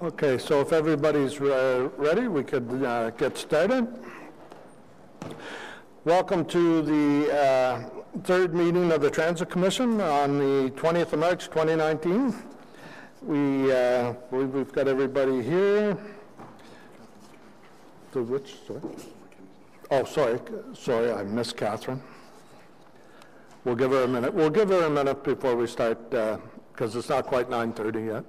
Okay, so if everybody's ready, we could get started. Welcome to the third meeting of the Transit Commission on the 20th of March, 2019. We believe we've got everybody here. The which, sorry? Oh, sorry, I missed Catherine. We'll give her a minute. We'll give her a minute before we start, because it's not quite 9:30 yet.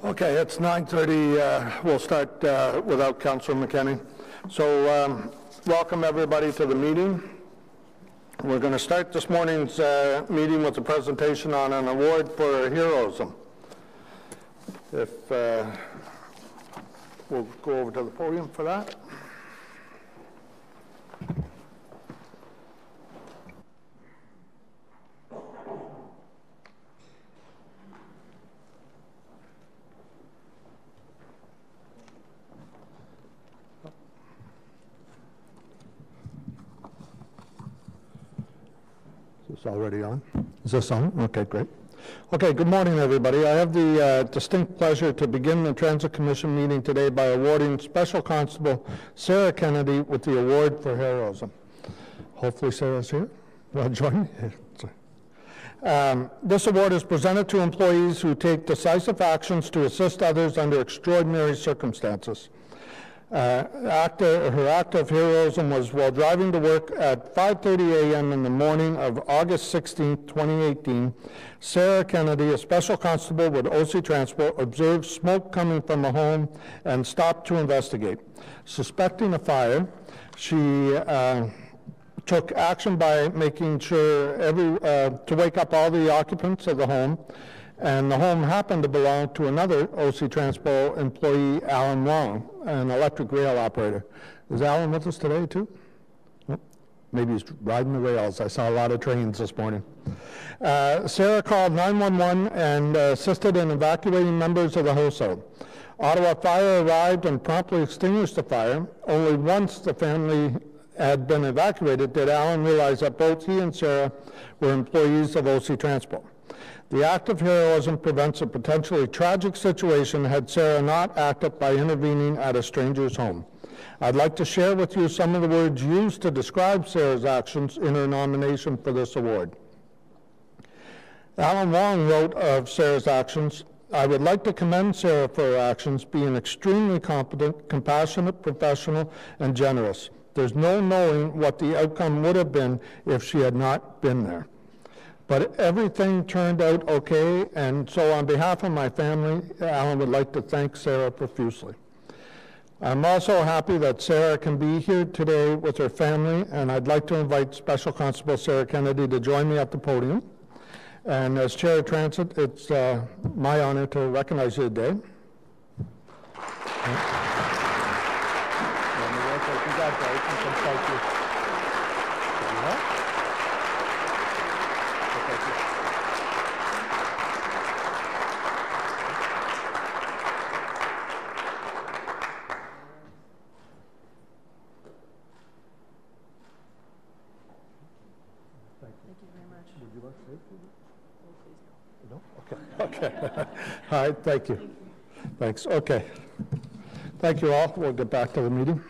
Okay, it's 9:30. We'll start without Councillor McKenney. So welcome everybody to the meeting. We're going to start this morning's meeting with a presentation on an award for heroism. If we'll go over to the podium for that. Already on? Is this on? Okay, great. Okay, good morning, everybody. I have the distinct pleasure to begin the Transit Commission meeting today by awarding Special Constable Sarah Kennedy with the Award for Heroism. Hopefully Sarah's here. Well, join me. This award is presented to employees who take decisive actions to assist others under extraordinary circumstances. Her act of heroism was while driving to work at 5:30 a.m. in the morning of August 16, 2018. Sarah Kennedy, a special constable with OC Transport, observed smoke coming from a home and stopped to investigate. Suspecting a fire, she took action by making sure to wake up all the occupants of the home. And the home happened to belong to another OC Transport employee, Alan Long, an electric rail operator. Is Alan with us today, too? Oh, maybe he's riding the rails. I saw a lot of trains this morning. Sarah called 911 and assisted in evacuating members of the household. Ottawa Fire arrived and promptly extinguished the fire. Only once the family had been evacuated did Alan realize that both he and Sarah were employees of OC Transport. The act of heroism prevents a potentially tragic situation had Sarah not acted by intervening at a stranger's home. I'd like to share with you some of the words used to describe Sarah's actions in her nomination for this award. Alan Long wrote of Sarah's actions, "I would like to commend Sarah for her actions, being extremely competent, compassionate, professional, and generous. There's no knowing what the outcome would have been if she had not been there. But everything turned out okay, and so on behalf of my family, Alan would like to thank Sarah profusely." I'm also happy that Sarah can be here today with her family, and I'd like to invite Special Constable Sarah Kennedy to join me at the podium. And as Chair of Transit, it's my honor to recognize you today. All right, thank you. Thanks. Okay. Thank you all. We'll get back to the meeting.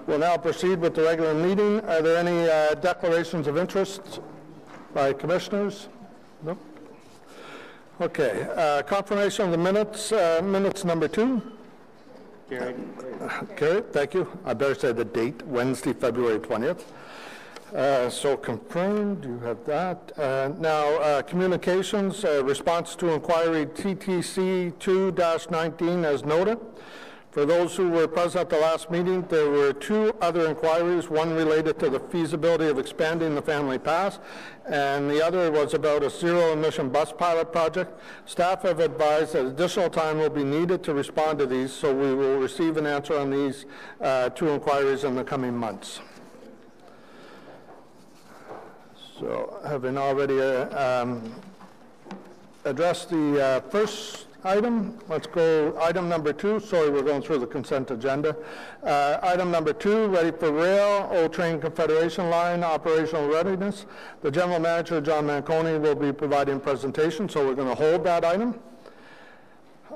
We'll now proceed with the regular meeting. Are there any declarations of interest by commissioners? No? Okay. Confirmation of the minutes. Minutes number 2. Carried. Carried. Thank you. I better say the date, Wednesday, February 20th. So confirmed, you have that. Now, communications, response to inquiry TTC 2-19 as noted. For those who were present at the last meeting, there were two other inquiries, one related to the feasibility of expanding the family pass, and the other was about a zero-emission bus pilot project. Staff have advised that additional time will be needed to respond to these, so we will receive an answer on these two inquiries in the coming months. So, having already addressed the first item, let's go item number 2. Sorry, we're going through the consent agenda. Item number 2, ready for rail, Old Train Confederation line, operational readiness. The General Manager, John Manconi, will be providing a presentation, so we're going to hold that item.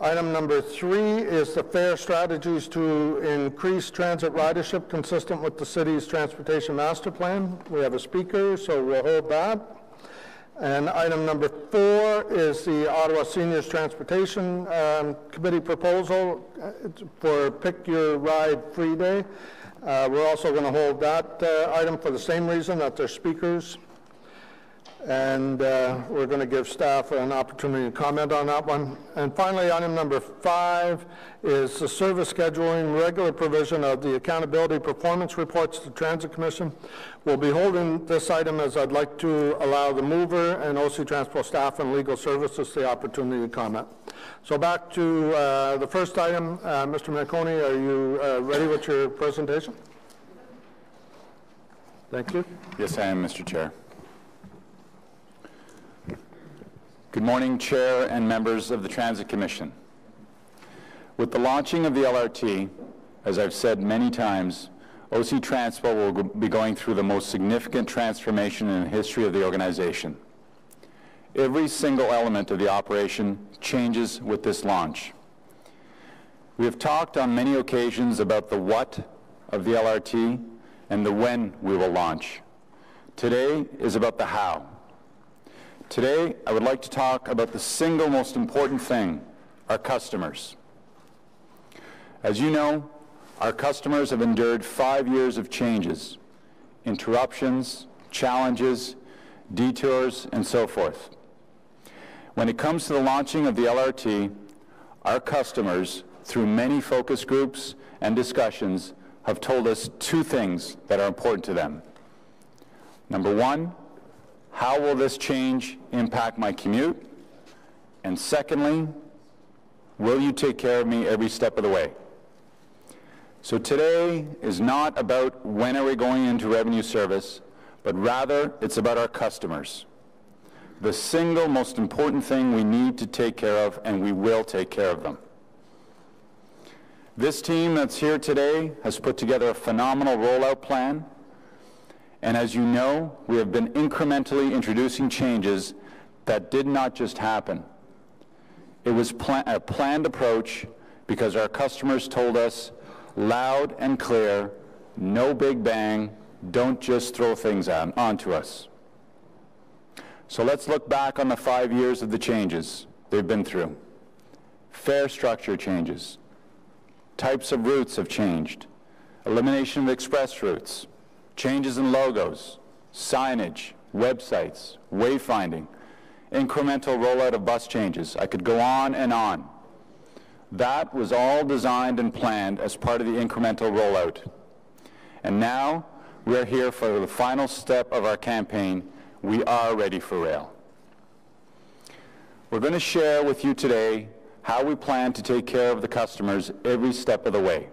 Item number 3 is the fare strategies to increase transit ridership consistent with the city's transportation master plan. We have a speaker, so we'll hold that. And item number 4 is the Ottawa Seniors Transportation Committee proposal for Pick Your Ride Free Day. We're also going to hold that item for the same reason, that they're speakers. And we're going to give staff an opportunity to comment on that one. And finally, item number 5 is the service scheduling regular provision of the accountability performance reports to Transit Commission. We'll be holding this item as I'd like to allow the mover and OC Transport staff and legal services the opportunity to comment. So back to the first item. Mr. Manconi, are you ready with your presentation? Thank you. Yes, I am, Mr. Chair. Good morning, Chair and members of the Transit Commission. With the launching of the LRT, as I've said many times, OC Transport will be going through the most significant transformation in the history of the organization. Every single element of the operation changes with this launch. We have talked on many occasions about the what of the LRT and the when we will launch. Today is about the how. Today, I would like to talk about the single most important thing, our customers. As you know, our customers have endured 5 years of changes, interruptions, challenges, detours, and so forth. When it comes to the launching of the LRT, our customers, through many focus groups and discussions, have told us two things that are important to them. Number one, how will this change impact my commute? And secondly, will you take care of me every step of the way? So today is not about when are we going into revenue service, but rather it's about our customers. The single most important thing we need to take care of, and we will take care of them. This team that's here today has put together a phenomenal rollout plan. And as you know, we have been incrementally introducing changes that did not just happen. It was a planned approach because our customers told us loud and clear, no big bang, don't just throw things onto us. So let's look back on the 5 years of the changes they've been through. Fare structure changes. Types of routes have changed. Elimination of express routes. Changes in logos, signage, websites, wayfinding, incremental rollout of bus changes. I could go on and on. That was all designed and planned as part of the incremental rollout. And now we're here for the final step of our campaign. We are ready for rail. We're going to share with you today how we plan to take care of the customers every step of the way.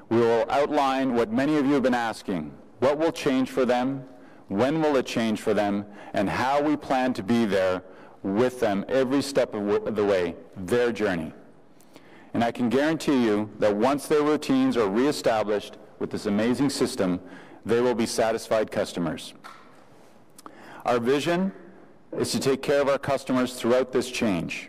We will outline what many of you have been asking. What will change for them? When will it change for them? And how we plan to be there with them every step of the way, their journey. And I can guarantee you that once their routines are reestablished with this amazing system, they will be satisfied customers. Our vision is to take care of our customers throughout this change.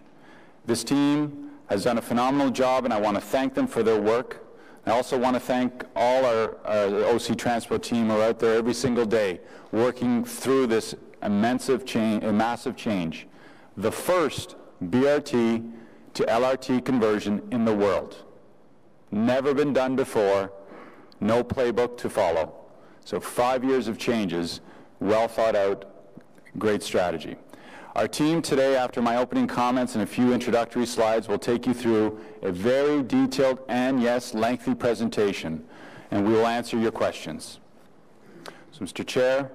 This team has done a phenomenal job, and I want to thank them for their work. I also want to thank all our OC Transport team who are out there every single day working through this massive change. The first BRT to LRT conversion in the world. Never been done before, no playbook to follow. So 5 years of changes, well thought out, great strategy. Our team today, after my opening comments and a few introductory slides, will take you through a very detailed and, yes, lengthy presentation, and we will answer your questions. So, Mr. Chair,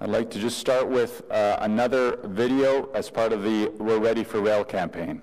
I'd like to just start with another video as part of the We're Ready for Rail campaign.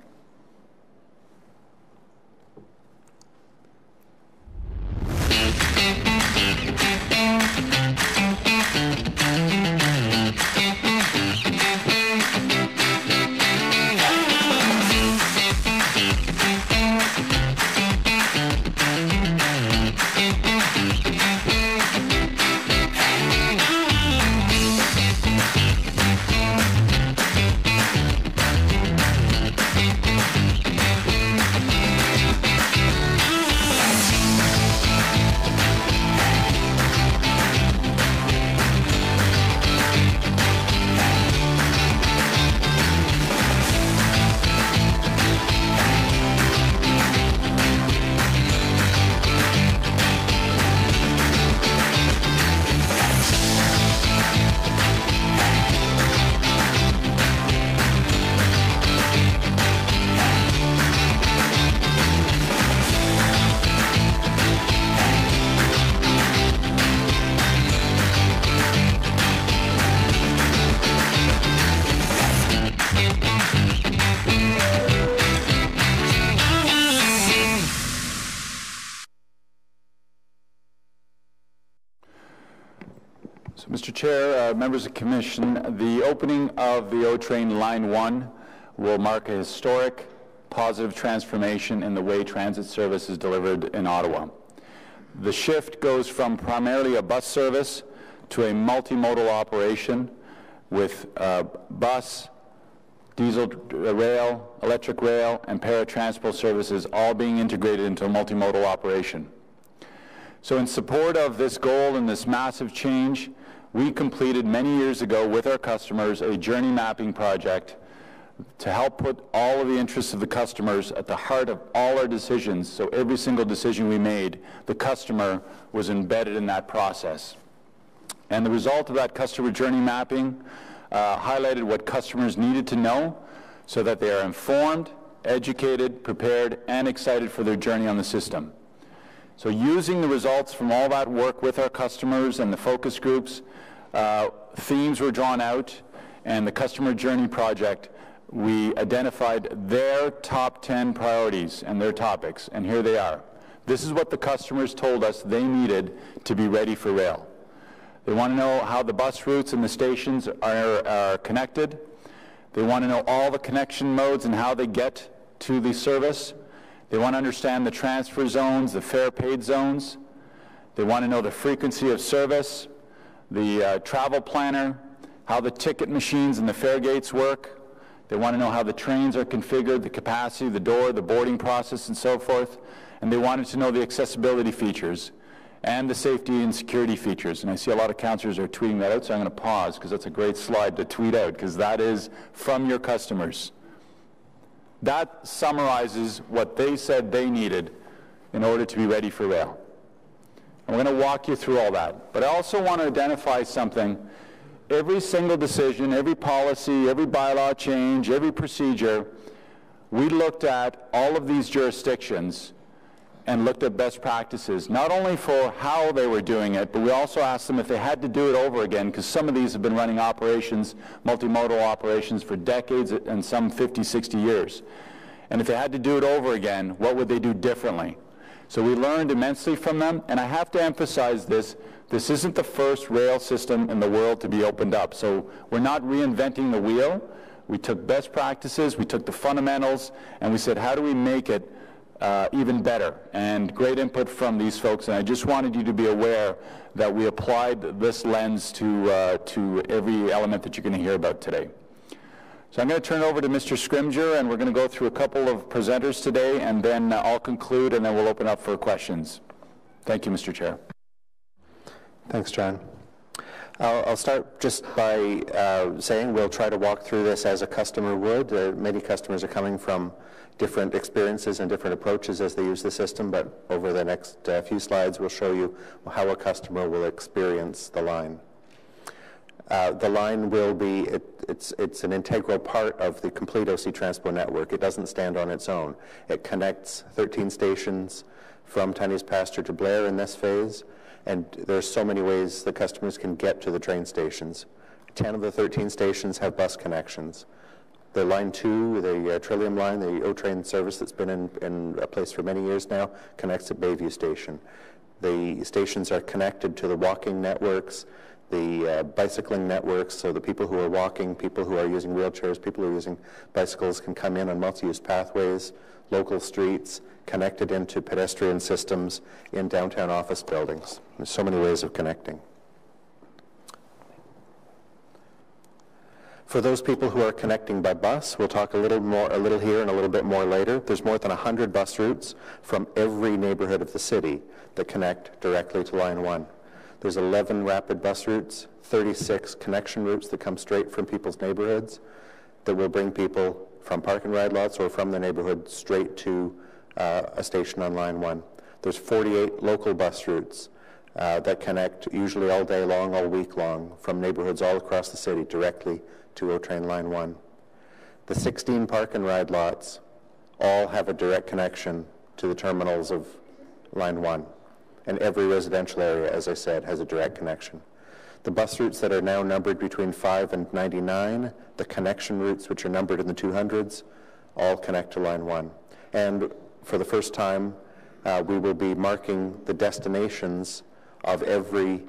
Mr. Chair, members of the Commission, the opening of the O-Train Line 1 will mark a historic, positive transformation in the way transit service is delivered in Ottawa. The shift goes from primarily a bus service to a multimodal operation with bus, diesel rail, electric rail, and paratransport services all being integrated into a multimodal operation. So in support of this goal and this massive change, we completed many years ago with our customers a journey mapping project to help put all of the interests of the customers at the heart of all our decisions. So every single decision we made, the customer was embedded in that process. And the result of that customer journey mapping highlighted what customers needed to know so that they are informed, educated, prepared, and excited for their journey on the system. So using the results from all that work with our customers and the focus groups, themes were drawn out, and the customer journey project, we identified their top 10 priorities and their topics, and here they are. This is what the customers told us they needed to be ready for rail. They want to know how the bus routes and the stations are connected. They want to know all the connection modes and how they get to the service. They want to understand the transfer zones, the fare paid zones. They want to know the frequency of service, the travel planner, how the ticket machines and the fare gates work. They want to know how the trains are configured, the capacity, the door, the boarding process, and so forth. And they wanted to know the accessibility features and the safety and security features. And I see a lot of councillors are tweeting that out, so I'm going to pause because that's a great slide to tweet out, because that is from your customers. That summarizes what they said they needed in order to be ready for rail. And we're going to walk you through all that. But I also want to identify something. Every single decision, every policy, every bylaw change, every procedure, we looked at all of these jurisdictions and looked at best practices, not only for how they were doing it, but we also asked them if they had to do it over again, because some of these have been running operations, multimodal operations, for decades and some 50, 60 years. And if they had to do it over again, what would they do differently? So we learned immensely from them, and I have to emphasize this. This isn't the first rail system in the world to be opened up. So we're not reinventing the wheel. We took best practices, we took the fundamentals, and we said, how do we make it even better? And great input from these folks, and I just wanted you to be aware that we applied this lens to every element that you're going to hear about today. So I'm going to turn it over to Mr. Scrimger, and we're going to go through a couple of presenters today, and then I'll conclude, and then we'll open up for questions. Thank you, Mr. Chair. Thanks, John. I'll start just by saying we'll try to walk through this as a customer would. Many customers are coming from different experiences and different approaches as they use the system, but over the next few slides we'll show you how a customer will experience the line. The line will be, it's an integral part of the complete OC Transpo network. It doesn't stand on its own. It connects 13 stations from Tunney's Pasture to Blair in this phase, and there's so many ways the customers can get to the train stations. 10 of the 13 stations have bus connections. The Line 2, the Trillium line, the O-Train service that's been in place for many years now, connects at Bayview Station. The stations are connected to the walking networks, the bicycling networks, so the people who are walking, people who are using wheelchairs, people who are using bicycles can come in on multi-use pathways, local streets, connected into pedestrian systems in downtown office buildings. There's so many ways of connecting. For those people who are connecting by bus, we'll talk a little here and a little bit more later. There's more than 100 bus routes from every neighborhood of the city that connect directly to Line 1. There's 11 rapid bus routes, 36 connection routes that come straight from people's neighborhoods that will bring people from park and ride lots or from the neighborhood straight to a station on Line 1. There's 48 local bus routes that connect usually all day long, all week long, from neighborhoods all across the city directly to O-Train Line 1. The 16 park and ride lots all have a direct connection to the terminals of Line 1. And every residential area, as I said, has a direct connection. The bus routes that are now numbered between 5 and 99, the connection routes which are numbered in the 200s, all connect to Line 1. And for the first time, we will be marking the destinations of every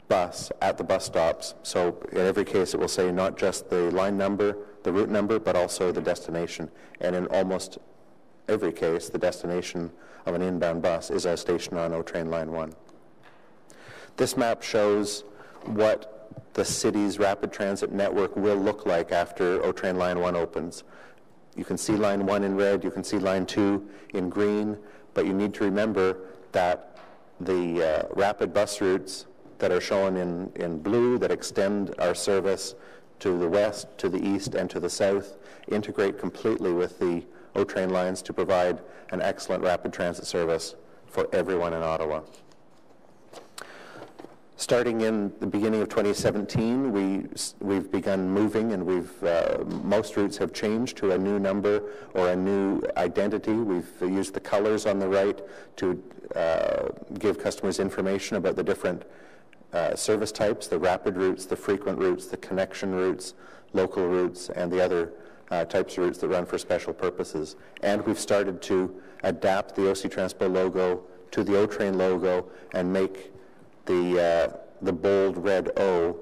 bus at the bus stops. So in every case it will say not just the line number, the route number, but also the destination. And in almost every case, the destination of an inbound bus is a station on O-Train Line 1. This map shows what the city's rapid transit network will look like after O-Train Line 1 opens. You can see Line 1 in red, you can see Line 2 in green, but you need to remember that the rapid bus routes that are shown in blue that extend our service to the west, to the east, and to the south integrate completely with the O-Train lines to provide an excellent rapid transit service for everyone in Ottawa. Starting in the beginning of 2017, we've begun moving, and most routes have changed to a new number or a new identity. We've used the colors on the right to give customers information about the different service types, the rapid routes, the frequent routes, the connection routes, local routes, and the other types of routes that run for special purposes. And we've started to adapt the OC Transpo logo to the O-Train logo and make the bold red O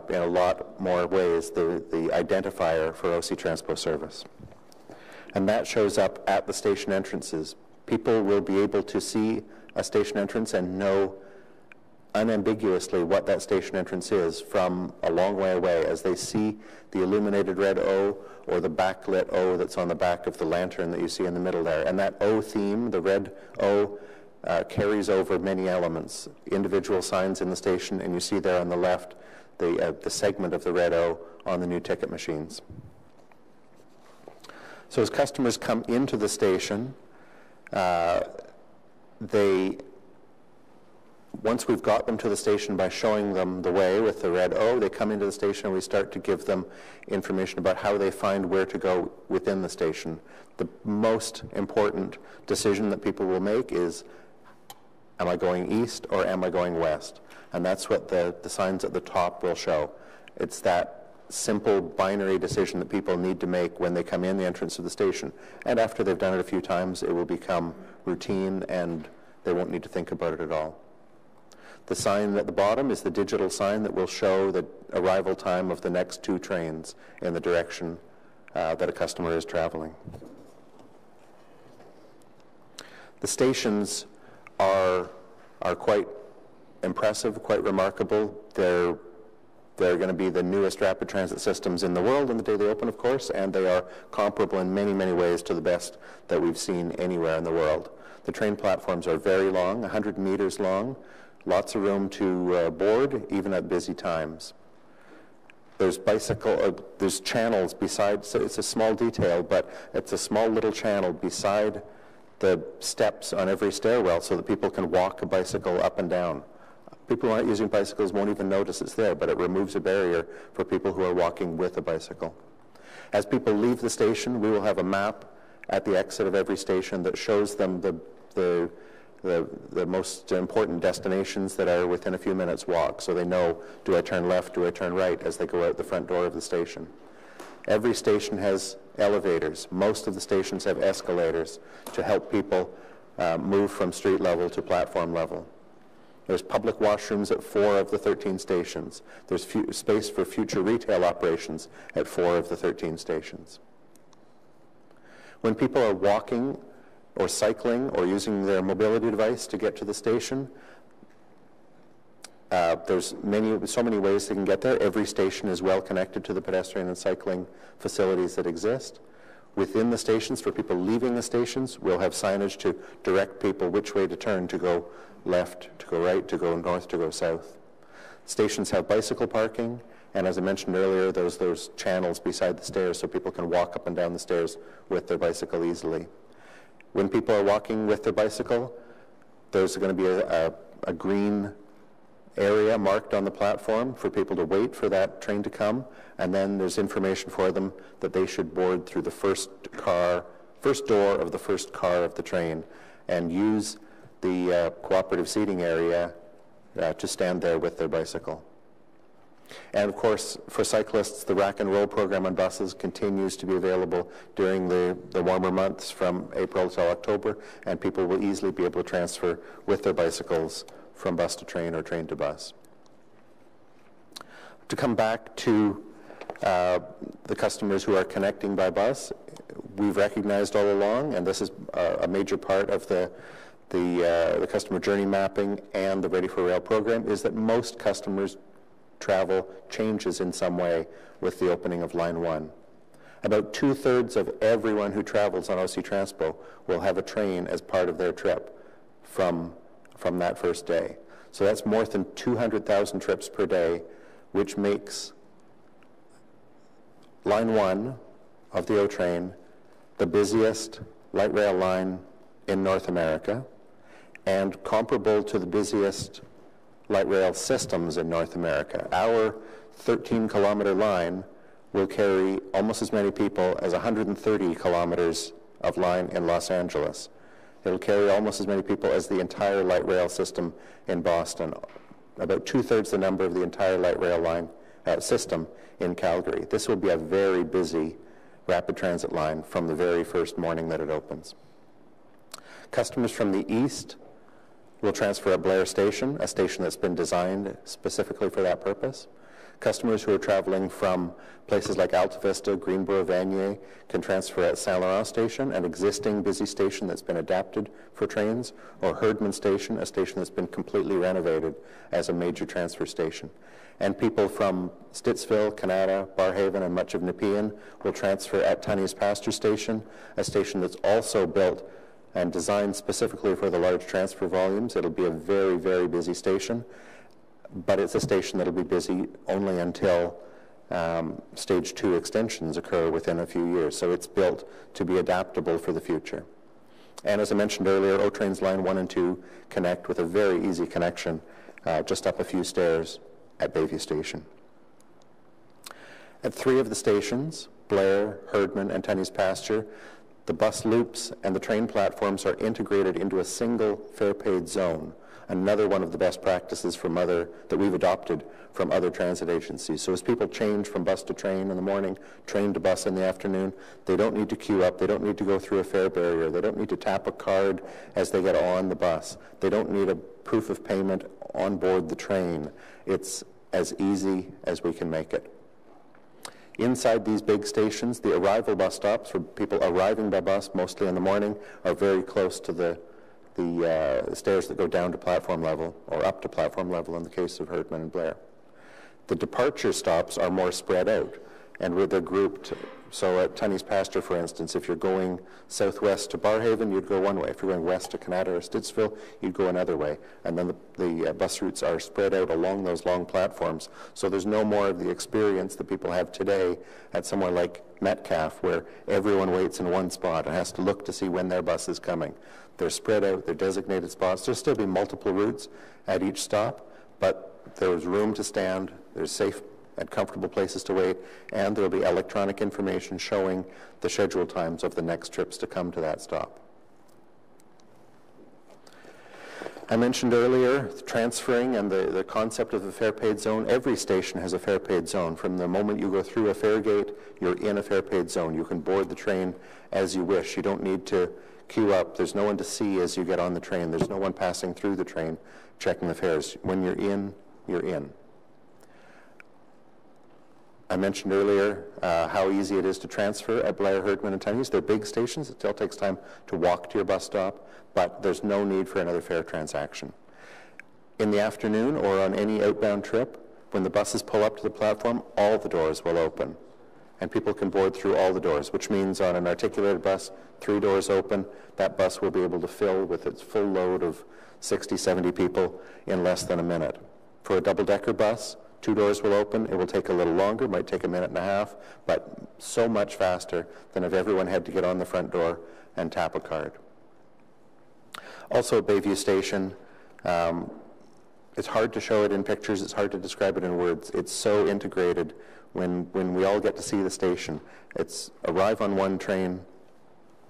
in a lot more ways the identifier for OC Transpo service. And that shows up at the station entrances. People will be able to see a station entrance and know unambiguously what that station entrance is from a long way away as they see the illuminated red O or the backlit O that's on the back of the lantern that you see in the middle there. And that O theme, the red O, carries over many elements, individual signs in the station, and you see there on the left the segment of the red O on the new ticket machines. So as customers come into the station, once we've got them to the station by showing them the way with the red O, they come into the station and we start to give them information about how they find where to go within the station. The most important decision that people will make is, am I going east or am I going west? And that's what the signs at the top will show. It's that simple binary decision that people need to make when they come in the entrance of the station. And after they've done it a few times, it will become routine and they won't need to think about it at all. The sign at the bottom is the digital sign that will show the arrival time of the next two trains in the direction that a customer is traveling. The stations are quite impressive, quite remarkable. They're going to be the newest rapid transit systems in the world on the day they open, of course, and they are comparable in many, many ways to the best that we've seen anywhere in the world. The train platforms are very long, 100 meters long, Lots of room to board, even at busy times. There's there's channels beside, so it's a small detail, but it's a small little channel beside the steps on every stairwell so that people can walk a bicycle up and down. People who aren't using bicycles won't even notice it's there, but it removes a barrier for people who are walking with a bicycle. As people leave the station, we will have a map at the exit of every station that shows them the most important destinations that are within a few minutes walk, so they know, do I turn left, do I turn right, as they go out the front door of the station. Every station has elevators. Most of the stations have escalators to help people move from street level to platform level. There's public washrooms at 4 of the 13 stations. There's space for future retail operations at 4 of the 13 stations. When people are walking or cycling or using their mobility device to get to the station, there's so many ways they can get there. Every station is well connected to the pedestrian and cycling facilities that exist. Within the stations, for people leaving the stations, we'll have signage to direct people which way to turn, to go left, to go right, to go north, to go south. Stations have bicycle parking, and as I mentioned earlier, those channels beside the stairs so people can walk up and down the stairs with their bicycle easily. When people are walking with their bicycle, there's going to be a green area marked on the platform for people to wait for that train to come, and then there's information for them that they should board through the first door of the first car of the train and use the cooperative seating area to stand there with their bicycle. And of course, for cyclists, the rack and roll program on buses continues to be available during the warmer months from April till October, and people will easily be able to transfer with their bicycles from bus to train or train to bus. To come back to the customers who are connecting by bus, we've recognized all along, and this is a major part of the customer journey mapping and the Ready for Rail program, is that most customers' travel changes in some way with the opening of Line 1. About 2/3 of everyone who travels on OC Transpo will have a train as part of their trip from that first day. So that's more than 200,000 trips per day, which makes Line 1 of the O train the busiest light rail line in North America and comparable to the busiest light rail systems in North America. Our 13-kilometer line will carry almost as many people as 130 kilometers of line in Los Angeles. It'll carry almost as many people as the entire light rail system in Boston, about 2/3 the number of the entire light rail line system in Calgary. This will be a very busy rapid transit line from the very first morning that it opens. Customers from the east will transfer at Blair Station, a station that's been designed specifically for that purpose. Customers who are traveling from places like Alta Vista, Greenboro, Vanier can transfer at Saint Laurent Station, an existing busy station that's been adapted for trains, or Herdman Station, a station that's been completely renovated as a major transfer station. And people from Stittsville, Canada, Barrhaven, and much of Nepean will transfer at Tunney's Pasture Station, a station that's also built and designed specifically for the large transfer volumes. It'll be a very, very busy station, but it's a station that'll be busy only until Stage 2 extensions occur within a few years. So it's built to be adaptable for the future. And as I mentioned earlier, O-Trains Line 1 and 2 connect with a very easy connection just up a few stairs at Bayview Station. At 3 of the stations, Blair, Herdman, and Tunney's Pasture, the bus loops and the train platforms are integrated into a single fare-paid zone, another one of the best practices that we've adopted from other transit agencies. So as people change from bus to train in the morning, train to bus in the afternoon, they don't need to queue up, they don't need to go through a fare barrier, they don't need to tap a card as they get on the bus, they don't need a proof of payment on board the train. It's as easy as we can make it. Inside these big stations, the arrival bus stops for people arriving by bus, mostly in the morning, are very close to the stairs that go down to platform level, or up to platform level in the case of Herdman and Blair. The departure stops are more spread out, and they're grouped. So at Tunney's Pasture, for instance, if you're going southwest to Barhaven, you'd go one way. If you're going west to Canada or Stittsville, you'd go another way. And then the bus routes are spread out along those long platforms. So there's no more of the experience that people have today at somewhere like Metcalfe, where everyone waits in one spot and has to look to see when their bus is coming. They're spread out, they're designated spots. There'll still be multiple routes at each stop, but there's room to stand, there's safe and comfortable places to wait, and there will be electronic information showing the schedule times of the next trips to come to that stop. I mentioned earlier transferring and the concept of the fare paid zone. Every station has a fare paid zone. From the moment you go through a fare gate, you're in a fare paid zone. You can board the train as you wish. You don't need to queue up. There's no one to see as you get on the train. There's no one passing through the train checking the fares. When you're in, you're in. I mentioned earlier how easy it is to transfer at Blair, Herdman, and Tunney's. They're big stations. It still takes time to walk to your bus stop, but there's no need for another fare transaction. In the afternoon or on any outbound trip, when the buses pull up to the platform, all the doors will open, and people can board through all the doors, which means on an articulated bus, 3 doors open, that bus will be able to fill with its full load of 60, 70 people in less than a minute. For a double-decker bus, 2 doors will open. It will take a little longer, might take a minute and a half, but so much faster than if everyone had to get on the front door and tap a card. Also at Bayview Station, it's hard to show it in pictures, it's hard to describe it in words. It's so integrated when we all get to see the station. It's arrive on one train,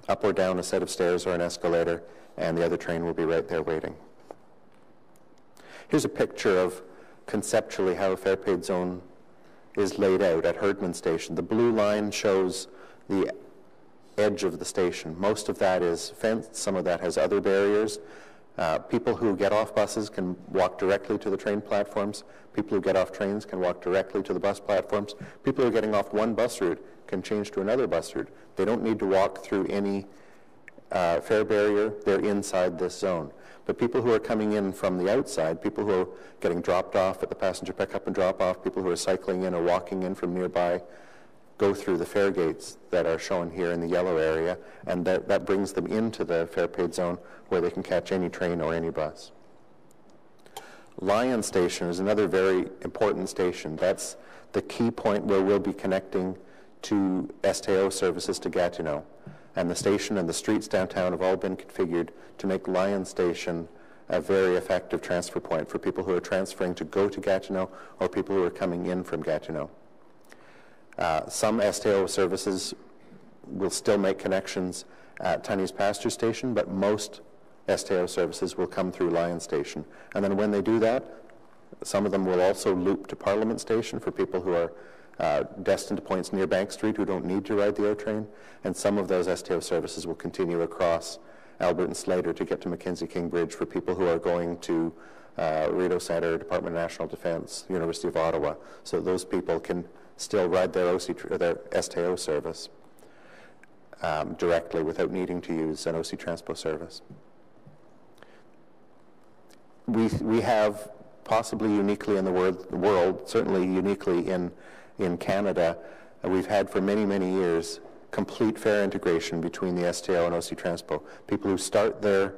up or down a set of stairs or an escalator, and the other train will be right there waiting. Here's a picture of conceptually how a fare paid zone is laid out at Herdman Station. The blue line shows the edge of the station. Most of that is fenced, some of that has other barriers. People who get off buses can walk directly to the train platforms. People who get off trains can walk directly to the bus platforms. People who are getting off one bus route can change to another bus route. They don't need to walk through any fare barrier. They're inside this zone. But people who are coming in from the outside, people who are getting dropped off at the passenger pickup and drop off, people who are cycling in or walking in from nearby, go through the fare gates that are shown here in the yellow area, and that brings them into the fare paid zone where they can catch any train or any bus. Lyon Station is another very important station. That's the key point where we'll be connecting to STO services to Gatineau. And the station and the streets downtown have all been configured to make Lyon Station a very effective transfer point for people who are transferring to go to Gatineau or people who are coming in from Gatineau. Some STO services will still make connections at Tunney's Pasture Station, but most STO services will come through Lyon Station. And then when they do that, some of them will also loop to Parliament Station for people who are destined to points near Bank Street who don't need to ride the O train, and some of those STO services will continue across Albert and Slater to get to Mackenzie King Bridge for people who are going to Rideau Centre, Department of National Defence, University of Ottawa, so those people can still ride their STO service directly without needing to use an OC Transpo service. We have, possibly uniquely in the world, certainly uniquely in Canada, we've had for many, many years complete fare integration between the STO and OC Transpo. People who start their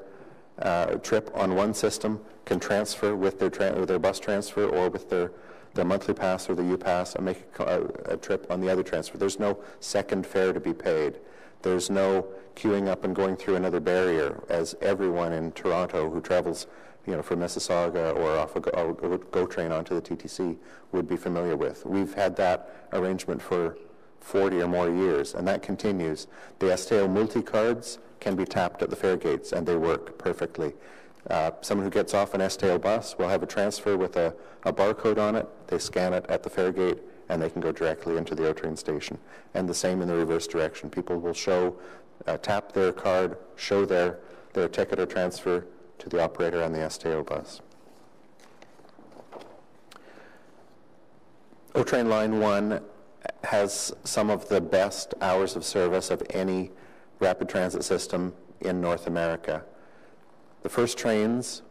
trip on one system can transfer with their bus transfer or with their monthly pass or the U-Pass and make a trip on the other transfer. There's no second fare to be paid. There's no queuing up and going through another barrier, as everyone in Toronto who travels from Mississauga or off a GO train onto the TTC would be familiar with. We've had that arrangement for 40 or more years, and that continues. The STO multi-cards can be tapped at the fare gates, and they work perfectly. Someone who gets off an STO bus will have a transfer with a barcode on it. They scan it at the fare gate, and they can go directly into the O-train station. And the same in the reverse direction. People will tap their card, show their ticket or transfer to the operator on the STO bus. O-Train Line 1 has some of the best hours of service of any rapid transit system in North America. The first trains,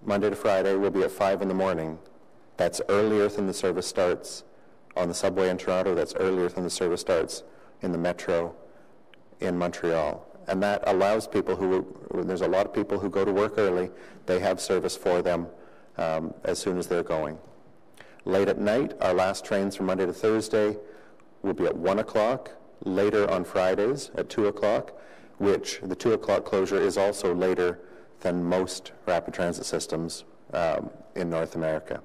Monday to Friday, will be at 5 in the morning. That's earlier than the service starts on the subway in Toronto that's earlier than the service starts in the metro in Montreal. And that allows people there's a lot of people who go to work early, they have service for them as soon as they're going. Late at night, our last trains from Monday to Thursday will be at 1 o'clock, later on Fridays at 2 o'clock, which the 2 o'clock closure is also later than most rapid transit systems in North America.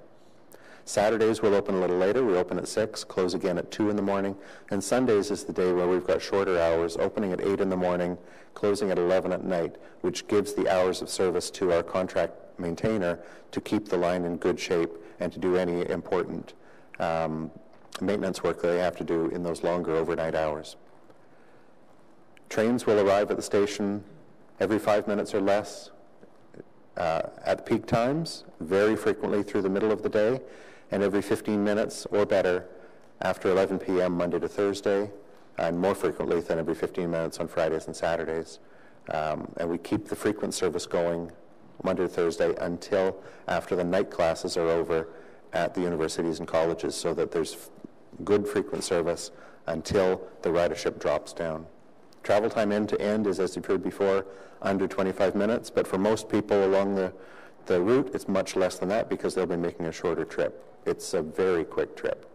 Saturdays we'll open a little later. We open at 6, close again at 2 in the morning. And Sundays is the day where we've got shorter hours, opening at 8 in the morning, closing at 11 at night, which gives the hours of service to our contract maintainer to keep the line in good shape and to do any important maintenance work that they have to do in those longer overnight hours. Trains will arrive at the station every 5 minutes or less at peak times, very frequently through the middle of the day, and every 15 minutes or better after 11 p.m. Monday to Thursday, and more frequently than every 15 minutes on Fridays and Saturdays. And we keep the frequent service going Monday to Thursday until after the night classes are over at the universities and colleges, so that there's good frequent service until the ridership drops down. Travel time end to end is, as you've heard before, under 25 minutes, but for most people along the route, it's much less than that because they'll be making a shorter trip. It's a very quick trip.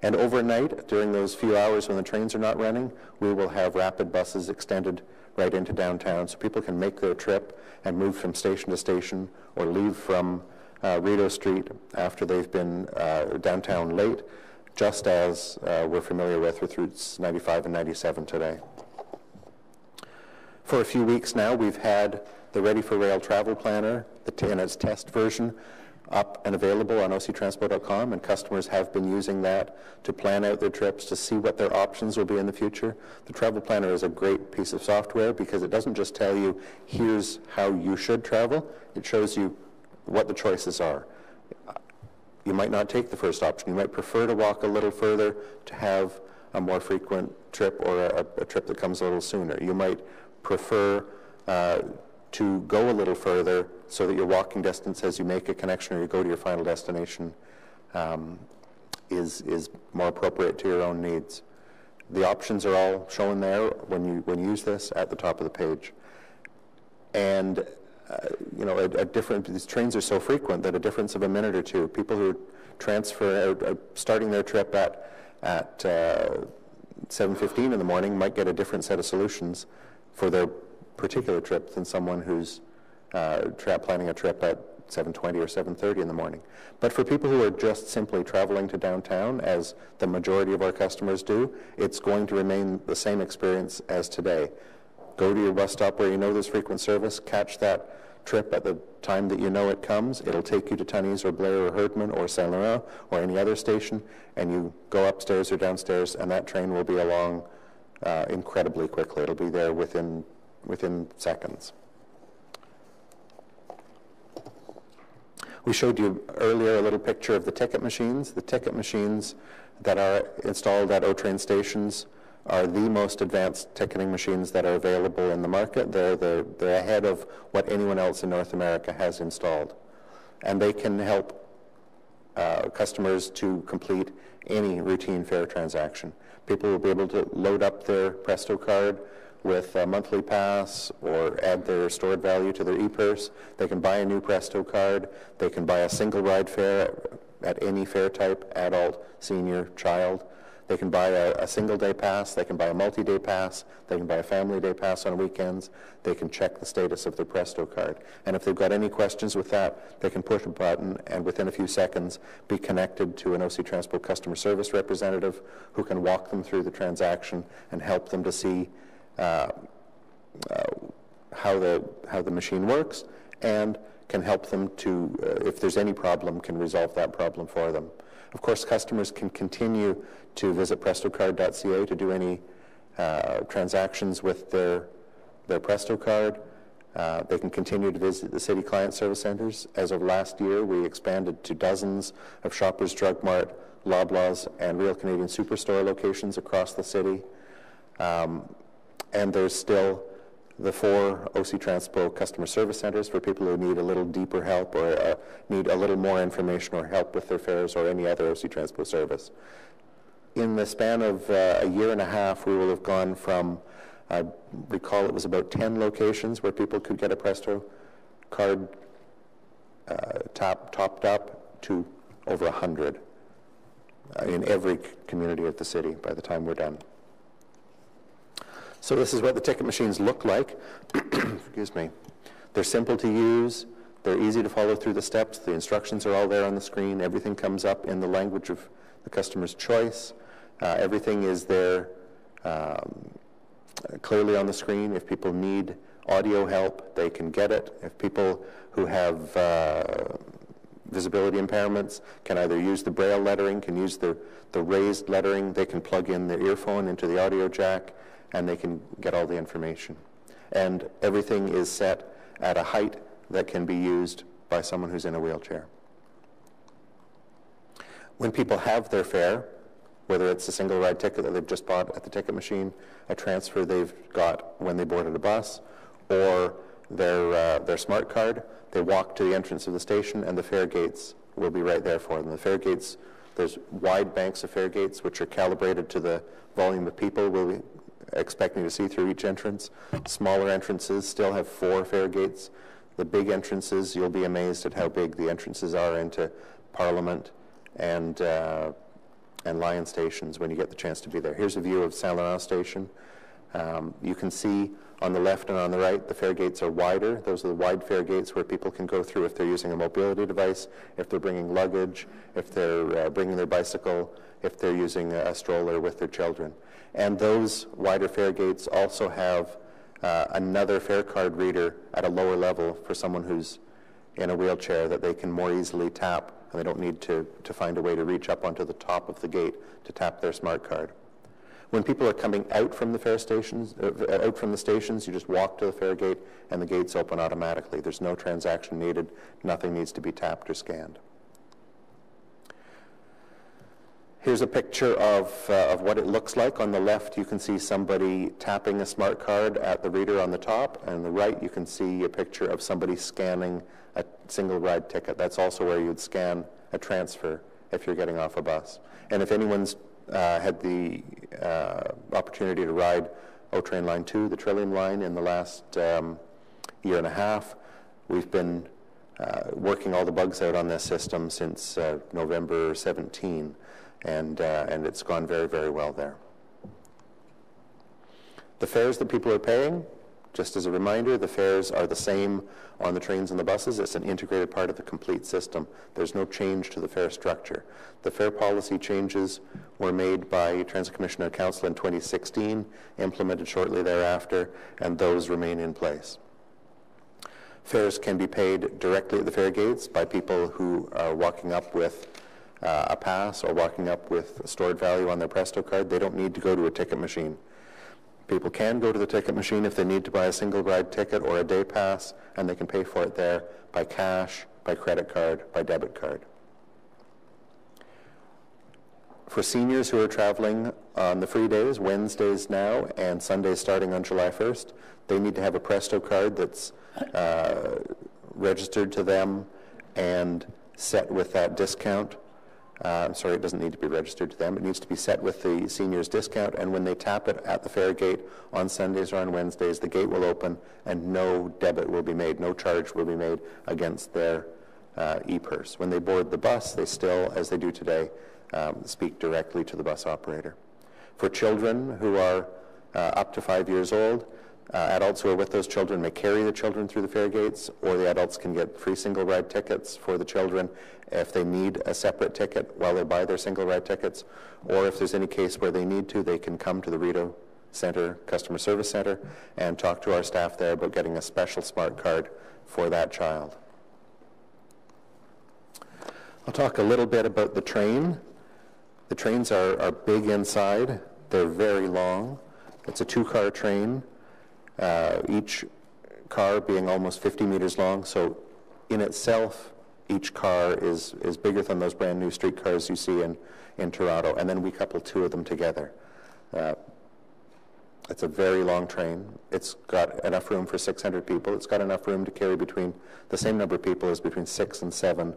And overnight, during those few hours when the trains are not running, we will have rapid buses extended right into downtown so people can make their trip and move from station to station or leave from Rideau Street after they've been downtown late, just as we're familiar with routes 95 and 97 today. For a few weeks now, we've had the Ready for Rail Travel Planner in its test version up and available on octransport.com, and customers have been using that to plan out their trips, to see what their options will be in the future. The Travel Planner is a great piece of software because it doesn't just tell you, here's how you should travel, it shows you what the choices are. You might not take the first option. You might prefer to walk a little further to have a more frequent trip or a trip that comes a little sooner. You might prefer to go a little further so that your walking distance as you make a connection or you go to your final destination is more appropriate to your own needs. The options are all shown there when you use this at the top of the page. And these trains are so frequent that a difference of a minute or two, people who are starting their trip at 7:15 in the morning might get a different set of solutions for their particular trip than someone who's planning a trip at 7:20 or 7:30 in the morning. But for people who are just simply traveling to downtown, as the majority of our customers do, it's going to remain the same experience as today. Go to your bus stop where you know there's frequent service, catch that trip at the time that you know it comes. It'll take you to Tunney's or Blair or Herdman or Saint Laurent or any other station, and you go upstairs or downstairs, and that train will be along incredibly quickly. It'll be there within seconds. We showed you earlier a little picture of the ticket machines. The ticket machines that are installed at O-Train stations are the most advanced ticketing machines that are available in the market. They're ahead of what anyone else in North America has installed. And they can help customers to complete any routine fare transaction. People will be able to load up their Presto card with a monthly pass or add their stored value to their e-purse. They can buy a new Presto card. They can buy a single ride fare at any fare type, adult, senior, child. They can buy a single day pass. They can buy a multi-day pass. They can buy a family day pass on weekends. They can check the status of their Presto card. And if they've got any questions with that, they can push a button and within a few seconds be connected to an OC Transport customer service representative who can walk them through the transaction and help them to see how the machine works, and can help them to, if there's any problem, can resolve that problem for them. Of course, customers can continue to visit prestocard.ca to do any transactions with their Presto card. They can continue to visit the city client service centers. As of last year, we expanded to dozens of Shoppers Drug Mart, Loblaws, and Real Canadian Superstore locations across the city. And there's still the 4 OC Transpo customer service centers for people who need a little deeper help or need a little more information or help with their fares or any other OC Transpo service. In the span of a year and a half, we will have gone from, I recall it was about 10 locations where people could get a Presto card topped up to over 100 in every community of the city by the time we're done. So this is what the ticket machines look like. Excuse me. They're simple to use. They're easy to follow through the steps. The instructions are all there on the screen. Everything comes up in the language of the customer's choice. Everything is there clearly on the screen. If people need audio help, they can get it. If people who have visibility impairments can either use the braille lettering, can use the raised lettering, they can plug in their earphone into the audio jack, and they can get all the information. And everything is set at a height that can be used by someone who's in a wheelchair. When people have their fare, whether it's a single ride ticket that they've just bought at the ticket machine, a transfer they've got when they boarded a bus, or their smart card, they walk to the entrance of the station and the fare gates will be right there for them. The fare gates, there's wide banks of fare gates which are calibrated to the volume of people we'll be expecting to see through each entrance. Smaller entrances still have 4 fare gates. The big entrances, you'll be amazed at how big the entrances are into Parliament and Lion stations when you get the chance to be there. Here's a view of Saint-Laurent station. You can see on the left and on the right, the fare gates are wider. Those are the wide fare gates where people can go through if they're using a mobility device, if they're bringing luggage, if they're bringing their bicycle, if they're using a stroller with their children. And those wider fare gates also have another fare card reader at a lower level for someone who's in a wheelchair that they can more easily tap, and they don't need to find a way to reach up onto the top of the gate to tap their smart card. When people are coming out from the fare stations, out from the stations, you just walk to the fare gate and the gates open automatically. There's no transaction needed. Nothing needs to be tapped or scanned. Here's a picture of what it looks like. On the left, you can see somebody tapping a smart card at the reader on the top. And on the right, you can see a picture of somebody scanning a single ride ticket. That's also where you'd scan a transfer if you're getting off a bus. And if anyone's had the opportunity to ride O-Train Line 2, the Trillium line, in the last year and a half, we've been working all the bugs out on this system since November 17. And it's gone very, very well there. The fares that people are paying, just as a reminder, the fares are the same on the trains and the buses. It's an integrated part of the complete system. There's no change to the fare structure. The fare policy changes were made by Transit Commissioner Council in 2016, implemented shortly thereafter, and those remain in place. Fares can be paid directly at the fare gates by people who are walking up with a pass or walking up with a stored value on their Presto card. They don't need to go to a ticket machine. People can go to the ticket machine if they need to buy a single ride ticket or a day pass, and they can pay for it there by cash, by credit card, by debit card. For seniors who are traveling on the free days, Wednesdays now and Sundays starting on July 1st, they need to have a Presto card that's registered to them and set with that discount. Sorry, it doesn't need to be registered to them. It needs to be set with the senior's discount, and when they tap it at the fare gate on Sundays or on Wednesdays, the gate will open and no debit will be made, no charge will be made against their e-purse. When they board the bus, they still, as they do today, speak directly to the bus operator. For children who are up to 5 years old, adults who are with those children may carry the children through the fare gates, or the adults can get free single ride tickets for the children if they need a separate ticket while they buy their single ride tickets, or if there's any case where they need to, they can come to the Rideau Center, Customer Service Center, and talk to our staff there about getting a special smart card for that child. I'll talk a little bit about the train. The trains are big inside. They're very long. It's a 2-car train. Each car being almost 50 meters long, so in itself, each car is bigger than those brand new streetcars you see in Toronto, and then we couple 2 of them together. It's a very long train. It's got enough room for 600 people. It's got enough room to carry between the same number of people as between 6 and 7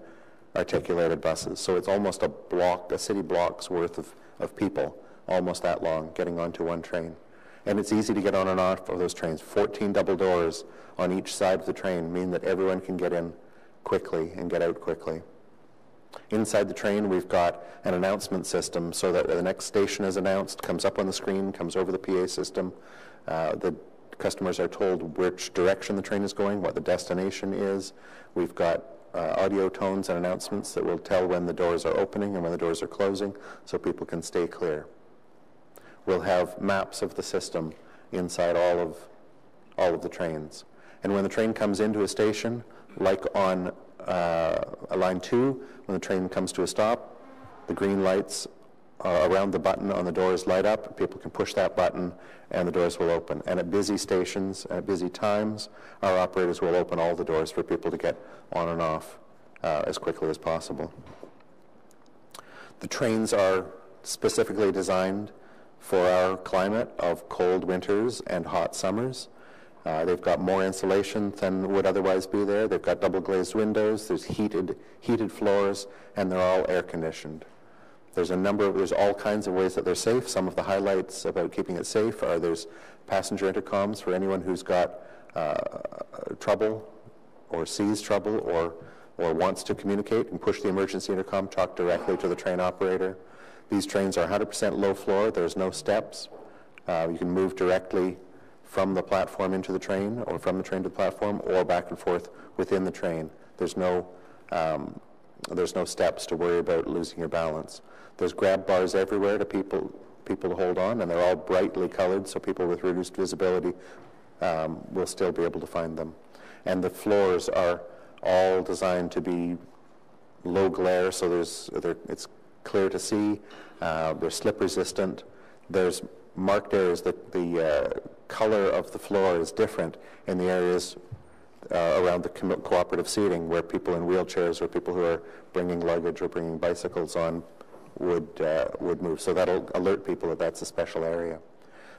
articulated buses. So it's almost a city block's worth of people, almost that long, getting onto one train. And it's easy to get on and off of those trains. 14 double doors on each side of the train mean that everyone can get in quickly and get out quickly. Inside the train, we've got an announcement system so that the next station is announced, comes up on the screen, comes over the PA system. The customers are told which direction the train is going, what the destination is. We've got audio tones and announcements that will tell when the doors are opening and when the doors are closing so people can stay clear. We'll have maps of the system inside all of the trains. And when the train comes into a station, like on line 2, when the train comes to a stop, the green lights around the button on the doors light up. People can push that button and the doors will open. And at busy stations, at busy times, our operators will open all the doors for people to get on and off as quickly as possible. The trains are specifically designed for our climate of cold winters and hot summers. They've got more insulation than would otherwise be there. They've got double glazed windows. There's heated floors, and they're all air conditioned. There's all kinds of ways that they're safe. Some of the highlights about keeping it safe are there's passenger intercoms for anyone who's got trouble or sees trouble or wants to communicate and push the emergency intercom, talk directly to the train operator. These trains are 100% low floor. There's no steps. You can move directly from the platform into the train, or from the train to the platform, or back and forth within the train. There's no steps to worry about losing your balance. There's grab bars everywhere to people to hold on, and they're all brightly colored, so people with reduced visibility will still be able to find them. And the floors are all designed to be low glare, so it's clear to see. They're slip resistant. There's marked areas that the color of the floor is different in the areas around the cooperative seating where people in wheelchairs or people who are bringing luggage or bringing bicycles on would move. So that'll alert people that that's a special area.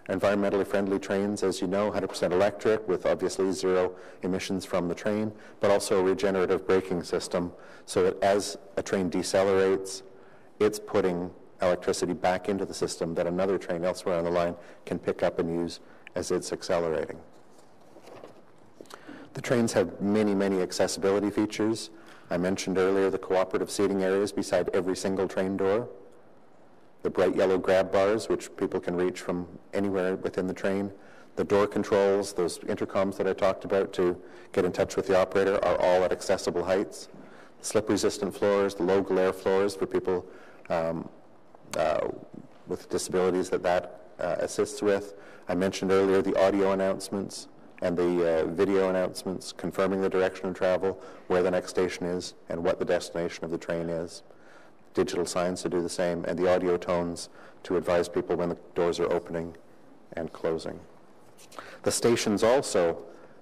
Environmentally friendly trains, as you know, 100% electric with obviously zero emissions from the train, but also a regenerative braking system so that as a train decelerates, it's putting electricity back into the system that another train elsewhere on the line can pick up and use as it's accelerating. The trains have many, many accessibility features. I mentioned earlier the cooperative seating areas beside every single train door. The bright yellow grab bars, which people can reach from anywhere within the train. The door controls, those intercoms that I talked about to get in touch with the operator, are all at accessible heights. Slip-resistant floors, the low glare floors for people with disabilities that assists with. I mentioned earlier the audio announcements and the video announcements confirming the direction of travel, where the next station is, and what the destination of the train is. Digital signs to do the same, and the audio tones to advise people when the doors are opening and closing. The stations also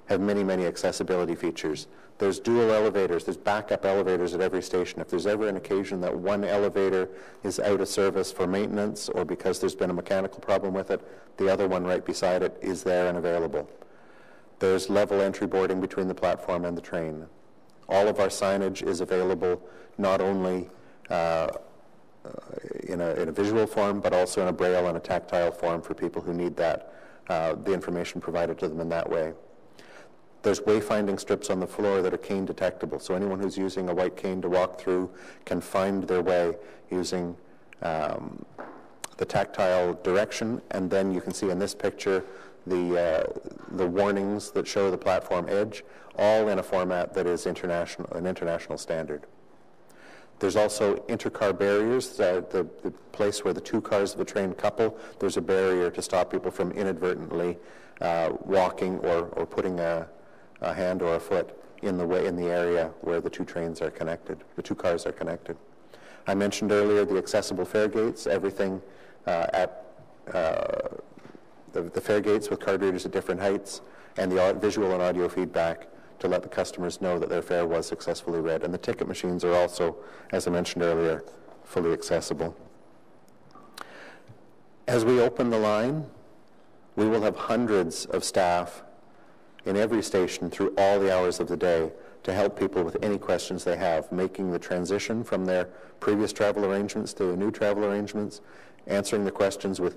have many, many accessibility features. There's dual elevators, there's backup elevators at every station. If there's ever an occasion that one elevator is out of service for maintenance or because there's been a mechanical problem with it, the other one right beside it is there and available. There's level entry boarding between the platform and the train. All of our signage is available not only in a visual form, but also in a braille and a tactile form for people who need that, the information provided to them in that way. There's wayfinding strips on the floor that are cane detectable, so anyone who's using a white cane to walk through can find their way using the tactile direction, and then you can see in this picture the warnings that show the platform edge, all in a format that is an international standard. There's also intercar barriers, the place where the two cars of the train couple. There's a barrier to stop people from inadvertently walking or putting a hand or a foot in the area where the two trains are connected, the two cars are connected. I mentioned earlier the accessible fare gates, everything at the fare gates with card readers at different heights, and the visual and audio feedback to let the customers know that their fare was successfully read. And the ticket machines are also, as I mentioned earlier, fully accessible. As we open the line, We will have hundreds of staff in every station through all the hours of the day to help people with any questions they have, making the transition from their previous travel arrangements to the new travel arrangements, answering the questions with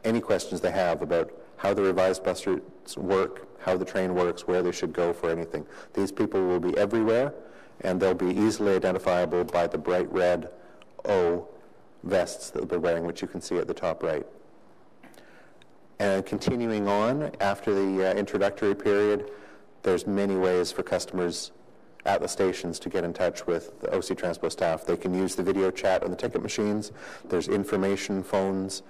any questions they have about how the revised bus routes work, how the train works, where they should go for anything. These people will be everywhere, and they'll be easily identifiable by the bright red O vests that they'll be wearing, which you can see at the top right. And continuing on, after the introductory period, there's many ways for customers at the stations to get in touch with the OC Transpo staff. They can use the video chat on the ticket machines. There's information phones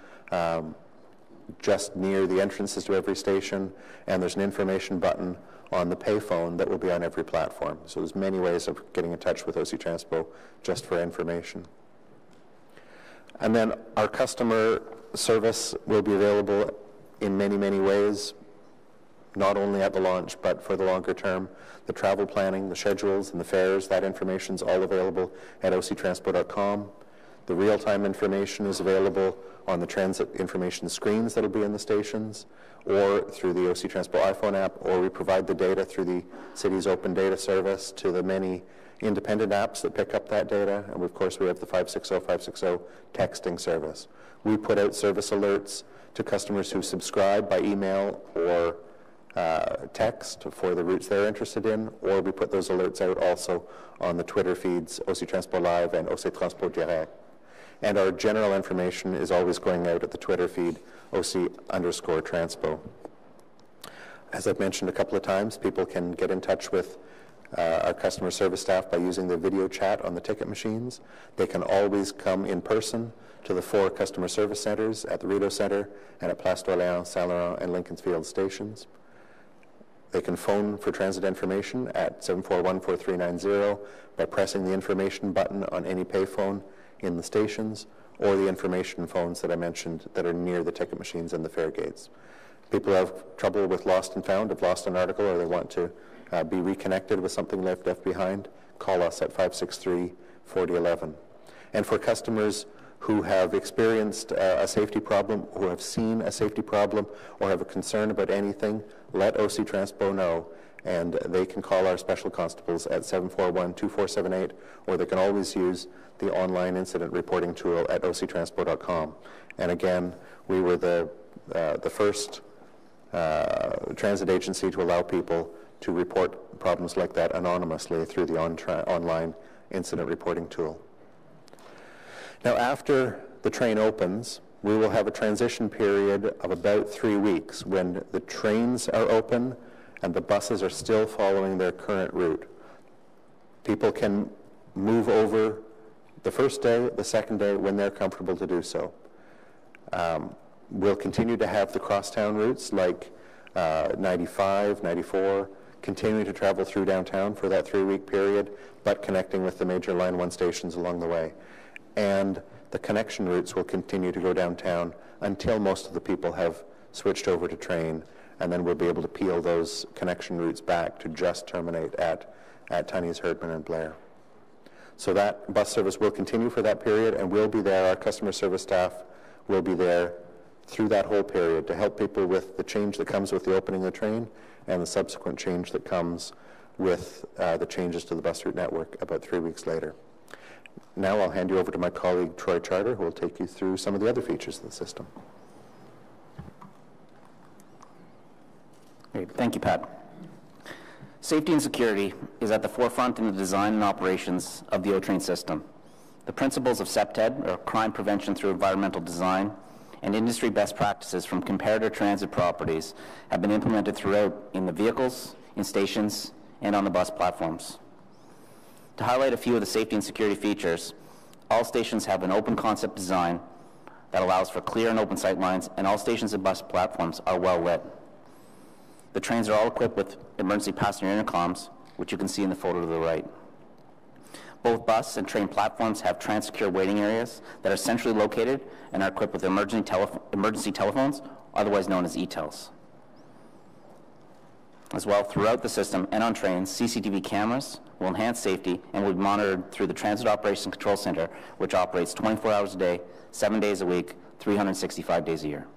just near the entrances to every station, and there's an information button on the payphone that will be on every platform. So there's many ways of getting in touch with OC Transpo just for information. And then our customer service will be available in many, many ways, not only at the launch, but for the longer term. The travel planning, the schedules, and the fares, that information is all available at octranspo.com. The real-time information is available on the transit information screens that will be in the stations, or through the OC Transpo iPhone app, or we provide the data through the city's open data service to the many independent apps that pick up that data. And of course, we have the 560 texting service. We put out service alerts to customers who subscribe by email or text for the routes they're interested in, or we put those alerts out also on the Twitter feeds, OC Transpo Live and OC Transpo Direct. And our general information is always going out at the Twitter feed, OC_Transpo. As I've mentioned a couple of times, people can get in touch with our customer service staff by using the video chat on the ticket machines. They can always come in person to the 4 customer service centers at the Rideau Center and at Place d'Orléans, Saint Laurent, and Lincoln's Field stations. They can phone for transit information at 741-4390 by pressing the information button on any payphone in the stations, or the information phones that I mentioned that are near the ticket machines and the fare gates. People who have trouble with lost and found, have lost an article, or they want to be reconnected with something left behind, call us at 563-4011. And for customers who have experienced a safety problem, who have seen a safety problem, or have a concern about anything, let OC Transpo know, and they can call our special constables at 741-2478, or they can always use the online incident reporting tool at octranspo.com. And again, we were the first transit agency to allow people to report problems like that anonymously through the online incident reporting tool. Now, after the train opens, we will have a transition period of about 3 weeks when the trains are open and the buses are still following their current route. People can move over the first day, the second day, when they're comfortable to do so. We'll continue to have the crosstown routes like 95, 94, continuing to travel through downtown for that 3-week period, but connecting with the major Line 1 stations along the way. And the connection routes will continue to go downtown until most of the people have switched over to train, and then we'll be able to peel those connection routes back to just terminate at Tunney's, Herdman, and Blair. So that bus service will continue for that period, and we'll be there. Our customer service staff will be there through that whole period to help people with the change that comes with the opening of the train and the subsequent change that comes with the changes to the bus route network about 3 weeks later. Now I'll hand you over to my colleague Troy Charter, who will take you through some of the other features of the system. Great. Thank you, Pat. Safety and security is at the forefront in the design and operations of the O-Train system. The principles of CPTED, or crime prevention through environmental design, and industry best practices from comparator transit properties have been implemented throughout in the vehicles, in stations, and on the bus platforms. To highlight a few of the safety and security features, all stations have an open concept design that allows for clear and open sight lines, and all stations and bus platforms are well lit. The trains are all equipped with emergency passenger intercoms, which you can see in the photo to the right. Both bus and train platforms have trans-secure waiting areas that are centrally located and are equipped with emergency telephones, otherwise known as ETELs. As well, throughout the system and on trains, CCTV cameras will enhance safety and will be monitored through the Transit Operations Control Center, which operates 24 hours a day, 7 days a week, 365 days a year.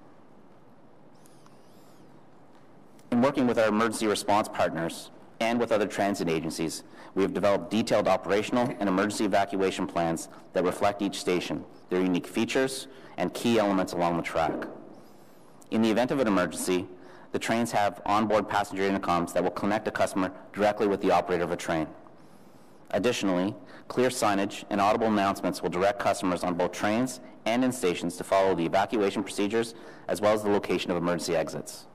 In working with our emergency response partners and with other transit agencies, we have developed detailed operational and emergency evacuation plans that reflect each station, their unique features, and key elements along the track. In the event of an emergency, the trains have onboard passenger intercoms that will connect a customer directly with the operator of a train. Additionally, clear signage and audible announcements will direct customers on both trains and in stations to follow the evacuation procedures as well as the location of emergency exits.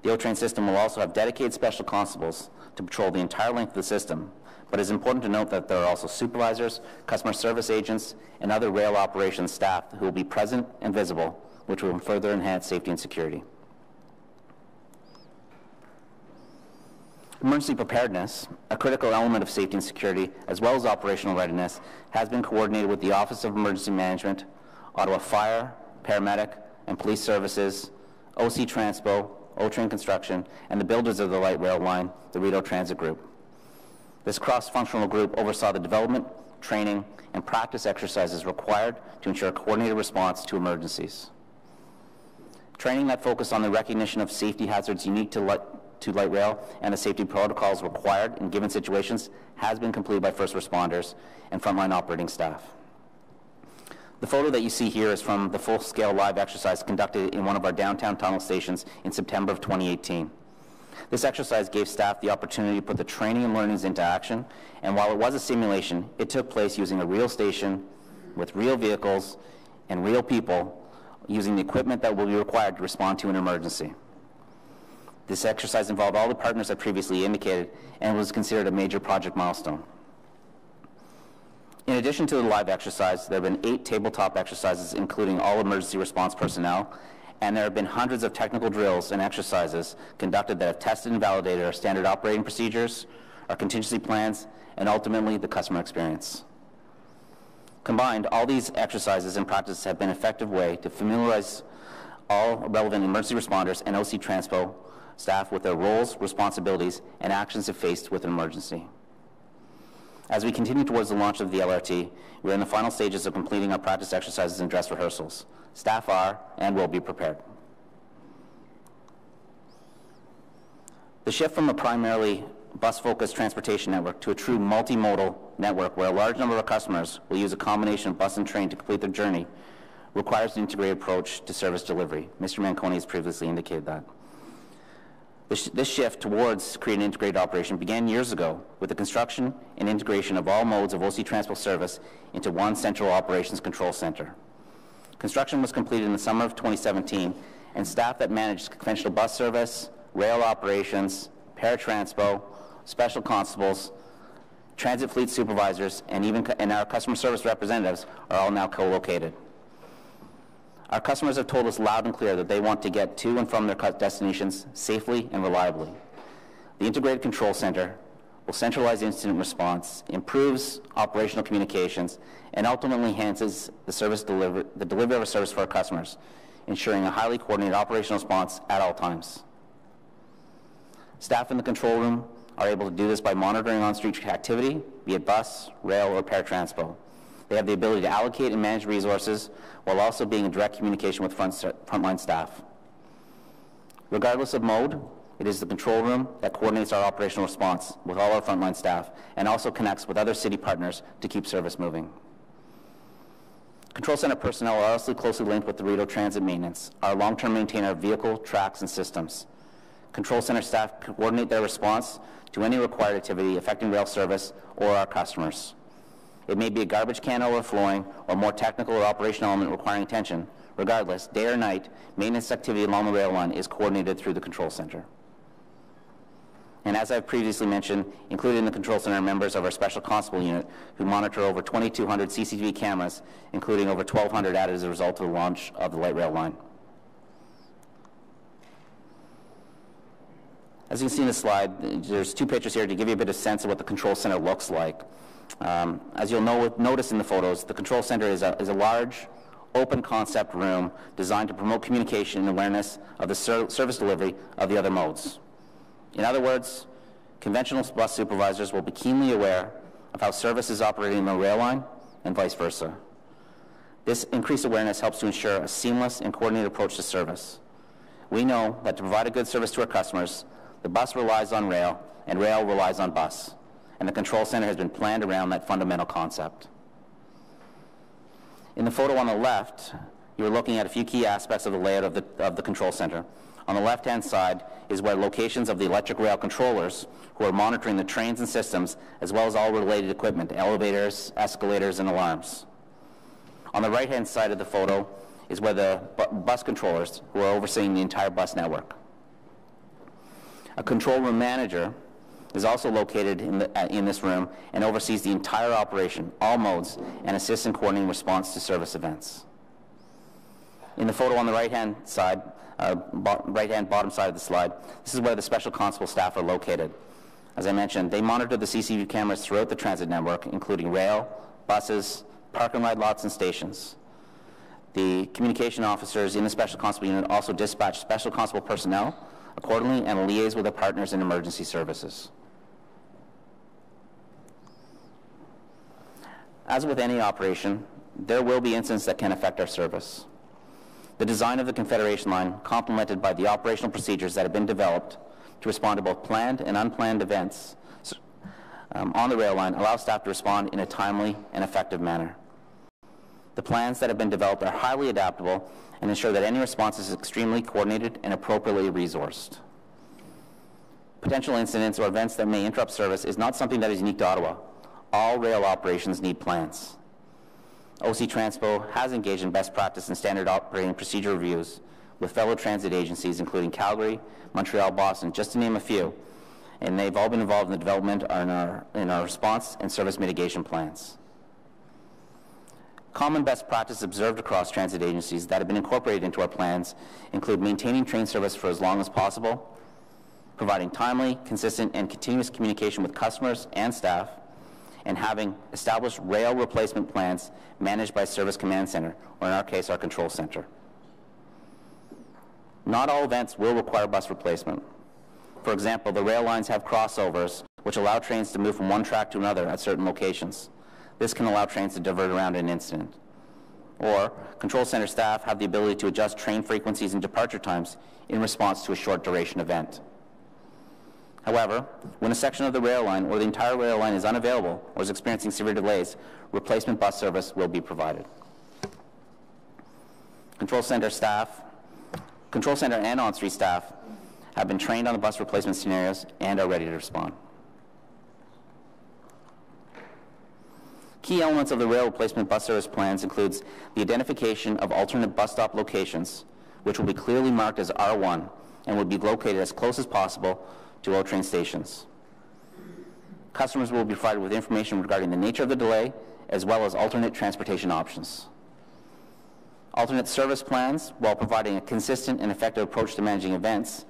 The O-Train system will also have dedicated special constables to patrol the entire length of the system, but it's important to note that there are also supervisors, customer service agents, and other rail operations staff who will be present and visible, which will further enhance safety and security. Emergency preparedness, a critical element of safety and security, as well as operational readiness, has been coordinated with the Office of Emergency Management, Ottawa Fire, Paramedic, and Police Services, OC Transpo, O-Train Construction, and the builders of the light rail line, the Réunion Transit Group. This cross-functional group oversaw the development, training, and practice exercises required to ensure a coordinated response to emergencies. Training that focused on the recognition of safety hazards unique to light rail and the safety protocols required in given situations has been completed by first responders and frontline operating staff. The photo that you see here is from the full-scale live exercise conducted in one of our downtown tunnel stations in September of 2018. This exercise gave staff the opportunity to put the training and learnings into action, and while it was a simulation, it took place using a real station with real vehicles and real people using the equipment that will be required to respond to an emergency. This exercise involved all the partners I previously indicated and was considered a major project milestone. In addition to the live exercise, there have been 8 tabletop exercises including all emergency response personnel, and there have been hundreds of technical drills and exercises conducted that have tested and validated our standard operating procedures, our contingency plans, and ultimately the customer experience. Combined, all these exercises and practices have been an effective way to familiarize all relevant emergency responders and OC Transpo staff with their roles, responsibilities, and actions if faced with an emergency. As we continue towards the launch of the LRT, we are in the final stages of completing our practice exercises and dress rehearsals. Staff are and will be prepared. The shift from a primarily bus-focused transportation network to a true multimodal network where a large number of customers will use a combination of bus and train to complete their journey requires an integrated approach to service delivery. Mr. Manconi has previously indicated that. This shift towards creating an integrated operation began years ago with the construction and integration of all modes of OC Transport service into one central operations control center. Construction was completed in the summer of 2017, and staff that managed conventional bus service, rail operations, paratranspo, special constables, transit fleet supervisors, and our customer service representatives are all now co-located. Our customers have told us loud and clear that they want to get to and from their destinations safely and reliably. The Integrated Control Center will centralize incident response, improves operational communications, and ultimately enhances the delivery of a service for our customers, ensuring a highly coordinated operational response at all times. Staff in the control room are able to do this by monitoring on-street activity, be it bus, rail, or paratranspo. They have the ability to allocate and manage resources while also being in direct communication with frontline staff. Regardless of mode, it is the control room that coordinates our operational response with all our frontline staff and also connects with other city partners to keep service moving. Control Center personnel are also closely linked with the Réunion Transit Maintenance, our long-term maintainer of vehicle, tracks, and systems. Control Center staff coordinate their response to any required activity affecting rail service or our customers. It may be a garbage can overflowing or more technical or operational element requiring attention. Regardless, day or night, maintenance activity along the rail line is coordinated through the Control Center. And as I've previously mentioned, included in the Control Center are members of our Special Constable Unit who monitor over 2,200 CCTV cameras, including over 1,200 added as a result of the launch of the light rail line. As you can see in the slide, there's 2 pictures here to give you a bit of sense of what the Control Center looks like. As you'll notice in the photos, the Control Center is a large, open concept room designed to promote communication and awareness of the service delivery of the other modes. In other words, conventional bus supervisors will be keenly aware of how service is operating in the rail line and vice versa. This increased awareness helps to ensure a seamless and coordinated approach to service. We know that to provide a good service to our customers, the bus relies on rail, and rail relies on bus. And the control center has been planned around that fundamental concept. In the photo on the left, you're looking at a few key aspects of the layout of the control center. On the left-hand side is where locations of the electric rail controllers who are monitoring the trains and systems, as well as all related equipment, elevators, escalators, and alarms. On the right-hand side of the photo is where the bus controllers who are overseeing the entire bus network. A control room manager is also located in this room and oversees the entire operation, all modes, and assists in coordinating response to service events. In the photo on the right-hand side, bottom side of the slide, this is where the special constable staff are located. As I mentioned, they monitor the CCTV cameras throughout the transit network, including rail, buses, park and ride lots, and stations. The communication officers in the special constable unit also dispatch special constable personnel accordingly and liaise with their partners in emergency services. As with any operation, there will be incidents that can affect our service. The design of the Confederation line, complemented by the operational procedures that have been developed to respond to both planned and unplanned events on the rail line, allow staff to respond in a timely and effective manner. The plans that have been developed are highly adaptable and ensure that any response is extremely coordinated and appropriately resourced. Potential incidents or events that may interrupt service is not something that is unique to Ottawa. All rail operations need plans. OC Transpo has engaged in best practice and standard operating procedure reviews with fellow transit agencies, including Calgary, Montreal, Boston, just to name a few, and they've all been involved in the development in our response and service mitigation plans. Common best practice observed across transit agencies that have been incorporated into our plans include maintaining train service for as long as possible, providing timely, consistent, and continuous communication with customers and staff, and having established rail replacement plans managed by Service Command Center, or in our case, our control center. Not all events will require bus replacement. For example, the rail lines have crossovers, which allow trains to move from one track to another at certain locations. This can allow trains to divert around an incident. Or, control center staff have the ability to adjust train frequencies and departure times in response to a short duration event. However, when a section of the rail line or the entire rail line is unavailable or is experiencing severe delays, replacement bus service will be provided. Control center and on-street staff have been trained on the bus replacement scenarios and are ready to respond. Key elements of the rail replacement bus service plans includes the identification of alternate bus stop locations, which will be clearly marked as R1 and will be located as close as possible to all train stations. Customers will be provided with information regarding the nature of the delay, as well as alternate transportation options. Alternate service plans, while providing a consistent and effective approach to managing events,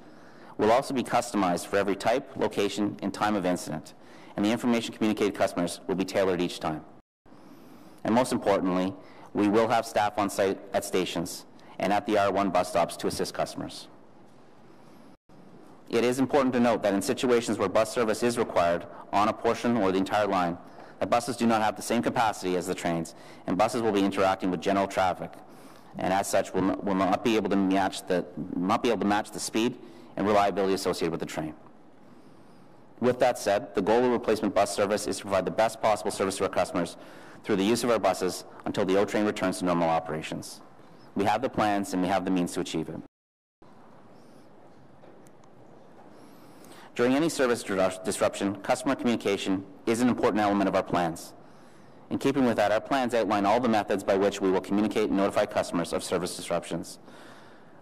will also be customized for every type, location, and time of incident, and the information communicated to customers will be tailored each time. And most importantly, we will have staff on site at stations and at the R1 bus stops to assist customers. It is important to note that in situations where bus service is required on a portion or the entire line, that buses do not have the same capacity as the trains, and buses will be interacting with general traffic, and as such will not be able to match the speed and reliability associated with the train. With that said, the goal of replacement bus service is to provide the best possible service to our customers through the use of our buses until the O train returns to normal operations. We have the plans and we have the means to achieve it. During any service disruption, customer communication is an important element of our plans. In keeping with that, our plans outline all the methods by which we will communicate and notify customers of service disruptions.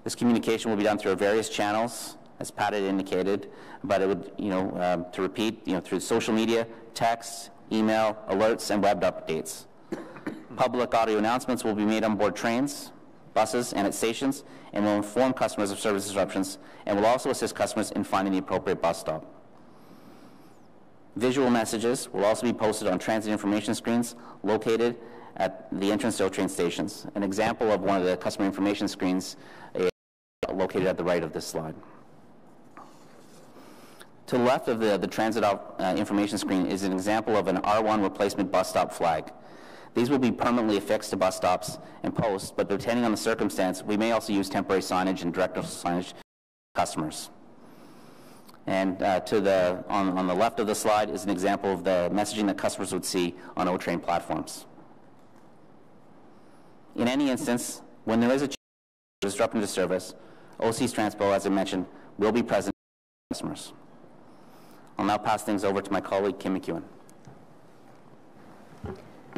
This communication will be done through various channels, as Pat had indicated, but it would, to repeat, through social media, text, email, alerts, and web updates. Public audio announcements will be made on board trains, buses, and at stations, and will inform customers of service disruptions, and will also assist customers in finding the appropriate bus stop. Visual messages will also be posted on transit information screens located at the entrance to train stations. An example of one of the customer information screens is located at the right of this slide. To the left of the transit information screen is an example of an R1 replacement bus stop flag. These will be permanently affixed to bus stops and posts, but depending on the circumstance, we may also use temporary signage and directional signage customers. And on the left of the slide is an example of the messaging that customers would see on O-Train platforms. In any instance, when there is a disruption to service, OC's Transpo, as I mentioned, will be present for customers. I'll now pass things over to my colleague, Kim McEwen.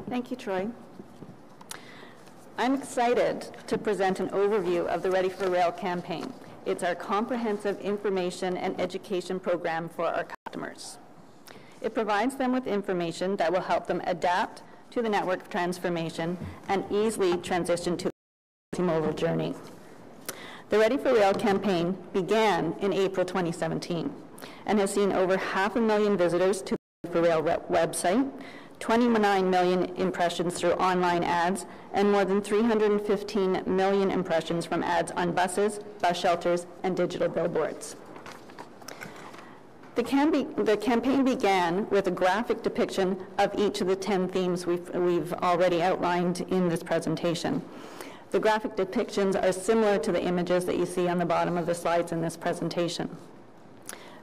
Thank you, Troy. I'm excited to present an overview of the Ready for Rail campaign. It's our comprehensive information and education program for our customers. It provides them with information that will help them adapt to the network transformation and easily transition to the multimodal journey. The Ready for Rail campaign began in April 2017 and has seen over 500,000 visitors to the Ready for Rail website, 29 million impressions through online ads, and more than 315 million impressions from ads on buses, bus shelters, and digital billboards. The campaign began with a graphic depiction of each of the 10 themes we've already outlined in this presentation. The graphic depictions are similar to the images that you see on the bottom of the slides in this presentation.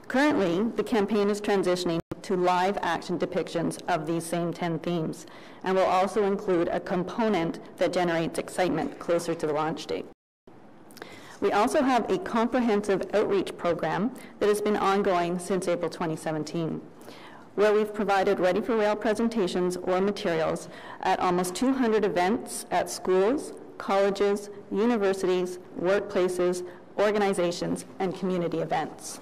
Currently, the campaign is transitioning to live action depictions of these same 10 themes, and will also include a component that generates excitement closer to the launch date. We also have a comprehensive outreach program that has been ongoing since April 2017, where we've provided Ready for Rail presentations or materials at almost 200 events at schools, colleges, universities, workplaces, organizations, and community events.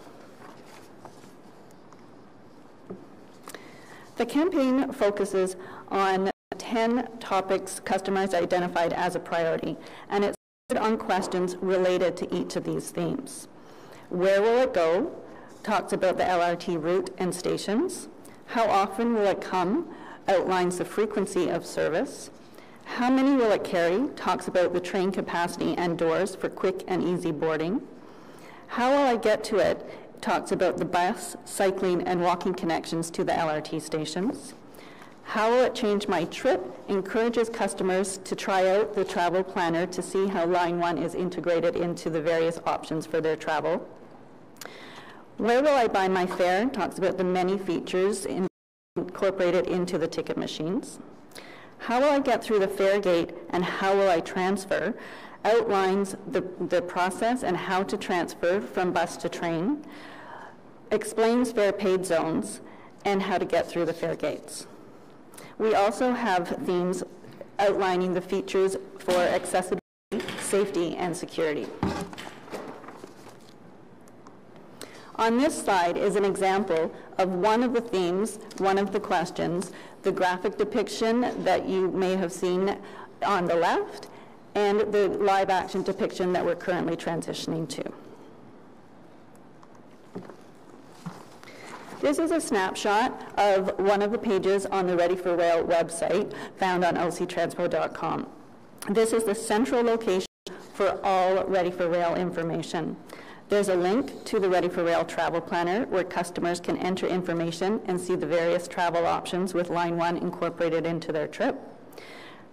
The campaign focuses on 10 topics customers identified as a priority, and it's centered on questions related to each of these themes. Where will it go? Talks about the LRT route and stations. How often will it come? Outlines the frequency of service. How many will it carry? Talks about the train capacity and doors for quick and easy boarding. How will I get to it? Talks about the bus, cycling, and walking connections to the LRT stations. How will it change my trip? Encourages customers to try out the travel planner to see how Line 1 is integrated into the various options for their travel. Where will I buy my fare? Talks about the many features incorporated into the ticket machines. How will I get through the fare gate and how will I transfer? Outlines the process and how to transfer from bus to train, explains fare paid zones, and how to get through the fare gates. We also have themes outlining the features for accessibility, safety, and security. On this slide is an example of one of the themes, one of the questions, the graphic depiction that you may have seen on the left, and the live action depiction that we're currently transitioning to. This is a snapshot of one of the pages on the Ready for Rail website found on octranspo.com. This is the central location for all Ready for Rail information. There's a link to the Ready for Rail travel planner where customers can enter information and see the various travel options with Line 1 incorporated into their trip.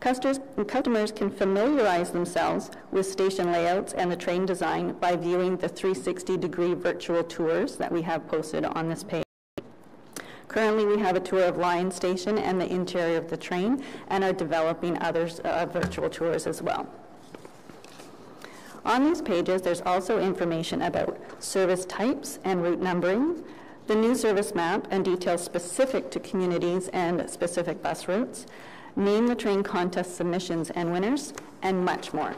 Customers can familiarize themselves with station layouts and the train design by viewing the 360-degree virtual tours that we have posted on this page. Currently, we have a tour of Lion Station and the interior of the train, and are developing other virtual tours as well. On these pages, there's also information about service types and route numbering, the new service map and details specific to communities and specific bus routes, name the train contest submissions and winners, and much more.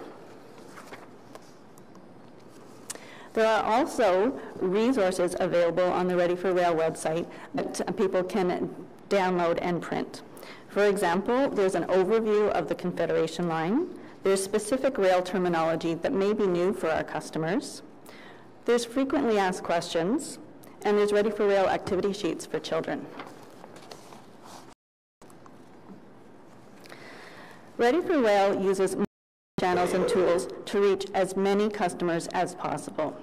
There are also resources available on the Ready for Rail website that people can download and print. For example, there's an overview of the Confederation line. There's specific rail terminology that may be new for our customers. There's frequently asked questions, and there's Ready for Rail activity sheets for children. Ready for Rail uses channels and tools to reach as many customers as possible.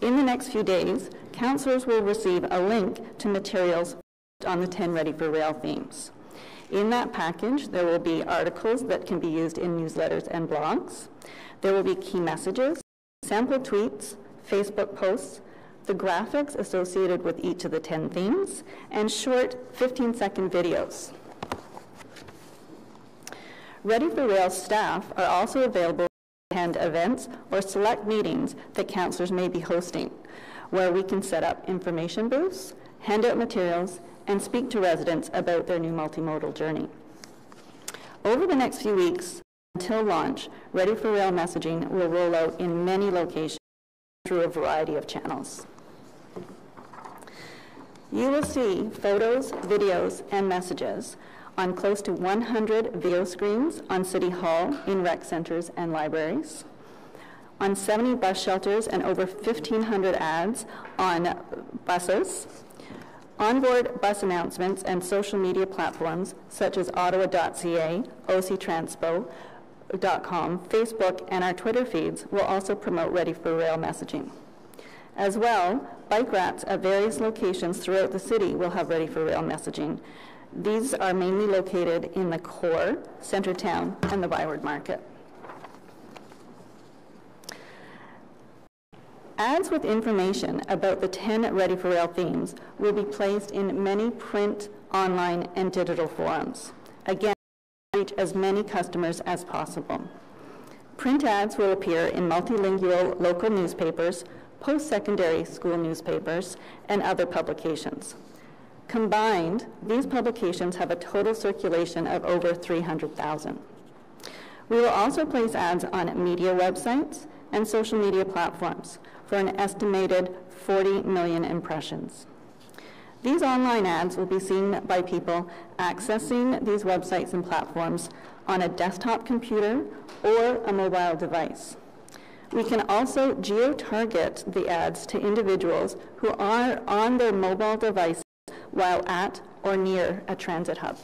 In the next few days, councillors will receive a link to materials on the 10 Ready for Rail themes. In that package, there will be articles that can be used in newsletters and blogs. There will be key messages, sample tweets, Facebook posts, the graphics associated with each of the 10 themes, and short 15-second videos. Ready for Rail staff are also available to attend events or select meetings that councillors may be hosting, where we can set up information booths, hand out materials, and speak to residents about their new multimodal journey. Over the next few weeks, until launch, Ready for Rail messaging will roll out in many locations through a variety of channels. You will see photos, videos, and messages on close to 100 video screens on City Hall, in rec centres and libraries, on 70 bus shelters and over 1,500 ads on buses, onboard bus announcements and social media platforms such as ottawa.ca, octranspo.com, Facebook, and our Twitter feeds will also promote Ready for Rail messaging. As well, bike racks at various locations throughout the city will have Ready for Rail messaging. These are mainly located in the core, Centretown, and the Byward Market. Ads with information about the 10 Ready for Rail themes will be placed in many print, online, and digital forums. Again, reach as many customers as possible. Print ads will appear in multilingual local newspapers, post-secondary school newspapers, and other publications. Combined, these publications have a total circulation of over 300,000. We will also place ads on media websites and social media platforms for an estimated 40 million impressions. These online ads will be seen by people accessing these websites and platforms on a desktop computer or a mobile device. We can also geo-target the ads to individuals who are on their mobile devices while at or near a transit hub.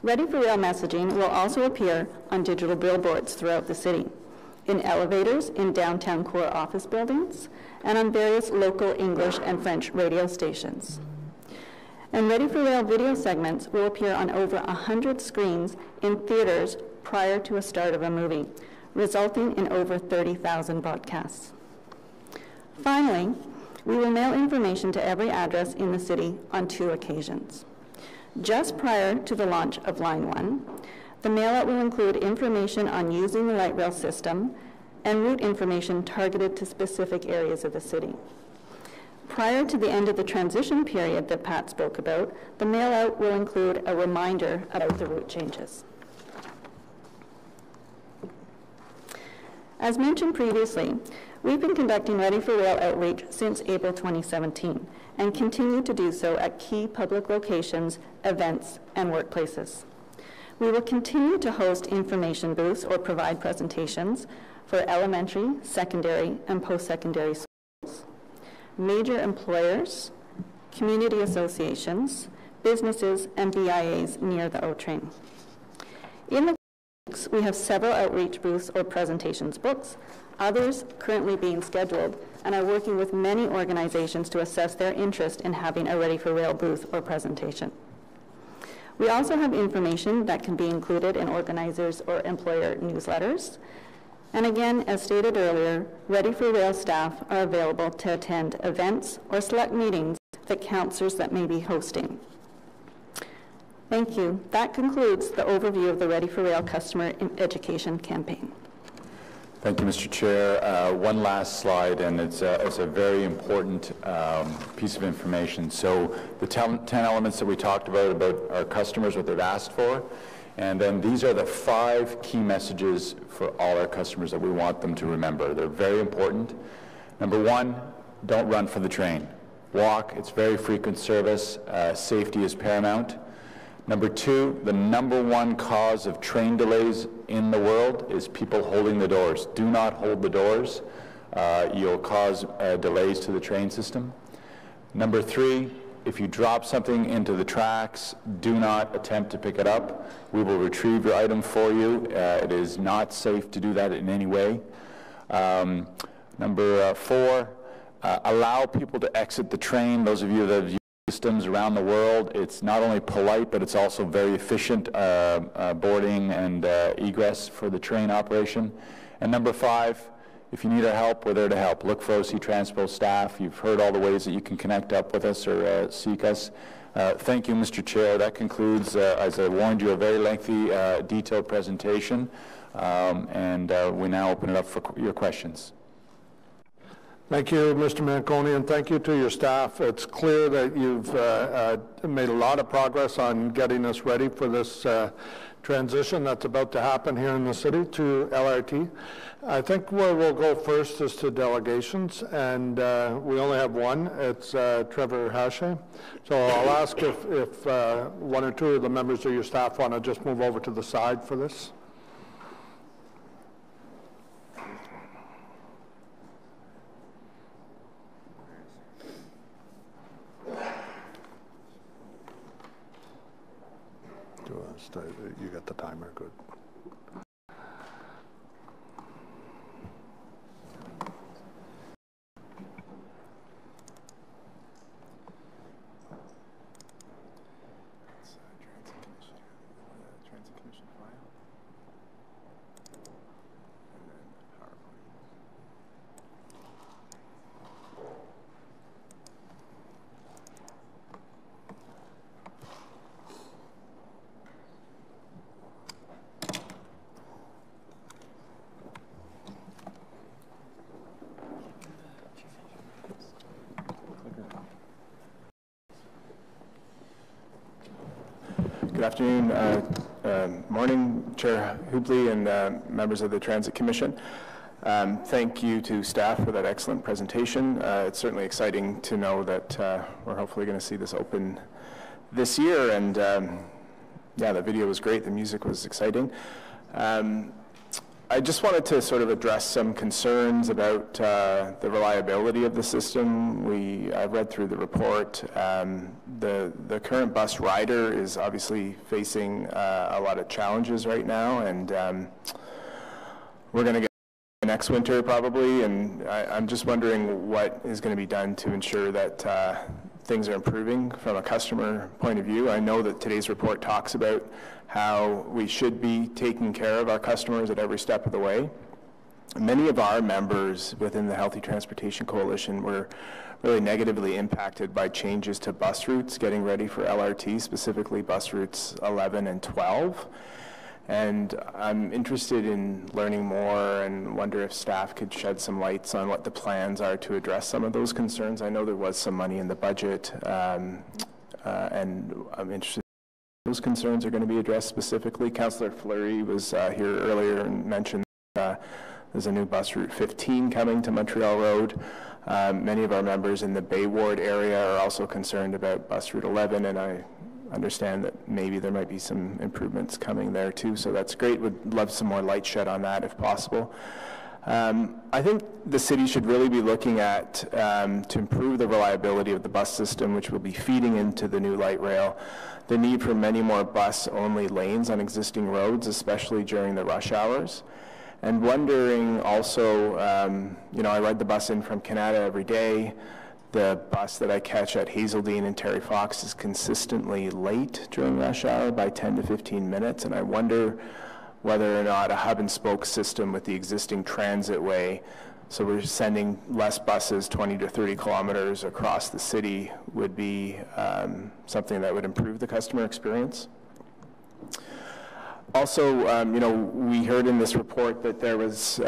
Ready for Rail messaging will also appear on digital billboards throughout the city, in elevators in downtown core office buildings, and on various local English and French radio stations. And Ready for Rail video segments will appear on over 100 screens in theaters prior to a start of a movie, resulting in over 30,000 broadcasts. Finally, we will mail information to every address in the city on 2 occasions. Just prior to the launch of Line 1, the mailout will include information on using the light rail system and route information targeted to specific areas of the city. Prior to the end of the transition period that Pat spoke about, the mailout will include a reminder about the route changes. As mentioned previously, we've been conducting Ready for Rail outreach since April 2017 and continue to do so at key public locations, events, and workplaces. We will continue to host information booths or provide presentations for elementary, secondary, and post-secondary schools, major employers, community associations, businesses, and BIAs near the O train. In the weeks, we have several outreach booths or presentations booked, others currently being scheduled, and are working with many organizations to assess their interest in having a Ready for Rail booth or presentation. We also have information that can be included in organizers' or employer newsletters. And again, as stated earlier, Ready for Rail staff are available to attend events or select meetings that councillors that may be hosting. Thank you. That concludes the overview of the Ready for Rail customer education campaign. Thank you, Mr. Chair. One last slide, and it's a very important piece of information. So the 10 elements that we talked about our customers, what they've asked for, and then these are the 5 key messages for all our customers that we want them to remember. They're very important. Number 1, don't run for the train. Walk. It's very frequent service. Safety is paramount. Number 2, the number 1 cause of train delays in the world is people holding the doors. Do not hold the doors. You'll cause delays to the train system. Number 3, if you drop something into the tracks, do not attempt to pick it up. We will retrieve your item for you. It is not safe to do that in any way. Number 4, allow people to exit the train. Those of you that have used systems around the world, it's not only polite, but it's also very efficient boarding and egress for the train operation. And number 5, If you need our help, we're there to help. Look for OC Transpo staff. You've heard all the ways that you can connect up with us or seek us. Thank you, Mr. Chair. That concludes, as I warned you, a very lengthy, detailed presentation. And we now open it up for your questions. Thank you, Mr. Manconi, and thank you to your staff. It's clear that you've made a lot of progress on getting us ready for this transition that's about to happen here in the city to LRT. I think where we'll go first is to delegations, and we only have one. It's Trevor Hache. So I'll ask if one or two of the members of your staff want to just move over to the side for this. You got the timer, good. Transit Commission file. And then PowerPoint. Good afternoon, morning, Chair Hubley and members of the Transit Commission. Thank you to staff for that excellent presentation. It's certainly exciting to know that we're hopefully going to see this open this year, and yeah, the video was great, the music was exciting. I just wanted to sort of address some concerns about the reliability of the system. I've read through the report. The current bus rider is obviously facing a lot of challenges right now, and we're going to get next winter probably, and I'm just wondering what is going to be done to ensure that things are improving from a customer point of view. I know that today's report talks about how we should be taking care of our customers at every step of the way. Many of our members within the Healthy Transportation Coalition were really negatively impacted by changes to bus routes getting ready for LRT, specifically bus routes 11 and 12. And I'm interested in learning more and wonder if staff could shed some lights on what the plans are to address some of those concerns. I know there was some money in the budget, and I'm interested if those concerns are going to be addressed specifically. Councillor Fleury was here earlier and mentioned there's a new bus route 15 coming to Montreal Road. Many of our members in the Bay Ward area are also concerned about bus route 11, and I understand that maybe there might be some improvements coming there too, so that's great. Would love some more light shed on that if possible. I think the city should really be looking at, to improve the reliability of the bus system, which will be feeding into the new light rail, the need for many more bus-only lanes on existing roads, especially during the rush hours. And wondering also, I ride the bus in from Canada every day. The bus that I catch at Hazeldean and Terry Fox is consistently late during rush hour by 10 to 15 minutes, and I wonder whether or not a hub and spoke system with the existing transit way, so we're sending less buses 20 to 30 kilometers across the city, would be something that would improve the customer experience. Also, we heard in this report that there was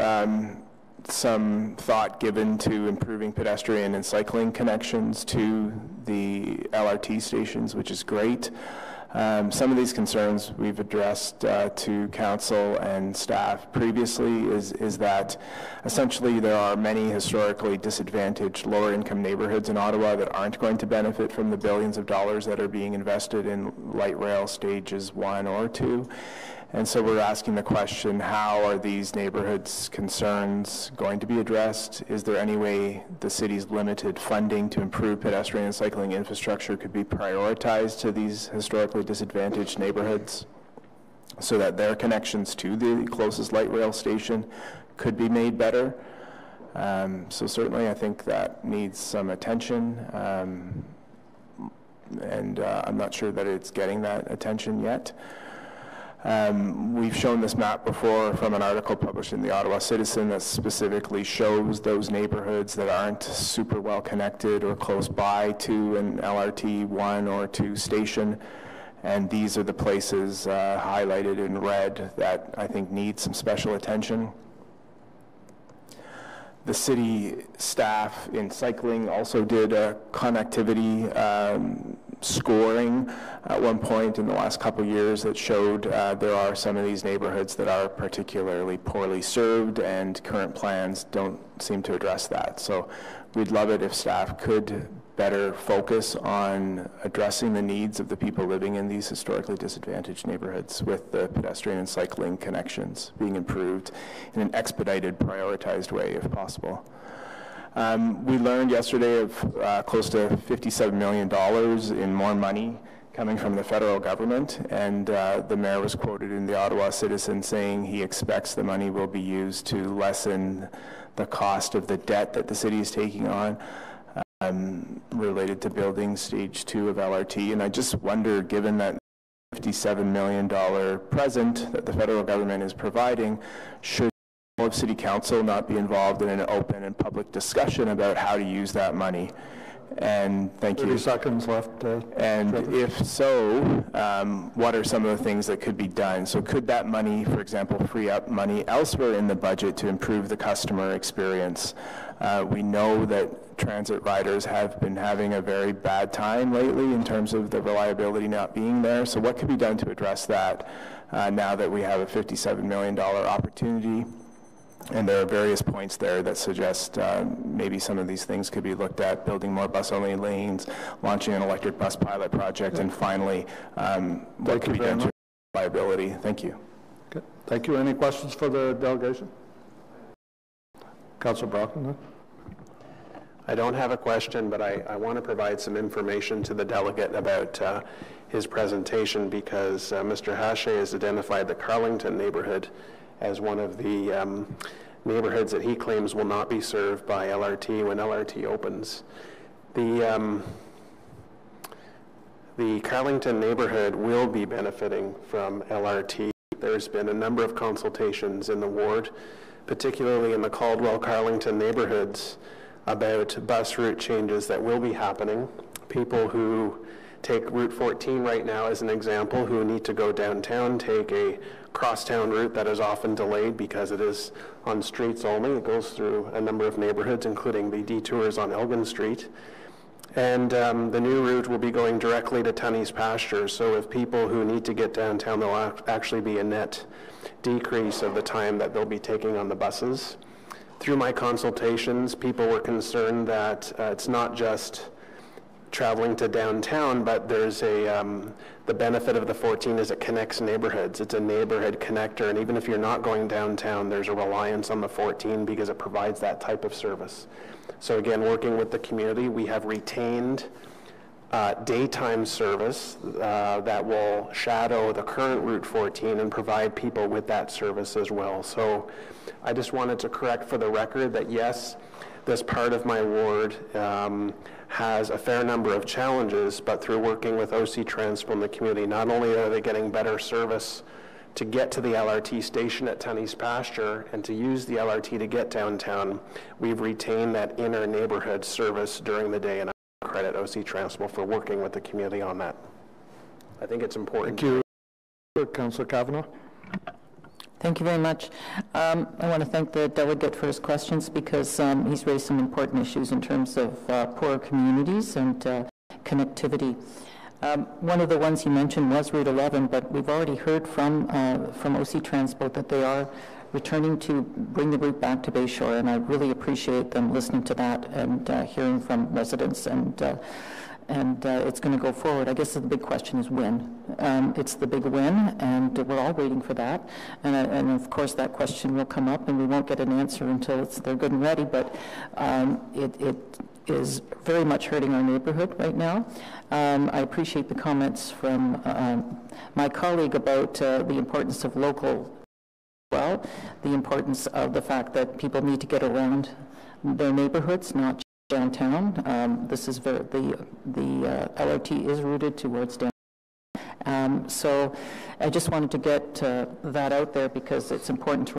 some thought given to improving pedestrian and cycling connections to the LRT stations, which is great. Some of these concerns we've addressed to council and staff previously is that essentially there are many historically disadvantaged lower income neighborhoods in Ottawa that aren't going to benefit from the billions of dollars that are being invested in light rail stages 1 or 2. And so we're asking the question, how are these neighborhoods' concerns going to be addressed? Is there any way the city's limited funding to improve pedestrian and cycling infrastructure could be prioritized to these historically disadvantaged neighborhoods so that their connections to the closest light rail station could be made better? So certainly I think that needs some attention, and I'm not sure that it's getting that attention yet. We've shown this map before from an article published in the Ottawa Citizen that specifically shows those neighborhoods that aren't super well connected or close by to an LRT 1 or 2 station. And these are the places highlighted in red that I think need some special attention. The city staff in cycling also did a connectivity scoring at one point in the last couple of years that showed there are some of these neighborhoods that are particularly poorly served, and current plans don't seem to address that. So we'd love it if staff could better focus on addressing the needs of the people living in these historically disadvantaged neighborhoods, with the pedestrian and cycling connections being improved in an expedited, prioritized way if possible. We learned yesterday of close to $57 million in more money coming from the federal government, and the mayor was quoted in the Ottawa Citizen saying he expects the money will be used to lessen the cost of the debt that the city is taking on related to building stage 2 of LRT. And I just wonder, given that $57 million present that the federal government is providing, should all of City Council not be involved in an open and public discussion about how to use that money? And thank you. 30 seconds left. And if so, what are some of the things that could be done? So could that money, for example, free up money elsewhere in the budget to improve the customer experience? We know that transit riders have been having a very bad time lately in terms of the reliability not being there. So what could be done to address that now that we have a $57 million opportunity? And there are various points there that suggest maybe some of these things could be looked at: building more bus-only lanes, launching an electric bus pilot project, and finally, what could be done to reliability. Thank you. Okay. Thank you. Any questions for the delegation? Councilor Brockman? I don't have a question, but I want to provide some information to the delegate about his presentation, because Mr. Hache has identified the Carlington neighborhood as one of the neighborhoods that he claims will not be served by LRT when LRT opens. The Carlington neighborhood will be benefiting from LRT. There's been a number of consultations in the ward, particularly in the Caldwell-Carlington neighborhoods, about bus route changes that will be happening. People who take Route 14 right now as an example, who need to go downtown, take a crosstown route that is often delayed because it is on streets only. It goes through a number of neighborhoods, including the detours on Elgin Street. And the new route will be going directly to Tunney's Pasture. So if people who need to get downtown, there'll actually be a net decrease of the time that they'll be taking on the buses. Through my consultations, people were concerned that it's not just traveling to downtown, but there's the benefit of the 14 is it connects neighborhoods. It's a neighborhood connector, and even if you're not going downtown, there's a reliance on the 14 because it provides that type of service. So again, working with the community, we have retained daytime service that will shadow the current Route 14 and provide people with that service as well. So I just wanted to correct for the record that yes, this part of my ward has a fair number of challenges, but through working with OC Transpo and the community, not only are they getting better service to get to the LRT station at Tunney's Pasture and to use the LRT to get downtown, we've retained that inner neighborhood service during the day, and I credit OC Transpo for working with the community on that. I think it's important. Thank you. Councillor Kavanagh. Thank you very much. I want to thank the delegate for his questions, because he's raised some important issues in terms of poorer communities and connectivity. One of the ones he mentioned was Route 11, but we've already heard from OC Transport that they are returning to bring the route back to Bayshore, and I really appreciate them listening to that and hearing from residents, and it's going to go forward. I guess the big question is when. It's the big when, and we're all waiting for that. And of course, that question will come up, and we won't get an answer until they're good and ready. But it is very much hurting our neighborhood right now. I appreciate the comments from my colleague about the importance of local. Well, the importance of the fact that people need to get around their neighborhoods, not downtown. This is the LRT is routed towards downtown, So I just wanted to get that out there because it's important to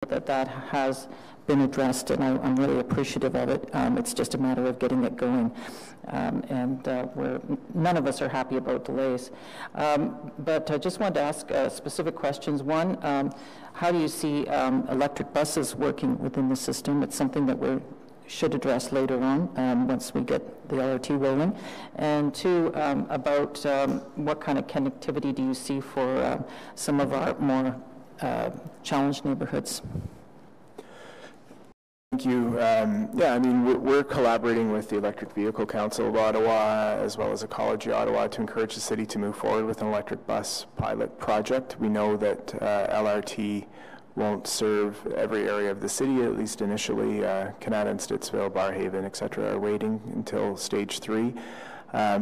that that has been addressed, and I'm really appreciative of it. It's just a matter of getting it going, and none of us are happy about delays. But I just wanted to ask specific questions. One, how do you see electric buses working within the system? It's something that we should address later on once we get the LRT rolling. And two, about what kind of connectivity do you see for some of our more challenged neighborhoods? Thank you. Yeah, I mean, we're collaborating with the Electric Vehicle Council of Ottawa as well as Ecology Ottawa to encourage the city to move forward with an electric bus pilot project. We know that LRT won't serve every area of the city, at least initially. Canada, Stittsville, Barrhaven, et cetera, are waiting until stage 3.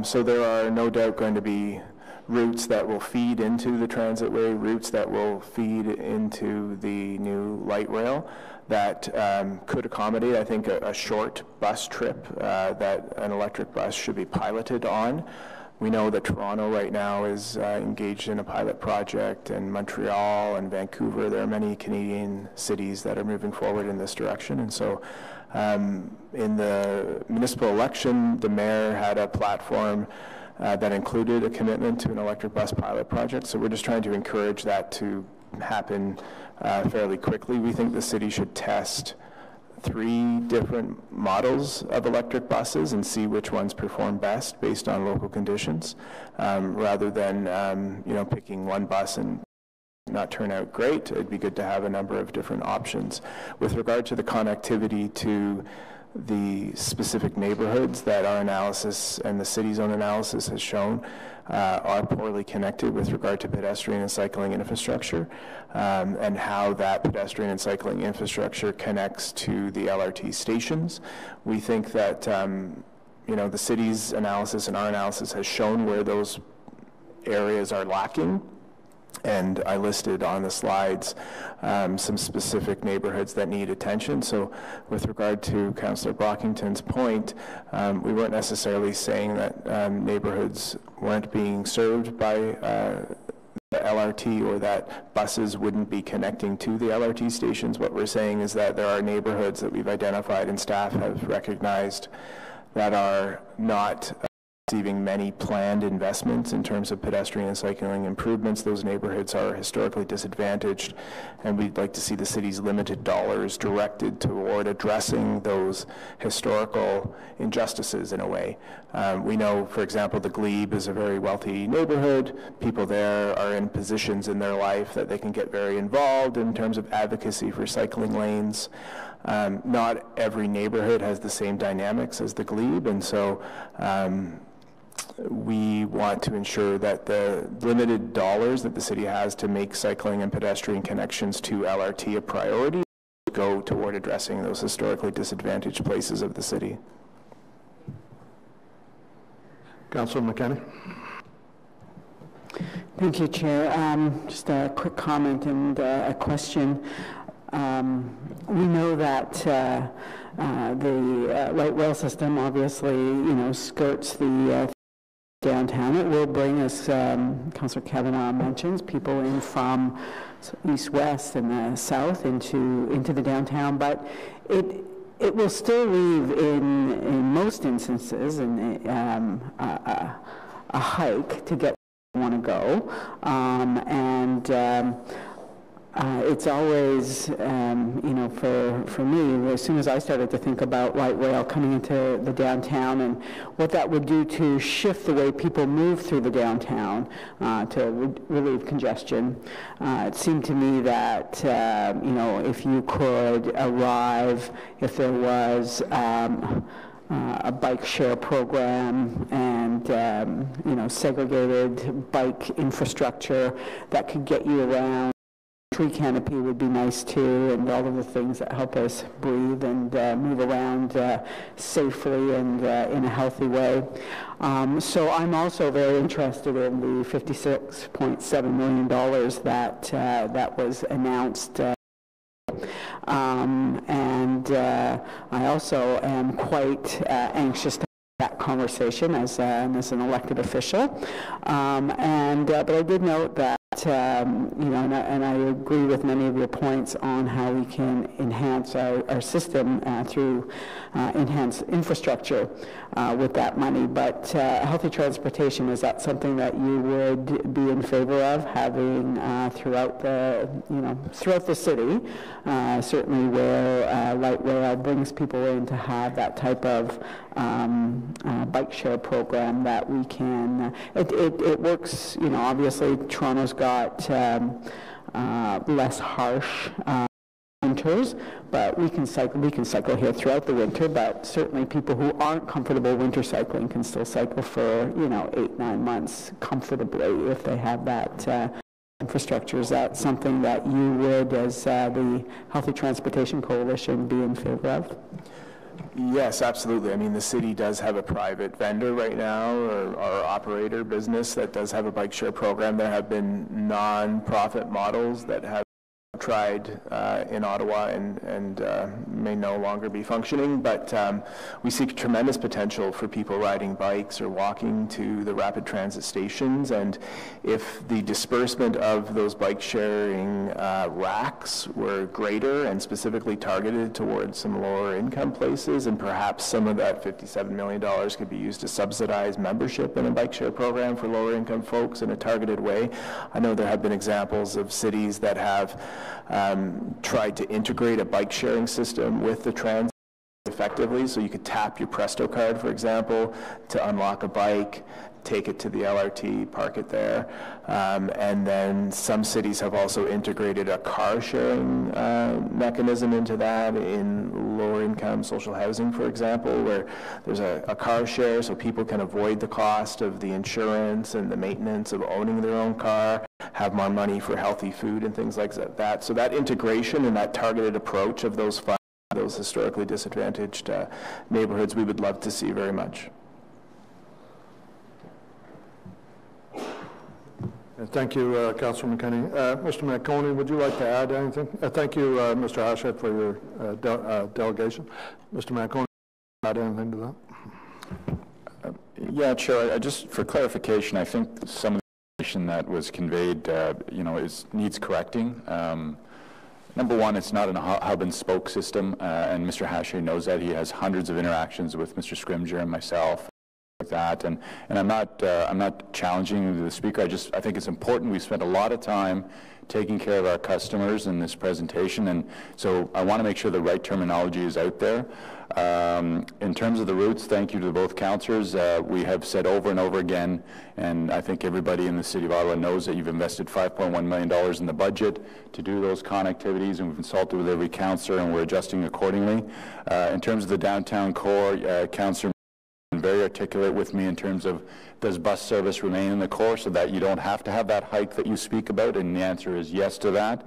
So there are no doubt going to be routes that will feed into the transitway, routes that will feed into the new light rail that could accommodate, I think, a short bus trip that an electric bus should be piloted on. We know that Toronto right now is engaged in a pilot project, and Montreal and Vancouver. There are many Canadian cities that are moving forward in this direction. And so in the municipal election, the mayor had a platform that included a commitment to an electric bus pilot project. So we're just trying to encourage that to happen fairly quickly. We think the city should test 3 different models of electric buses and see which ones perform best based on local conditions, rather than picking one bus and not turn out great. It'd be good to have a number of different options. With regard to the connectivity to the specific neighborhoods that our analysis and the city's own analysis has shown are poorly connected with regard to pedestrian and cycling infrastructure, and how that pedestrian and cycling infrastructure connects to the LRT stations. We think that the city's analysis and our analysis has shown where those areas are lacking. And I listed on the slides some specific neighborhoods that need attention. So with regard to Councillor Brockington's point, we weren't necessarily saying that neighborhoods weren't being served by the LRT or that buses wouldn't be connecting to the LRT stations. What we're saying is that there are neighborhoods that we've identified and staff have recognized that are not receiving many planned investments in terms of pedestrian and cycling improvements. Those neighborhoods are historically disadvantaged, and we'd like to see the city's limited dollars directed toward addressing those historical injustices in a way. We know, for example, the Glebe is a very wealthy neighborhood. People there are in positions in their life that they can get very involved in terms of advocacy for cycling lanes. Not every neighborhood has the same dynamics as the Glebe, and so we want to ensure that the limited dollars that the city has to make cycling and pedestrian connections to LRT a priority go toward addressing those historically disadvantaged places of the city. Councillor McKenna. Thank you, Chair. Just a quick comment and a question. We know that the light rail system obviously, skirts the downtown. It will bring us, Councillor Kavanagh mentions, people in from east-west and the south into the downtown, but it will still leave in most instances a hike to get where you want to go, and it's always, for me, as soon as I started to think about light rail coming into the downtown and what that would do to shift the way people move through the downtown to relieve congestion, it seemed to me that, if you could arrive, if there was a bike share program and, segregated bike infrastructure that could get you around. Tree canopy would be nice too, and all of the things that help us breathe and move around safely and in a healthy way. So I'm also very interested in the $56.7 million that was announced. And I also am quite anxious to that conversation as an elected official. But I did note that, and I agree with many of your points on how we can enhance our system through enhanced infrastructure with that money. But healthy transportation, is that something that you would be in favor of having throughout the city? Certainly where light rail brings people in to have that type of bike share program that we can, it works, obviously Toronto's got less harsh winters, but we can cycle here throughout the winter, but certainly people who aren't comfortable winter cycling can still cycle for 8-9 months comfortably if they have that infrastructure. Is that something that you would, as the Healthy Transportation Coalition, be in favor of? Yes, absolutely. I mean, the city does have a private vendor right now, or operator business that does have a bike share program. There have been non-profit models that have tried in Ottawa and may no longer be functioning, but we see tremendous potential for people riding bikes or walking to the rapid transit stations, and if the disbursement of those bike sharing racks were greater and specifically targeted towards some lower income places, and perhaps some of that $57 million could be used to subsidize membership in a bike share program for lower income folks in a targeted way. I know there have been examples of cities that have tried to integrate a bike sharing system with the transit effectively, so you could tap your Presto card, for example, to unlock a bike, take it to the LRT, park it there, and then some cities have also integrated a car sharing mechanism into that in lower income social housing, for example, where there's a car share so people can avoid the cost of the insurance and the maintenance of owning their own car, have more money for healthy food and things like that. So that integration and that targeted approach of those funds, those historically disadvantaged neighborhoods, we would love to see very much. Thank you, Councilor McKinney. Mr. McConey, would you like to add anything? Thank you, Mr. Hachette, for your delegation. Mr. McConey, add anything to that? Yeah, Chair. Just for clarification, I think some of the information that was conveyed, needs correcting. Number one, it's not a hub and spoke system, and Mr. Hachette knows that. He has hundreds of interactions with Mr. Scrimgeour and myself. That, and I'm not challenging the speaker. I think it's important. We spent a lot of time taking care of our customers in this presentation, and so I want to make sure the right terminology is out there. In terms of the routes, thank you to both councillors. We have said over and over again, and I think everybody in the City of Ottawa knows that you've invested $5.1 million in the budget to do those connectivities, and we've consulted with every councillor, and we're adjusting accordingly. In terms of the downtown core, Councillor very articulate with me in terms of, does bus service remain in the core so that you don't have to have that hike that you speak about, and the answer is yes to that.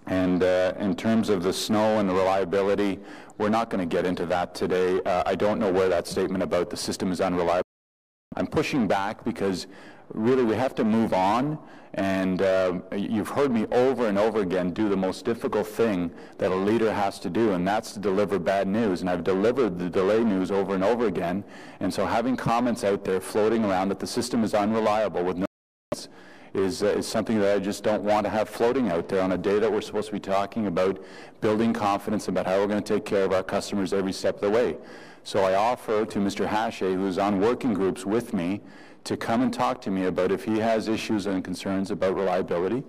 In terms of the snow and the reliability, we're not going to get into that today. I don't know where that statement about the system is unreliable. I'm pushing back because really we have to move on, and you've heard me over and over again do the most difficult thing that a leader has to do, and that's to deliver bad news, and I've delivered the delay news over and over again, and so having comments out there floating around that the system is unreliable with no is something that I just don't want to have floating out there on a day that we're supposed to be talking about building confidence about how we're going to take care of our customers every step of the way. So I offer to Mr. Hachette, who's on working groups with me, to come and talk to me about if he has issues and concerns about reliability.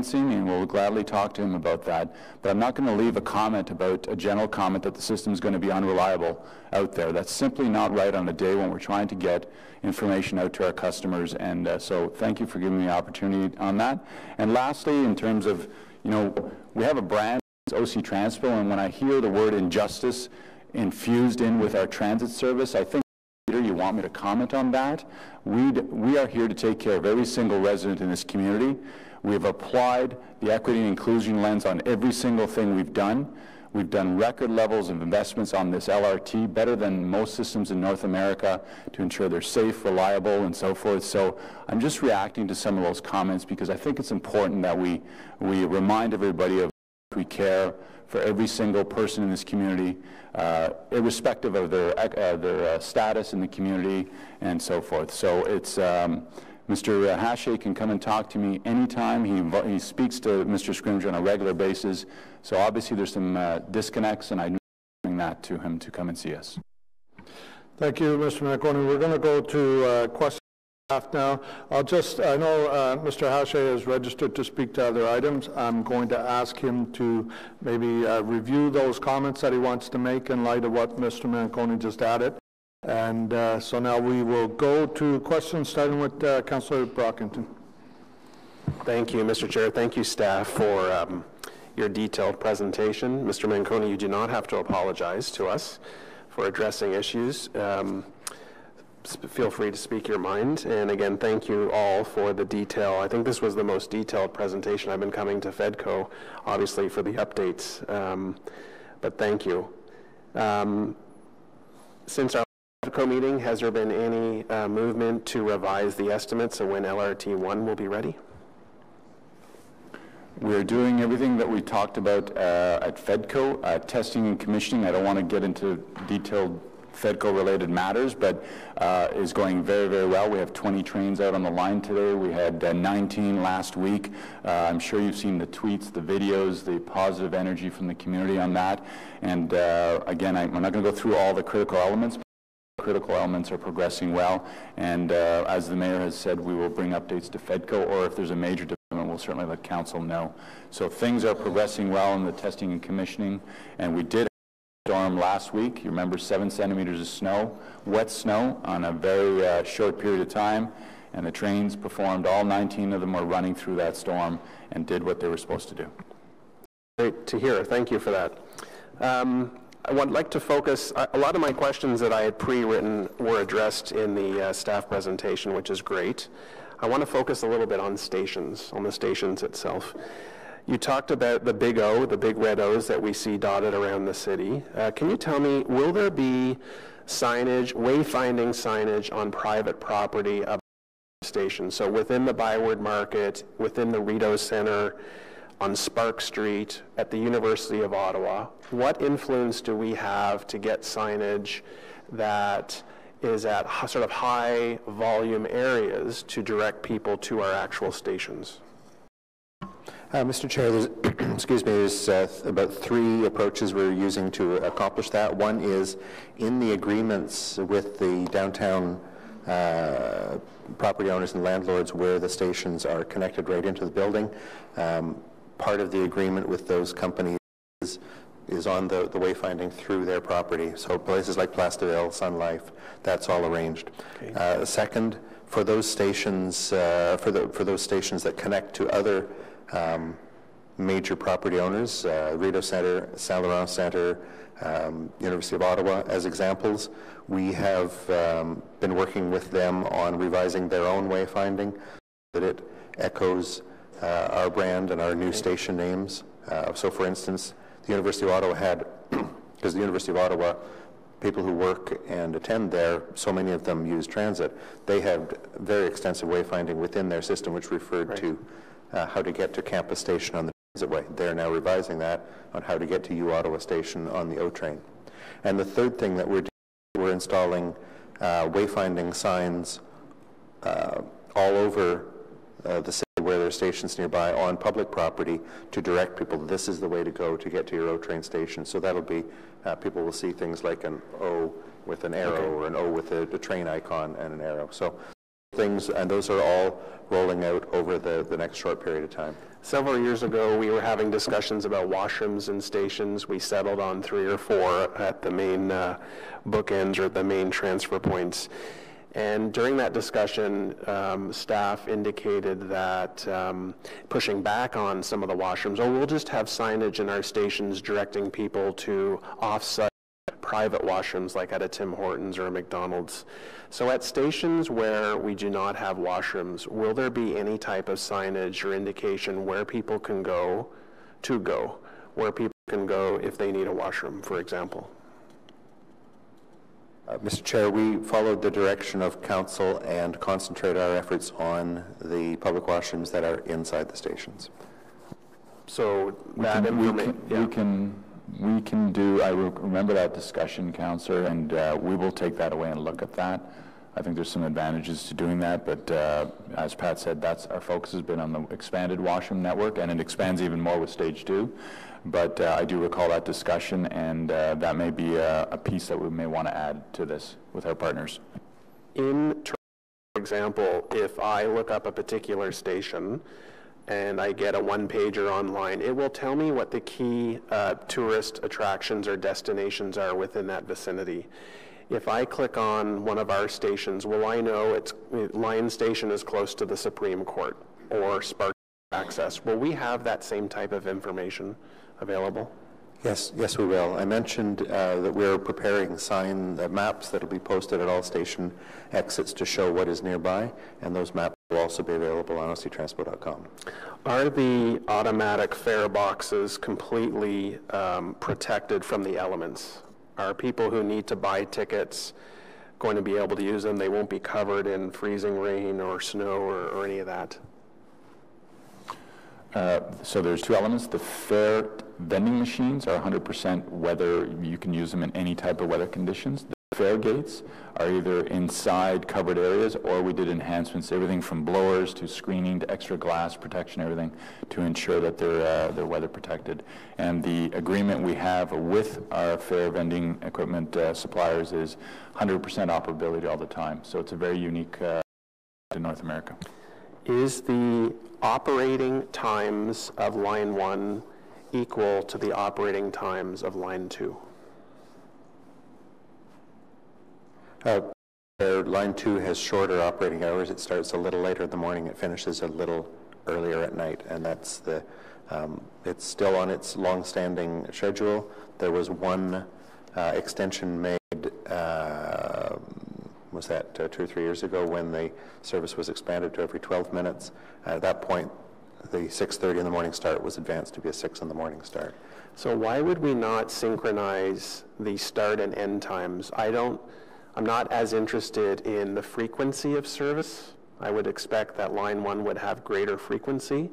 See me, and we'll gladly talk to him about that. But I'm not going to leave a comment about a general comment that the system is going to be unreliable out there. That's simply not right on a day when we're trying to get information out to our customers. And so thank you for giving me the opportunity on that. And lastly, in terms of, we have a brand, OC Transpo, and when I hear the word injustice infused in with our transit service, I think you want me to comment on that. We are here to take care of every single resident in this community. We have applied the equity and inclusion lens on every single thing we've done. We've done record levels of investments on this LRT, better than most systems in North America, to ensure they're safe, reliable, and so forth. So I'm just reacting to some of those comments because I think it's important that we remind everybody of We care for every single person in this community, irrespective of their status in the community and so forth. So it's Mr. Hache can come and talk to me anytime. He speaks to Mr. Scrimgeour on a regular basis. So obviously there's some disconnects, and I'm doing that to him to come and see us. Thank you, Mr. Manconi. We're going to go to questions now. I know Mr. Hache is registered to speak to other items. I'm going to ask him to maybe review those comments that he wants to make in light of what Mr. Manconi just added. And so now we will go to questions, starting with Councillor Brockington. Thank you, Mr. Chair. Thank you, staff, for your detailed presentation. Mr. Manconi, you do not have to apologize to us for addressing issues. Feel free to speak your mind. And again, thank you all for the detail. I think this was the most detailed presentation. I've been coming to FEDCO, obviously, for the updates. But thank you. Since our FEDCO meeting, has there been any movement to revise the estimates of when LRT1 will be ready? We're doing everything that we talked about at FEDCO, testing and commissioning. I don't want to get into detailed FEDCO-related matters, but is going very, very well. We have 20 trains out on the line today. We had 19 last week. I'm sure you've seen the tweets, the videos, the positive energy from the community on that. And again, we're not going to go through all the critical elements. Critical elements are progressing well, and as the mayor has said, we will bring updates to FEDCO, or if there's a major development, we'll certainly let council know. So things are progressing well in the testing and commissioning, and we did storm last week. You remember 7 centimeters of snow, wet snow, on a very short period of time, and the trains performed. All 19 of them were running through that storm and did what they were supposed to do. Great to hear. Thank you for that. I would like to focus, a lot of my questions that I had pre-written were addressed in the staff presentation, which is great. I want to focus a little bit on stations, on the stations itself. You talked about the big O, the big red O's that we see dotted around the city. Can you tell me, will there be signage, wayfinding signage on private property of stations? So within the Byward Market, within the Rideau Centre, on Spark Street, at the University of Ottawa, what influence do we have to get signage that is at sort of high volume areas to direct people to our actual stations? Mr. Chair, there's, excuse me, there's about 3 approaches we're using to accomplish that. One is in the agreements with the downtown property owners and landlords where the stations are connected right into the building. Part of the agreement with those companies is on the wayfinding through their property. So places like Place de Ville, Sun Life, that's all arranged. Okay. Second, for those stations, for those stations that connect to other major property owners, Rideau Centre, Saint Laurent Centre, University of Ottawa as examples, we have been working with them on revising their own wayfinding so that it echoes our brand and our new station names. So for instance, the University of Ottawa had, because the University of Ottawa, people who work and attend there, so many of them use transit, they had very extensive wayfinding within their system which referred to how to get to Campus Station on the transit way. They're now revising that on how to get to U Ottawa Station on the O train. And the third thing that we're doing, we're installing wayfinding signs all over the city where there are stations nearby on public property to direct people, this is the way to go to get to your O train station. So that'll be, people will see things like an O with an arrow or an O with a train icon and an arrow. So things, and those are all rolling out over the next short period of time. Several years ago, we were having discussions about washrooms and stations. We settled on 3 or 4 at the main bookends or the main transfer points. And during that discussion, staff indicated that pushing back on some of the washrooms, we'll just have signage in our stations directing people to off-site private washrooms like at a Tim Hortons or a McDonald's. So at stations where we do not have washrooms, will there be any type of signage or indication where people can go, where people can go if they need a washroom, for example? Mr. Chair, we followed the direction of Council and concentrate our efforts on the public washrooms that are inside the stations. So that information, we can do, I remember that discussion, Councillor, and we will take that away and look at that. I think there's some advantages to doing that, but as Pat said, our focus has been on the expanded washroom network, and it expands even more with stage 2. But I do recall that discussion, and that may be a piece that we may want to add to this with our partners. For example, if I look up a particular station and I get a one-pager online, it will tell me what the key tourist attractions or destinations are within that vicinity. If I click on one of our stations, will I know Lion Station is close to the Supreme Court or Spark Access? Will we have that same type of information available? Yes, we will. I mentioned that we're preparing maps that will be posted at all station exits to show what is nearby, and those maps will also be available on octranspo.com. Are the automatic fare boxes completely protected from the elements? Are people who need to buy tickets going to be able to use them? They won't be covered in freezing rain or snow or any of that? So there's two elements. The fare vending machines are 100% weather. You can use them in any type of weather conditions. The fare gates are either inside covered areas, or we did enhancements, everything from blowers to screening to extra glass protection, everything to ensure that they're weather protected. And the agreement we have with our fare vending equipment suppliers is 100% operability all the time. So it's a very unique to North America. Is the operating times of Line 1 equal to the operating times of Line 2? Line 2 has shorter operating hours. It starts a little later in the morning. It finishes a little earlier at night, and that's it's still on its long-standing schedule. There was one extension made, was that 2 or 3 years ago, when the service was expanded to every 12 minutes. At that point, the 6:30 in the morning start was advanced to be a 6 in the morning start. So why would we not synchronize the start and end times? I'm not as interested in the frequency of service. I would expect that Line 1 would have greater frequency,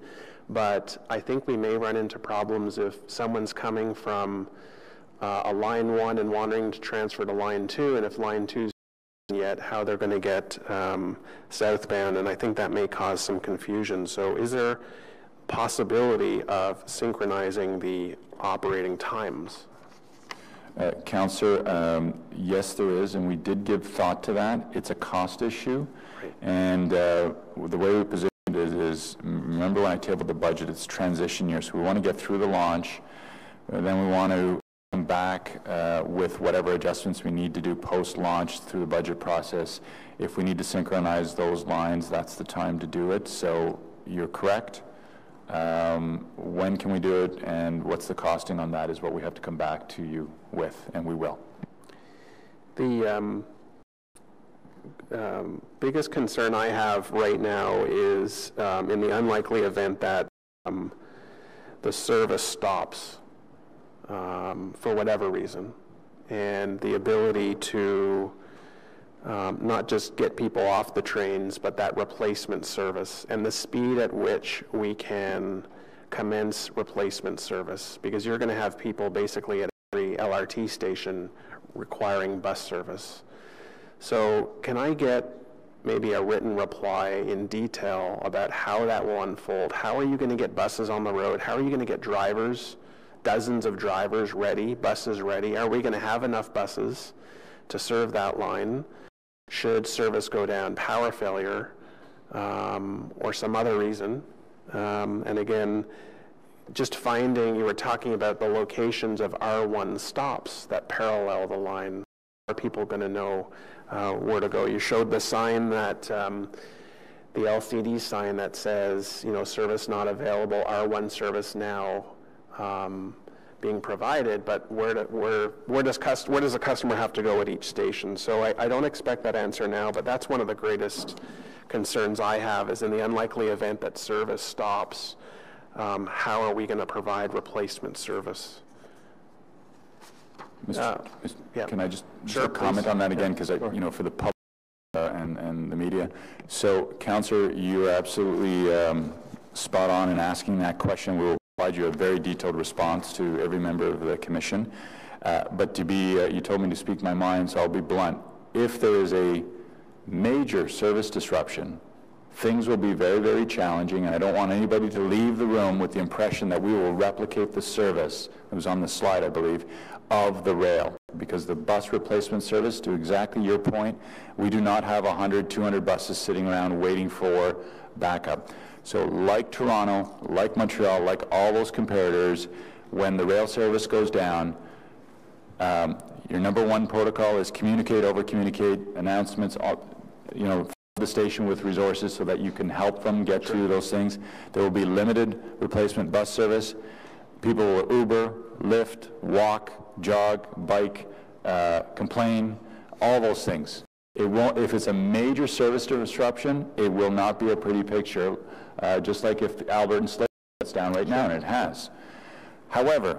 but I think we may run into problems if someone's coming from a Line 1 and wanting to transfer to Line 2, and if Line 2's yet, how they're going to get southbound, and I think that may cause some confusion. So is there possibility of synchronizing the operating times? Councillor, yes there is, and we did give thought to that. It's a cost issue, right. And the way we positioned it is, remember when I tabled the budget, it's transition year, so we want to get through the launch, then we want to come back with whatever adjustments we need to do post-launch through the budget process. If we need to synchronize those lines, that's the time to do it. So you're correct. When can we do it, and what's the costing on that is what we have to come back to you with, and we will. The biggest concern I have right now is in the unlikely event that the service stops for whatever reason, and the ability to not just get people off the trains, but that replacement service and the speed at which we can commence replacement service, because you're going to have people basically at every LRT station requiring bus service. So can I get maybe a written reply in detail about how that will unfold? How are you going to get buses on the road? How are you going to get drivers, dozens of drivers ready, buses ready? Are we going to have enough buses to serve that line? Should service go down, power failure, or some other reason? And again, just finding, you were talking about the locations of R1 stops that parallel the line. Are people going to know where to go? You showed the sign that, the LCD sign that says, you know, service not available, R1 service now being provided, but where does a customer have to go at each station? So I don't expect that answer now, but that's one of the greatest concerns I have, is in the unlikely event that service stops, how are we going to provide replacement service? Can I just comment on that again, because you know, for the public and the media. So, Councillor, you're absolutely spot on in asking that question. We'll provide you a very detailed response to every member of the commission. But to be, you told me to speak my mind, so I'll be blunt. If there is a major service disruption, things will be very, very challenging, and I don't want anybody to leave the room with the impression that we will replicate the service, it was on the slide, I believe, of the rail. Because the bus replacement service, to exactly your point, we do not have 100, 200 buses sitting around waiting for backup. So like Toronto, like Montreal, like all those comparators, when the rail service goes down, your number one protocol is communicate, over-communicate, announcements, you know, the station with resources so that you can help them get to those things. There will be limited replacement bus service. People will Uber, Lyft, walk, jog, bike, complain, all those things. It won't, if it's a major service disruption, it will not be a pretty picture, just like if Albert and Slade shuts down right now, and it has. However,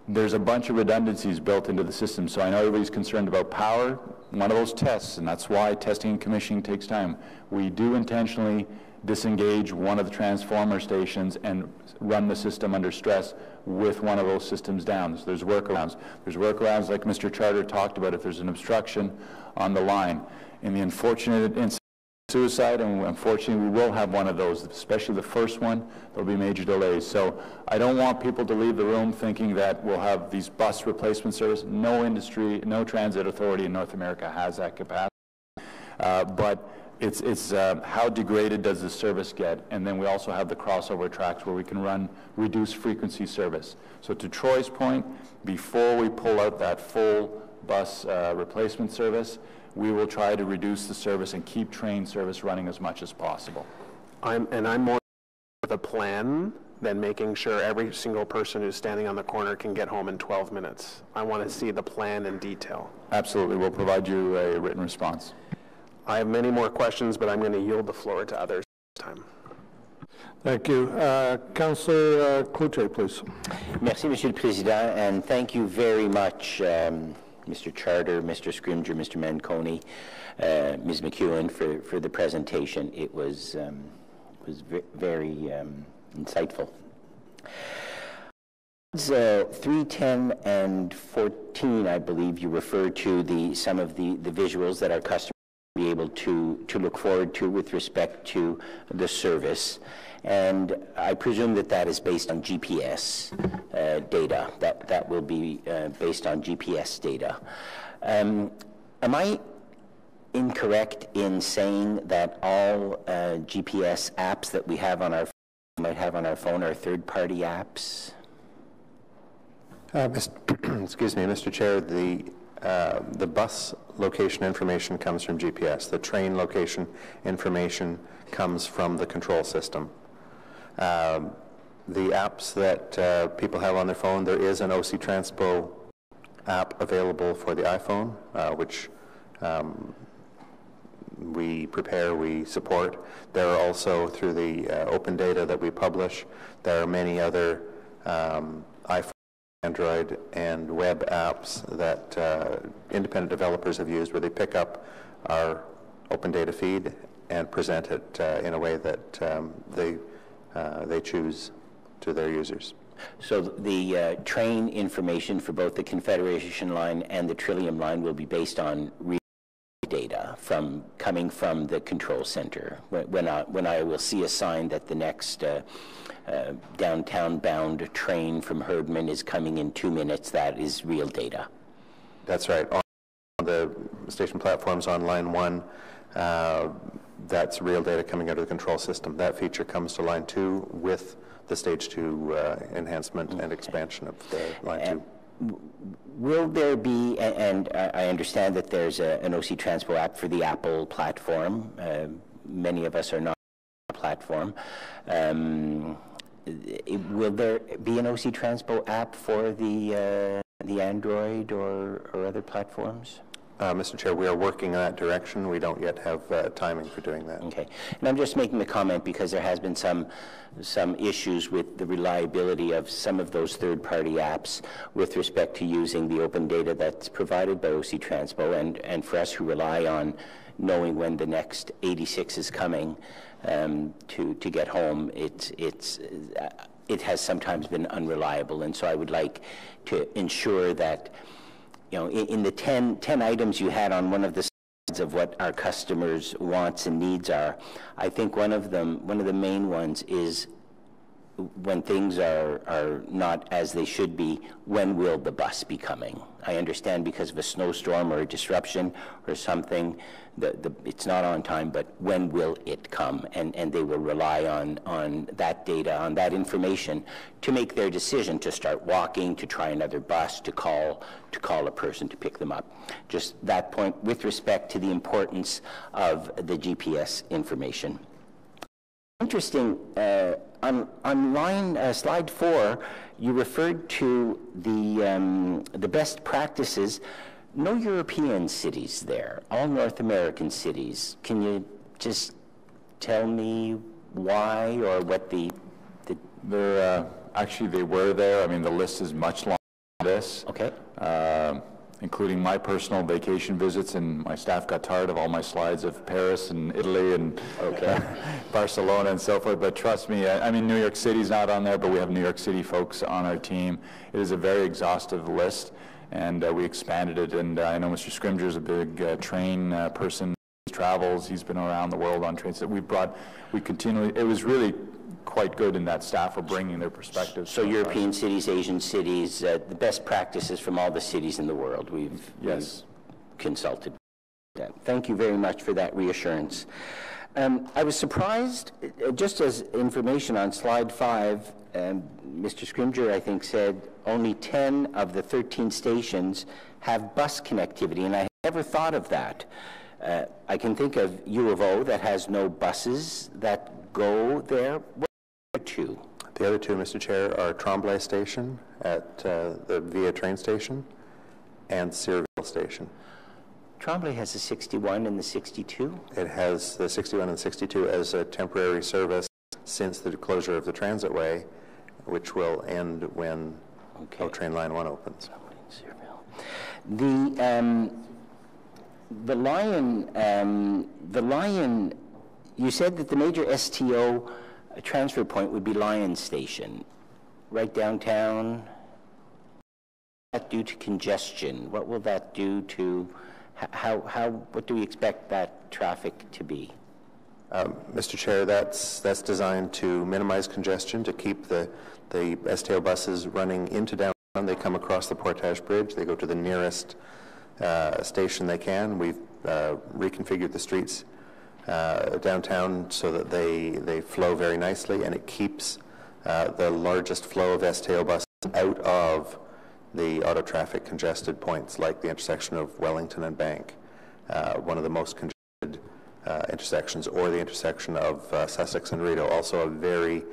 there's a bunch of redundancies built into the system, so I know everybody's concerned about power. One of those tests, and that's why testing and commissioning takes time, we do intentionally disengage one of the transformer stations and run the system under stress with one of those systems down. So there's workarounds. There's workarounds like Mr. Charter talked about if there's an obstruction on the line. In the unfortunate incident of suicide, and unfortunately we will have one of those, especially the first one, there'll be major delays. So I don't want people to leave the room thinking that we'll have these bus replacement service. No industry, no transit authority in North America has that capacity. But it's how degraded does the service get, and then we also have the crossover tracks where we can run reduced frequency service. So to Troy's point, before we pull out that full bus replacement service, we will try to reduce the service and keep train service running as much as possible. I'm more with a plan than making sure every single person who's standing on the corner can get home in 12 minutes. I want to see the plan in detail. Absolutely. We'll provide you a written response. I have many more questions, but I'm going to yield the floor to others this time. Thank you. Councillor Cloutier, please. Merci, Monsieur le Président, and thank you very much, Mr. Charter, Mr. Scrimger, Mr. Manconi, Ms. McEwen, for the presentation. It was very insightful. 3:10 and 14, I believe you referred to some of the visuals that our customers be able to look forward to with respect to the service. And I presume that is based on GPS data. That will be based on GPS data. Am I incorrect in saying that all GPS apps that we have on our might have on our phone are third-party apps? Excuse me, Mr. Chair, the bus location information comes from GPS. The train location information comes from the control system. The apps that people have on their phone, there is an OC Transpo app available for the iPhone, which we prepare, we support. There are also, through the open data that we publish, there are many other iPhone, Android, and web apps that independent developers have used where they pick up our open data feed and present it in a way that they choose to their users. So the train information for both the Confederation line and the Trillium line will be based on real data coming from the control center. When I will see a sign that the next downtown-bound train from Herdman is coming in 2 minutes, that is real data. That's right. On the station platforms on line 1, that's real data coming out of the control system. That feature comes to line 2 with the stage 2 enhancement and expansion of the line 2. Will there be, and I understand that there's an OC Transpo app for the Apple platform. Many of us are not on the platform. Will there be an OC Transpo app for the Android or other platforms? Mr. Chair, we are working in that direction. We don't yet have timing for doing that. Okay. And I'm just making the comment because there has been some issues with the reliability of some of those third-party apps with respect to using the open data that's provided by OC Transpo, and for us who rely on knowing when the next 86 is coming to get home, it has sometimes been unreliable, and so I would like to ensure that, you know, in the 10 items you had on one of the slides of what our customers' wants and needs are, I think one of the main ones is when things are not as they should be, when will the bus be coming? I understand because of a snowstorm or a disruption or something, it's not on time, but when will it come? And they will rely on that data, on that information to make their decision to start walking, to try another bus, to call a person to pick them up. Just that point with respect to the importance of the GPS information. Interesting, on line slide 4, you referred to the best practices. No European cities there, all North American cities. Can you just tell me why or what actually, they were there. I mean, the list is much longer than this. Okay. Including my personal vacation visits, and my staff got tired of all my slides of Paris and Italy and Barcelona and so forth. But trust me, I mean, New York City's not on there, but we have New York City folks on our team. It is a very exhaustive list, and we expanded it. And I know Mr. Scrimger is a big train person. He travels. He's been around the world on trains that we continually. It was really quite good in that staff are bringing their perspectives. So European cities, Asian cities, the best practices from all the cities in the world we've consulted. Thank you very much for that reassurance. I was surprised, just as information on slide 5, Mr. Scrimger, I think, said only 10 of the 13 stations have bus connectivity, and I never thought of that. I can think of U of O that has no buses that go there. Two. The other two, Mr. Chair, are Tremblay Station at the Via train station and Searville Station. Tremblay has the 61 and the 62? It has the 61 and 62 as a temporary service since the closure of the transitway, which will end when train line 1 opens. The Lion, you said that the major STO transfer point would be Lion Station, right downtown. What due to congestion? What will that do to, what do we expect that traffic to be? Mr. Chair, that's designed to minimize congestion, to keep the STO buses running into downtown. They come across the Portage Bridge. They go to the nearest station they can. We've reconfigured the streets downtown so that they flow very nicely, and it keeps the largest flow of STO buses out of the auto traffic congested points like the intersection of Wellington and Bank, one of the most congested intersections, or the intersection of Sussex and Rideau, also a very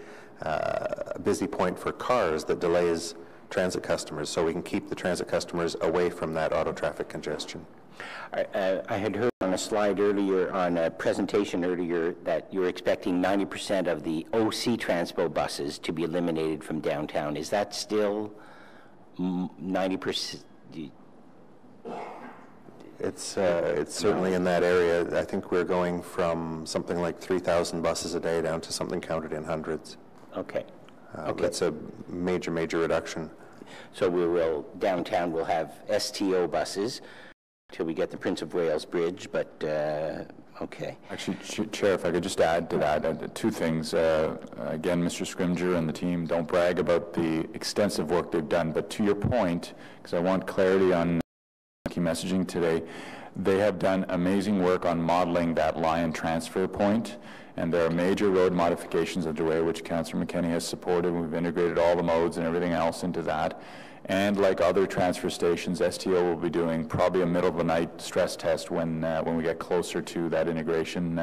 busy point for cars that delays transit customers, so we can keep the transit customers away from that auto traffic congestion. I had heard on a slide earlier, on a presentation earlier, that you're expecting 90% of the OC Transpo buses to be eliminated from downtown. Is that still 90%? It's certainly in that area. I think we're going from something like 3,000 buses a day down to something counted in hundreds. Okay. It's a major reduction. So downtown will have STO buses till we get the Prince of Wales Bridge, but okay. Actually, Chair, if I could just add to that, two things. Again, Mr. Scrimger and the team don't brag about the extensive work they've done, but to your point, because I want clarity on key messaging today, they have done amazing work on modeling that Lion transfer point, and there are major road modifications underway, which Councillor McKenney has supported. We've integrated all the modes and everything else into that. And like other transfer stations, STO will be doing probably a middle-of-the-night stress test when we get closer to that integration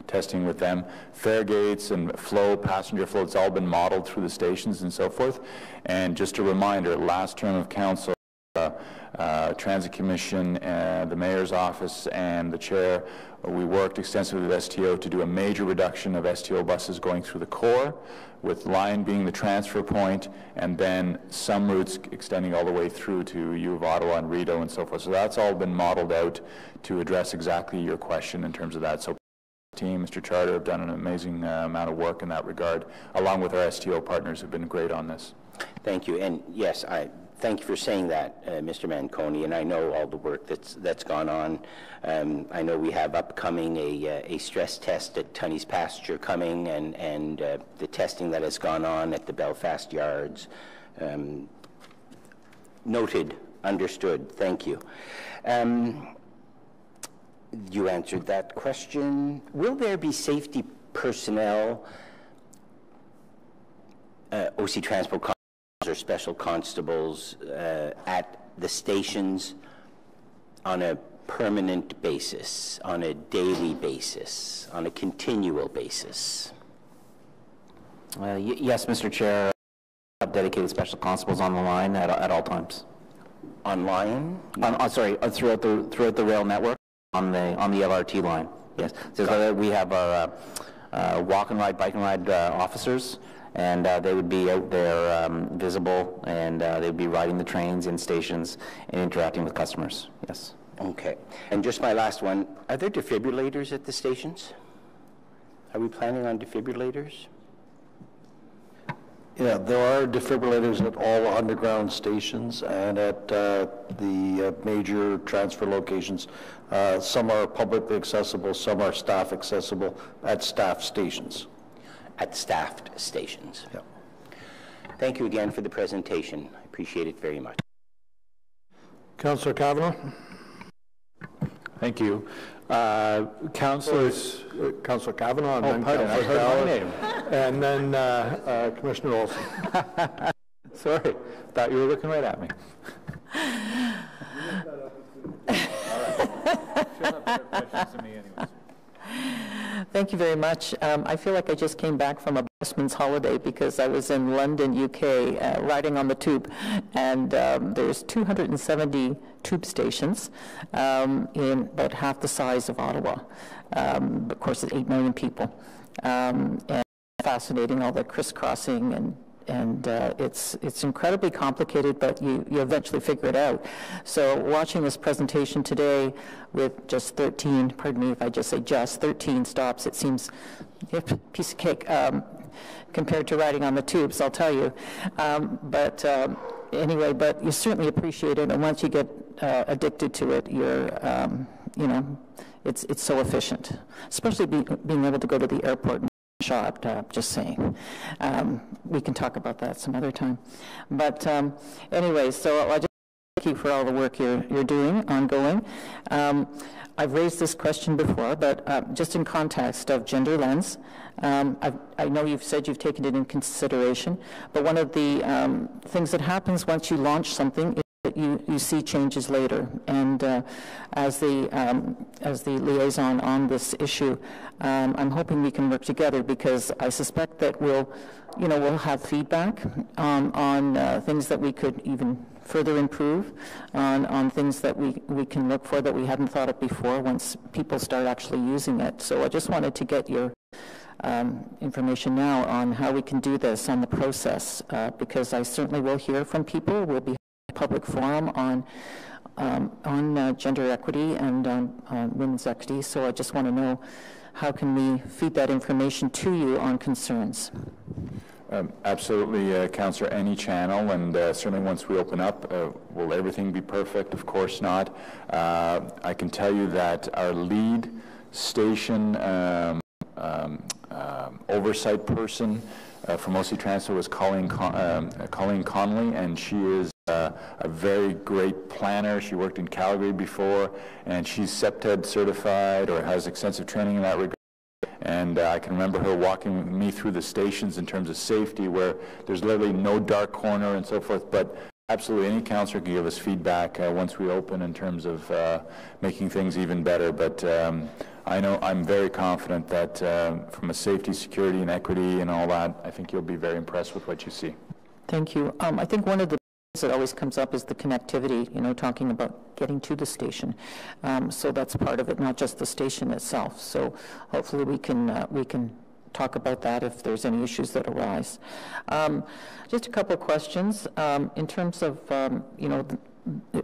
testing with them. Fare gates and flow, passenger flow, it's all been modeled through the stations and so forth. And just a reminder, last term of council, Transit Commission, the Mayor's Office, and the Chair, we worked extensively with STO to do a major reduction of STO buses going through the core, with Lion being the transfer point, and then some routes extending all the way through to U of Ottawa and Rideau and so forth. So that's all been modeled out to address exactly your question in terms of that. So team, Mr. Charter, have done an amazing amount of work in that regard, along with our STO partners who have been great on this. Thank you, and yes, I thank you for saying that, Mr. Manconi, and I know all the work that's gone on. I know we have upcoming a stress test at Tunney's Pasture coming, and the testing that has gone on at the Belfast Yards. Noted, understood, thank you. You answered that question. Will there be safety personnel, OC Transport constables or special constables at the stations on a permanent basis, on a daily basis, on a continual basis? Yes, Mr. Chair. I have dedicated special constables on the line at all times. Online? Sorry, throughout the rail network. On the LRT line, yes. So we have our walk and ride, bike and ride officers, and they would be out there visible, and they would be riding the trains in stations and interacting with customers. Yes. Okay. And just my last one: are there defibrillators at the stations? Are we planning on defibrillators? Yeah, there are defibrillators at all underground stations and at the major transfer locations. Some are publicly accessible, some are staff accessible at staff stations. At staffed stations. Yeah. Thank you again for the presentation. I appreciate it very much. Councillor Kavanagh. Thank you. Councillors, Councillor Kavanagh, and then pardon, I Councillor heard my Dowd, name. and then Commissioner Olson. Sorry, thought you were looking right at me. Thank you very much. I feel like I just came back from a busman's holiday because I was in London, UK, riding on the tube, and there's 270 tube stations in about half the size of Ottawa. Of course, it's 8 million people. And fascinating, all the crisscrossing, and it's incredibly complicated, but you eventually figure it out. So watching this presentation today with just 13, pardon me if I just say just 13 stops, it seems a piece of cake compared to riding on the tubes, I'll tell you. Anyway, but you certainly appreciate it, and once you get addicted to it, you're, it's so efficient, especially being able to go to the airport and shop, just saying. We can talk about that some other time. But anyway, so I just thank you for all the work you're doing, ongoing. I've raised this question before, but just in context of gender lens, I know you've said you've taken it in consideration, but one of the things that happens once you launch something is that you see changes later. And as the liaison on this issue, I'm hoping we can work together, because I suspect that we'll have feedback on things that we could even further improve, on things that we can look for that we hadn't thought of before once people start actually using it. So I just wanted to get your information now on how we can do this on the process, because I certainly will hear from people. We'll be public forum on gender equity and on women's equity. So I just want to know, how can we feed that information to you on concerns? Absolutely, Councillor, any channel, and certainly once we open up, will everything be perfect? Of course not. I can tell you that our lead station oversight person from OC Transport was Colleen Connolly, and she is a very great planner. She worked in Calgary before, and she's CEPTED certified or has extensive training in that regard. And I can remember her walking me through the stations in terms of safety, where there's literally no dark corner and so forth. But absolutely any councillor can give us feedback once we open in terms of making things even better. But I know I'm very confident that from a safety, security, and equity and all that, I think you'll be very impressed with what you see. Thank you. I think one of the things that always comes up is the connectivity, talking about getting to the station. So that's part of it, not just the station itself. So hopefully we can talk about that if there's any issues that arise. Just a couple of questions. In terms of,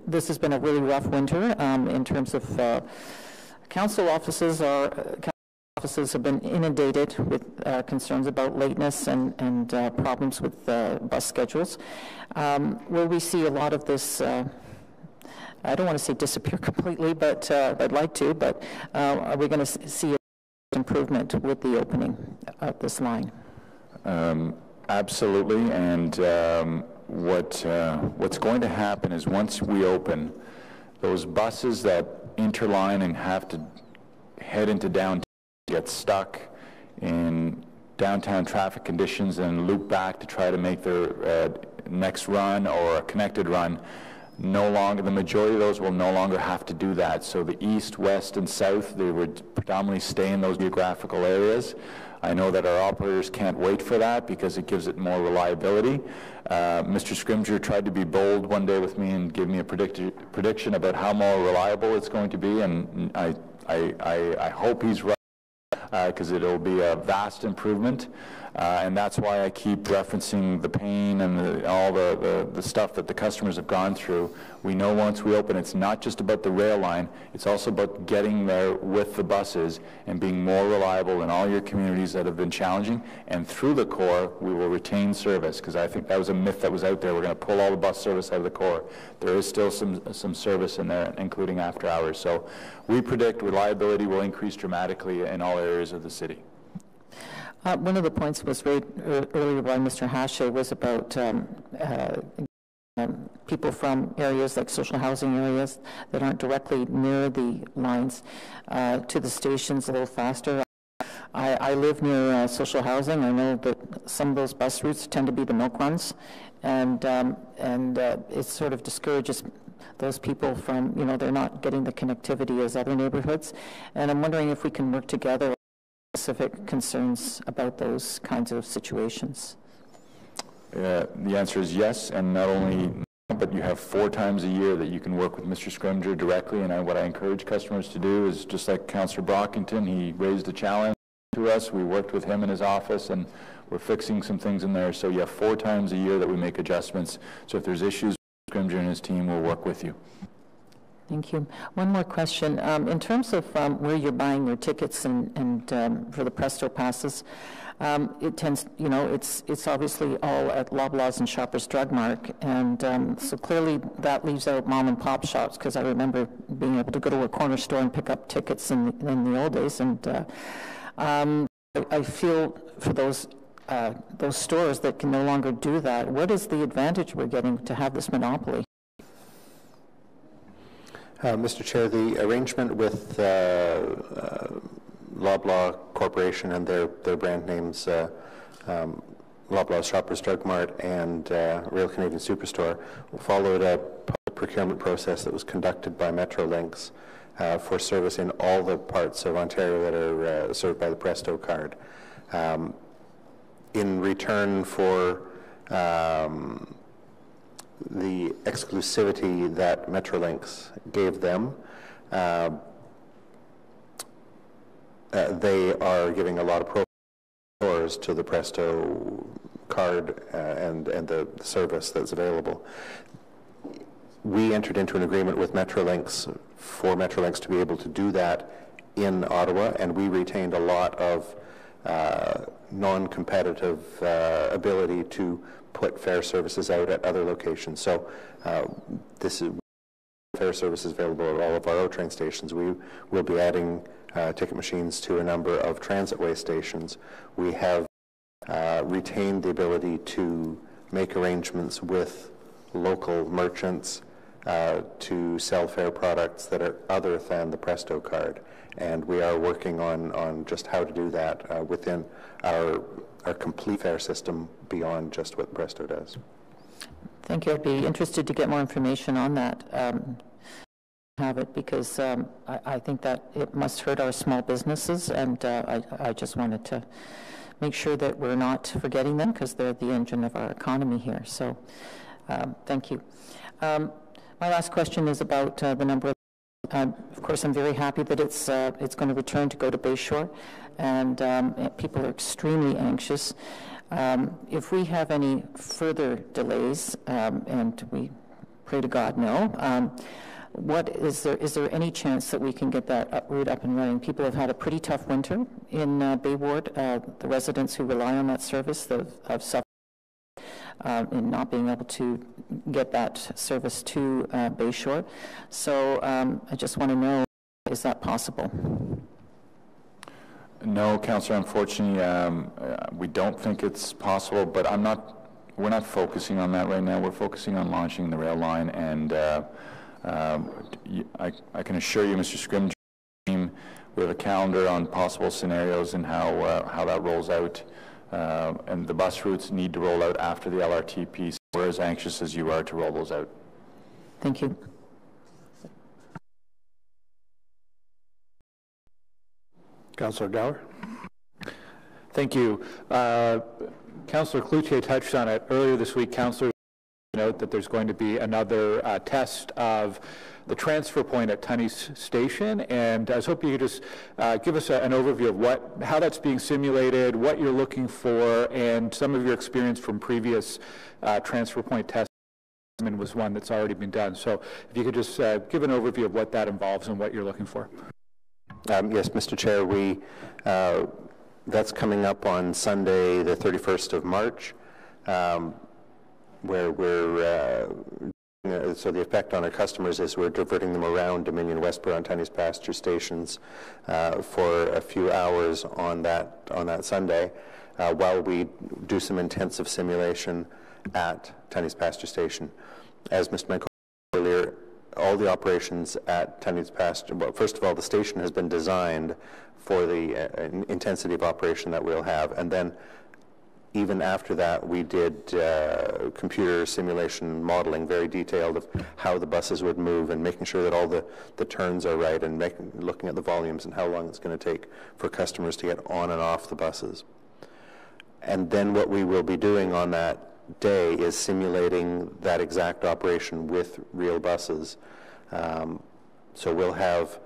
this has been a really rough winter in terms of council offices offices have been inundated with concerns about lateness and problems with bus schedules. Will we see a lot of this, I don't want to say disappear completely, but I'd like to, but are we going to see an improvement with the opening of this line? Absolutely, and what's going to happen is once we open, those buses that interline and have to head into downtown get stuck in downtown traffic conditions and loop back to try to make their next run or a connected run, the majority of those will no longer have to do that. So the east, west, and south, they would predominantly stay in those geographical areas. I know that our operators can't wait for that because it gives it more reliability. Mr. Scrimgeour tried to be bold one day with me and give me a prediction about how more reliable it's going to be, and I hope he's right, because it'll be a vast improvement. And that's why I keep referencing the pain and all the stuff that the customers have gone through. We know once we open, it's not just about the rail line, it's also about getting there with the buses and being more reliable in all your communities that have been challenging. And through the core, we will retain service, because I think that was a myth that was out there. We're going to pull all the bus service out of the core. There is still some service in there, including after hours. So we predict reliability will increase dramatically in all areas of the city. One of the points was raised earlier by Mr. Hache was about people from areas like social housing areas that aren't directly near the lines to the stations a little faster. I live near social housing. I know that some of those bus routes tend to be the milk runs, and it sort of discourages those people from, they're not getting the connectivity as other neighborhoods. And I'm wondering if we can work together specific concerns about those kinds of situations. The answer is yes, and not only, but you have 4 times a year that you can work with Mr. Scrimgeour directly, and what I encourage customers to do is, just like Councillor Brockington, he raised a challenge to us, we worked with him in his office, and we're fixing some things in there. So you have 4 times a year that we make adjustments. So if there's issues, Scrimgeour and his team will work with you. Thank you. One more question. In terms of where you're buying your tickets and for the Presto passes, it tends, it's obviously all at Loblaws and Shoppers Drug Mart, and so clearly that leaves out mom and pop shops, because I remember being able to go to a corner store and pick up tickets in the old days, and I feel for those stores that can no longer do that. What is the advantage we're getting to have this monopoly? Mr. Chair, the arrangement with Loblaw Corporation and their brand names, Loblaw Shoppers Drug Mart and Royal Canadian Superstore, followed a public procurement process that was conducted by Metrolinx for service in all the parts of Ontario that are served by the Presto card. In return for the exclusivity that Metrolinx gave them, they are giving a lot of stores to the Presto card and the service that's available. We entered into an agreement with Metrolinx for Metrolinx to be able to do that in Ottawa, and we retained a lot of non-competitive ability to put fare services out at other locations. So this is fare services available at all of our train stations. We will be adding ticket machines to a number of transitway stations. We have retained the ability to make arrangements with local merchants to sell fare products that are other than the Presto card. And we are working on just how to do that within our complete fare system beyond just what Presto does. Thank you. I'd be interested to get more information on that. Have it, because I think that it must hurt our small businesses, and I just wanted to make sure that we're not forgetting them, because they're the engine of our economy here. So thank you. My last question is about the number of of course, I'm very happy that it's going to return to go to Bayshore, and people are extremely anxious. If we have any further delays, and we pray to God no, Is there any chance that we can get that route up and running? People have had a pretty tough winter in Bay Ward. The residents who rely on that service have suffered in not being able to get that service to Bayshore. So I just want to know, is that possible? No, Councillor, unfortunately, we don't think it's possible, but we're not focusing on that right now. We're focusing on launching the rail line, and I can assure you, Mr. Scrimger, we have a calendar on possible scenarios and how that rolls out, and the bus routes need to roll out after the LRT piece. We're as anxious as you are to roll those out. Thank you. Councillor Gower. Thank you. Councillor Cloutier touched on it earlier this week. Councillors note that there's going to be another test of the transfer point at Tunney's Station, and I was hoping you could just give us an overview of how that's being simulated, what you're looking for, and some of your experience from previous transfer point tests. Was one that's already been done. So if you could just give an overview of what that involves and what you're looking for. Yes, Mr. Chair, that's coming up on Sunday, the 31st of March, where we're, so the effect on our customers is we're diverting them around Dominion, Westboro, and Tunney's Pasture stations for a few hours on that Sunday, while we do some intensive simulation at Tunney's Pasture Station. As Mr. Michael earlier, all the operations at Tunney's Pasture, well, first of all, the station has been designed for the intensity of operation that we'll have, and then even after that we did computer simulation modeling, very detailed, of how the buses would move and making sure that all the turns are right, and looking at the volumes and how long it's going to take for customers to get on and off the buses. And then what we will be doing on that day is simulating that exact operation with real buses. So we'll have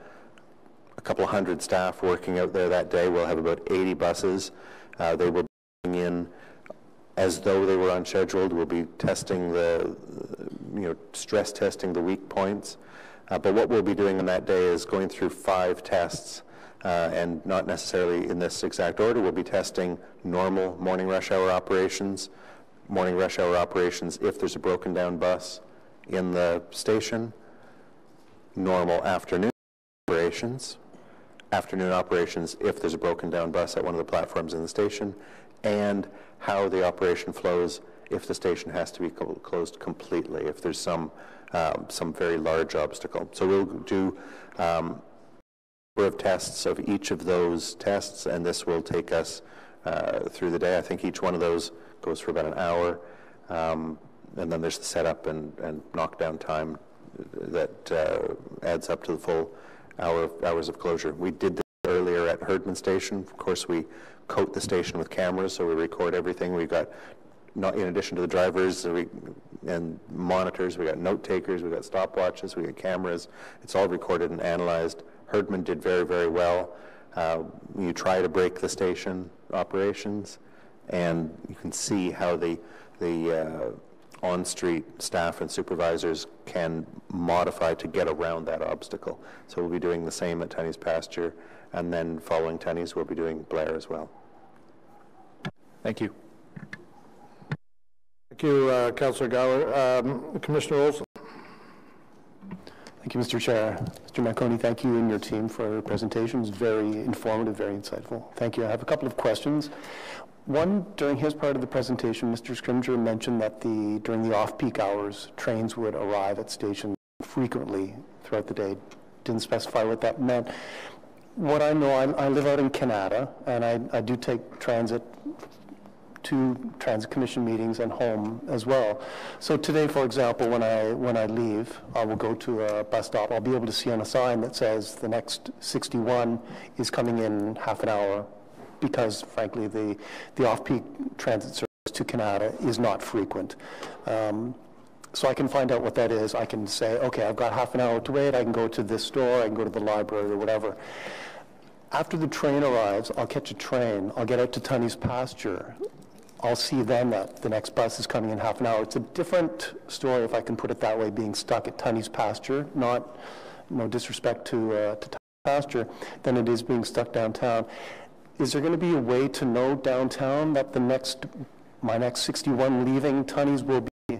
a couple hundred staff working out there that day. We'll have about 80 buses. They will bring in as though they were unscheduled. We'll be testing stress testing the weak points. But what we'll be doing on that day is going through 5 tests, and not necessarily in this exact order. We'll be testing normal morning rush hour operations, if there's a broken down bus in the station, normal afternoon operations if there's a broken down bus at one of the platforms in the station, and how the operation flows if the station has to be closed completely, if there's some very large obstacle. So we'll do a number of tests of each of those tests, and this will take us through the day. I think each one of those goes for about an hour, and then there's the setup and knockdown time that adds up to the full hours of closure. We did this earlier at Herdman Station. Of course, we coat the station with cameras, so we record everything. We've got, not in addition to the drivers and monitors, we got note takers, we got stopwatches, we got cameras. It's all recorded and analyzed. Herdman did very, very well. You try to break the station operations, and you can see how the on-street staff and supervisors can modify to get around that obstacle. So we'll be doing the same at Tunney's Pasture, and then following Tunney's, we'll be doing Blair as well. Thank you. Thank you, Councillor Gower. Commissioner Olson. Thank you, Mr. Chair. Mr. Marconi, thank you and your team for your presentations. Very informative, very insightful. Thank you. I have a couple of questions. One, during his part of the presentation, Mr. Scrimger mentioned that during the off-peak hours, trains would arrive at stations frequently throughout the day. Didn't specify what that meant. What I know, I live out in Canada, and I do take transit to Transit Commission meetings and home as well. So today, for example, when I leave, I will go to a bus stop. I'll be able to see on a sign that says the next 61 is coming in half an hour, because frankly the off-peak transit service to Canada is not frequent. So I can find out what that is. I can say, okay, I've got half an hour to wait. I can go to this store. I can go to the library or whatever. After the train arrives, I'll catch a train. I'll get out to Tunney's Pasture. I'll see then that the next bus is coming in half an hour. It's a different story, if I can put it that way, being stuck at Tunney's pasture, not no disrespect to Tunney's pasture, than it is being stuck downtown. Is there going to be a way to know downtown that my next 61 leaving Tunney's will be,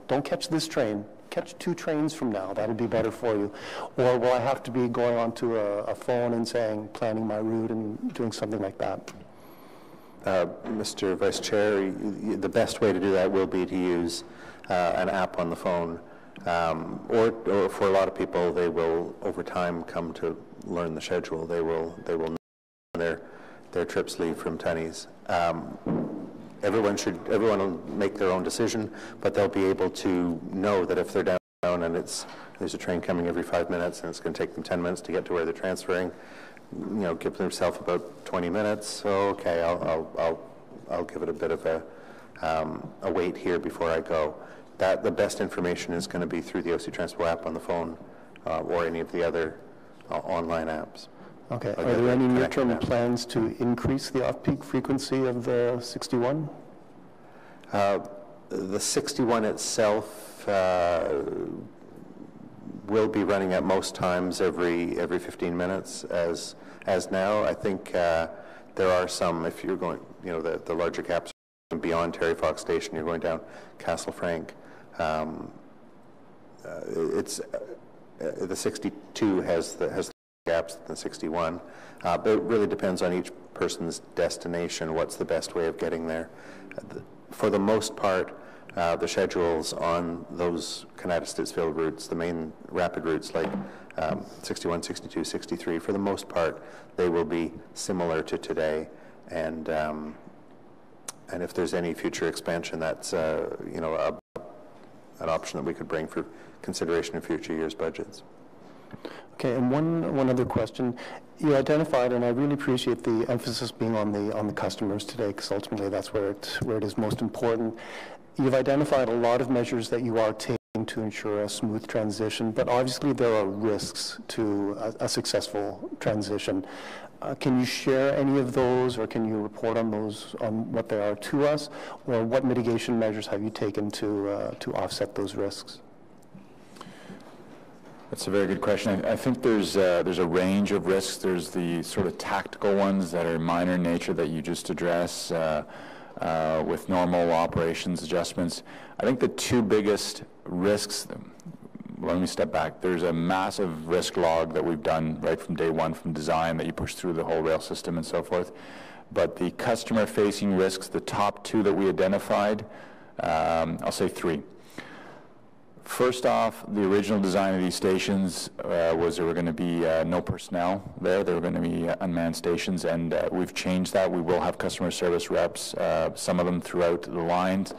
don't catch this train, catch 2 trains from now, that'll be better for you? Or will I have to be going onto a phone and planning my route and doing something like that? Mr. Vice Chair, the best way to do that will be to use an app on the phone, or for a lot of people, they will over time come to learn the schedule. They will know when their trips leave from Tunney's. Everyone will make their own decision, but they'll be able to know that if they're down and there's a train coming every 5 minutes and it's going to take them 10 minutes to get to where they're transferring, give themselves about 20 minutes. So okay, I'll give it a bit of a wait here before I go. The best information is going to be through the OC Transpo app on the phone, or any of the other online apps. Okay. Are there any near-term plans to increase the off-peak frequency of the 61? The 61 itself will be running at most times every 15 minutes as now. I think there are some, if you're going, the larger gaps beyond Terry Fox Station, you're going down Castle Frank. It's the 62 has the gaps than 61, but it really depends on each person's destination, what's the best way of getting there. For the most part, the schedules on those Kanata-Stittsville routes, the main rapid routes like 61, 62, 63, for the most part, they will be similar to today, and if there's any future expansion, that's an option that we could bring for consideration in future years' budgets. Okay, and one other question. You identified, and I really appreciate the emphasis being on the customers today, because ultimately that's where it is most important. You've identified a lot of measures that you are taking to ensure a smooth transition, but obviously there are risks to a successful transition. Can you share any of those, or can you report on those, on what they are to us, or what mitigation measures have you taken to offset those risks? That's a very good question. I think there's a range of risks. There's the sort of tactical ones that are minor in nature that you just address with normal operations adjustments. I think the 2 biggest risks, let me step back. There's a massive risk log that we've done right from day one, from design, that you push through the whole rail system and so forth. But the customer-facing risks, the top 2 that we identified, I'll say 3. First off, the original design of these stations was there were going to be no personnel there. There were going to be unmanned stations, and we've changed that. We will have customer service reps, some of them throughout the lines.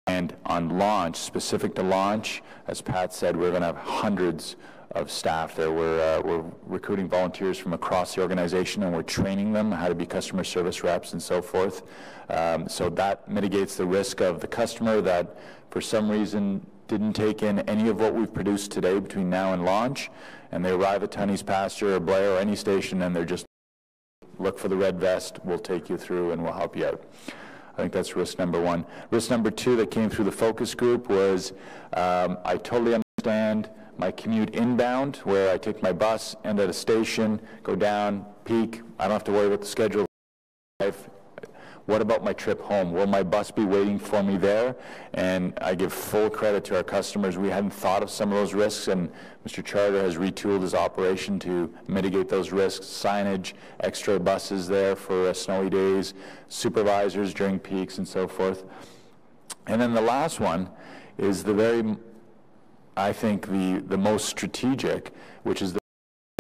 And on launch, specific to launch, as Pat said, we're going to have hundreds of staff there. We're recruiting volunteers from across the organization, and we're training them how to be customer service reps and so forth. So that mitigates the risk of the customer that for some reason didn't take in any of what we've produced today between now and launch, and they arrive at Tunney's Pasture or Blair or any station, and they're just, look for the red vest, we'll take you through and we'll help you out. I think that's risk number 1. Risk number 2 that came through the focus group was I totally understand my commute inbound, where I take my bus, end at a station, go down, peak, I don't have to worry about the schedule. What about my trip home? Will my bus be waiting for me there? And I give full credit to our customers. We hadn't thought of some of those risks, and Mr. Charter has retooled his operation to mitigate those risks. Signage, extra buses there for snowy days, supervisors during peaks and so forth. And then the last one is I think the most strategic, which is the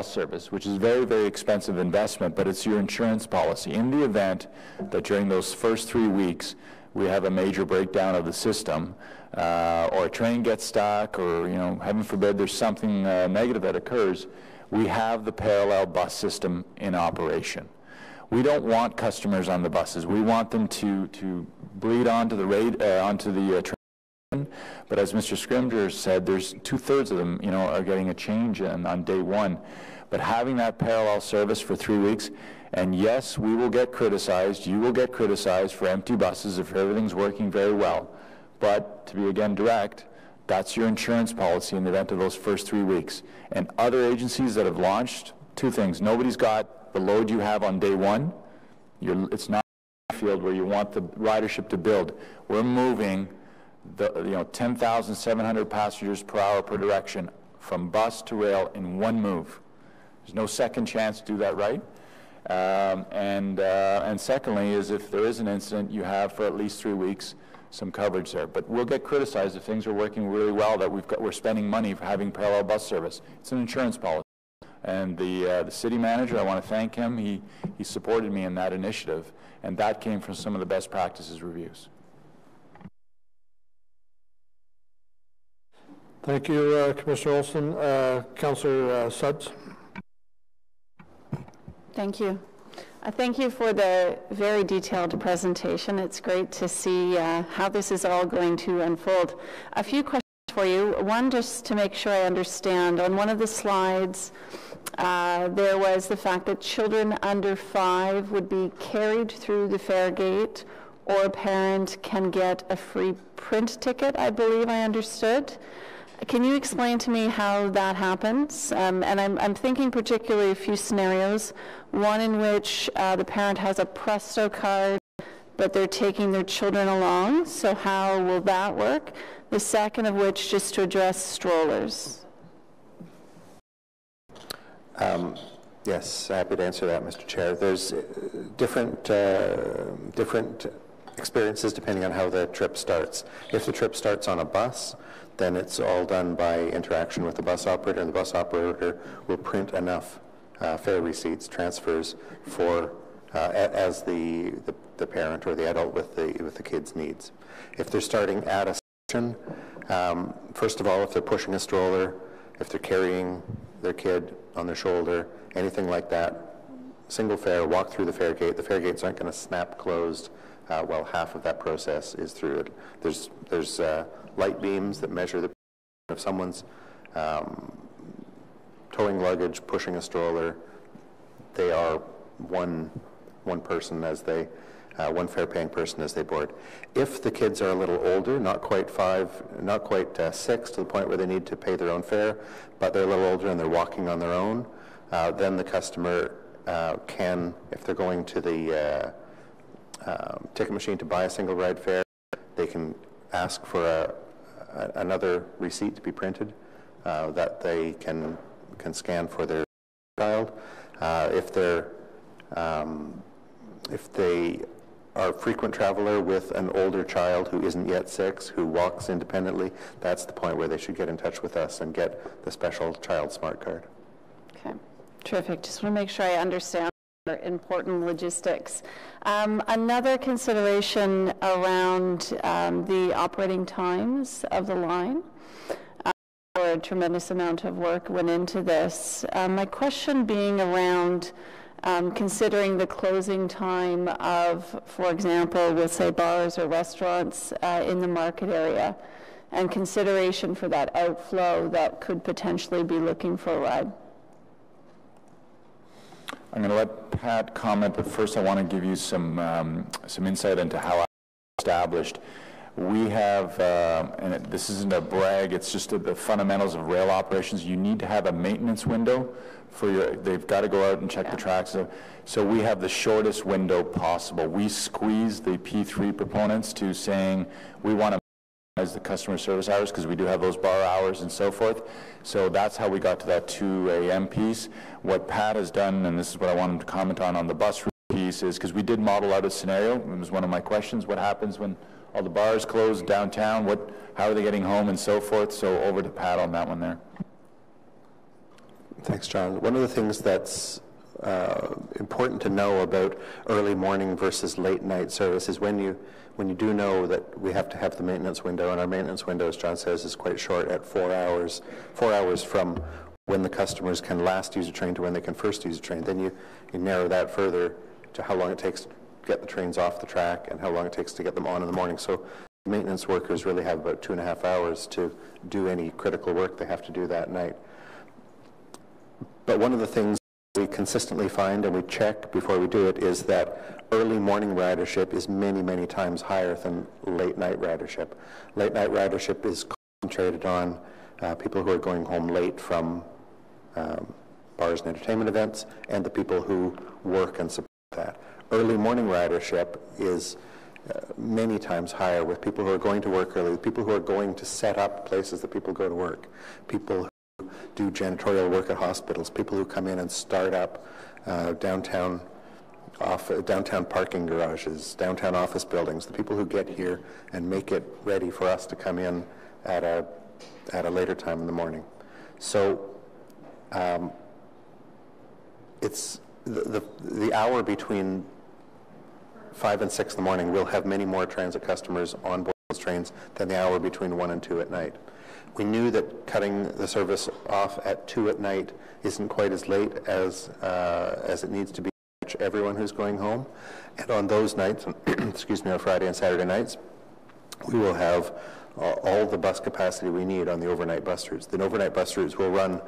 service, which is very, very expensive investment, but it's your insurance policy. In the event that during those first 3 weeks we have a major breakdown of the system, or a train gets stuck, or heaven forbid there's something negative that occurs, we have the parallel bus system in operation. We don't want customers on the buses. We want them to bleed onto the train. But as Mr. Scrimger said, there's 2/3 of them, are getting a change on day 1. But having that parallel service for 3 weeks, And yes, we will get criticized, you will get criticized for empty buses if everything's working very well. But to be again direct, that's your insurance policy in the event of those first 3 weeks. And other agencies that have launched, two things. Nobody's got the load you have on day one. It's not a field where you want the ridership to build. We're moving the 10,700 passengers per hour per direction from bus to rail in one move. There's no second chance to do that right. And secondly is if there is an incident, you have for at least 3 weeks some coverage there. But we'll get criticized if things are working really well that we're spending money for having parallel bus service. It's an insurance policy. And the city manager, I want to thank him. He supported me in that initiative, and that came from some of the best practices reviews. Thank you, Commissioner Olson. Councillor Sudds. Thank you. Thank you for the very detailed presentation. It's great to see how this is all going to unfold. A few questions for you. One, just to make sure I understand. On one of the slides, there was the fact that children under 5 would be carried through the fare gate, or a parent can get a free print ticket, I believe I understood. Can you explain to me how that happens? And I'm thinking particularly a few scenarios. One in which the parent has a Presto card, but they're taking their children along. So how will that work? The second of which, just to address strollers. Yes, happy to answer that, Mr. Chair. There's different experiences depending on how the trip starts. If the trip starts on a bus, then it's all done by interaction with the bus operator, and the bus operator will print enough fare receipts, transfers for as the parent or the adult with the kid's needs. If they're starting at a station, first of all, if they're pushing a stroller, if they're carrying their kid on their shoulder, anything like that, single fare, walk through the fare gate. The fare gates aren't going to snap closed while half of that process is through it. There's light beams that measure the if someone's towing luggage, pushing a stroller. They are one person as they one fare-paying person as they board. If the kids are a little older, not quite 5, not quite 6, to the point where they need to pay their own fare, but they're a little older and they're walking on their own, then the customer can, if they're going to the ticket machine to buy a single ride fare, they can ask for another receipt to be printed that they can scan for their child. If they are a frequent traveler with an older child who isn't yet 6, who walks independently, that's the point where they should get in touch with us and get the special child smart card. Okay, terrific. Just want to make sure I understand important logistics. Another consideration around the operating times of the line. A tremendous amount of work went into this. My question being around considering the closing time of, for example, we'll say bars or restaurants in the market area, and consideration for that outflow that could potentially be looking for a ride. I'm going to let Pat comment, but first I want to give you some insight into how I established. We have, and this isn't a brag, it's just the fundamentals of rail operations. You need to have a maintenance window for they've got to go out and check the tracks. So we have the shortest window possible. We squeeze the P3 proponents to saying we want to as the customer service hours, because we do have those bar hours and so forth. So that's how we got to that 2 a.m. piece. What Pat has done, and this is what I wanted to comment on the bus route piece, is because we did model out a scenario. It was one of my questions. What happens when all the bars close downtown? How are they getting home and so forth? So over to Pat on that one there. Thanks, John. One of the things that's important to know about early morning versus late night service is when you do know that we have to have the maintenance window, and our maintenance window, as John says, is quite short at 4 hours. 4 hours from when the customers can last use a train to when they can first use a train. Then you narrow that further to how long it takes to get the trains off the track and how long it takes to get them on in the morning. So maintenance workers really have about 2.5 hours to do any critical work they have to do that night. But one of the things we consistently find, and we check before we do it, is that early morning ridership is many, many times higher than late night ridership. Late night ridership is concentrated on people who are going home late from bars and entertainment events, and the people who work and support that. Early morning ridership is many times higher with people who are going to work early, people who are going to set up places that people go to work, people who do janitorial work at hospitals, people who come in and start up downtown parking garages, downtown office buildings, the people who get here and make it ready for us to come in at a later time in the morning. So it's the hour between 5 and 6 in the morning, we'll have many more transit customers on board those trains than the hour between 1 and 2 at night. We knew that cutting the service off at 2 at night isn't quite as late as it needs to be to reach everyone who's going home. And on those nights, excuse me, on Friday and Saturday nights, we will have all the bus capacity we need on the overnight bus routes. The overnight bus routes will run,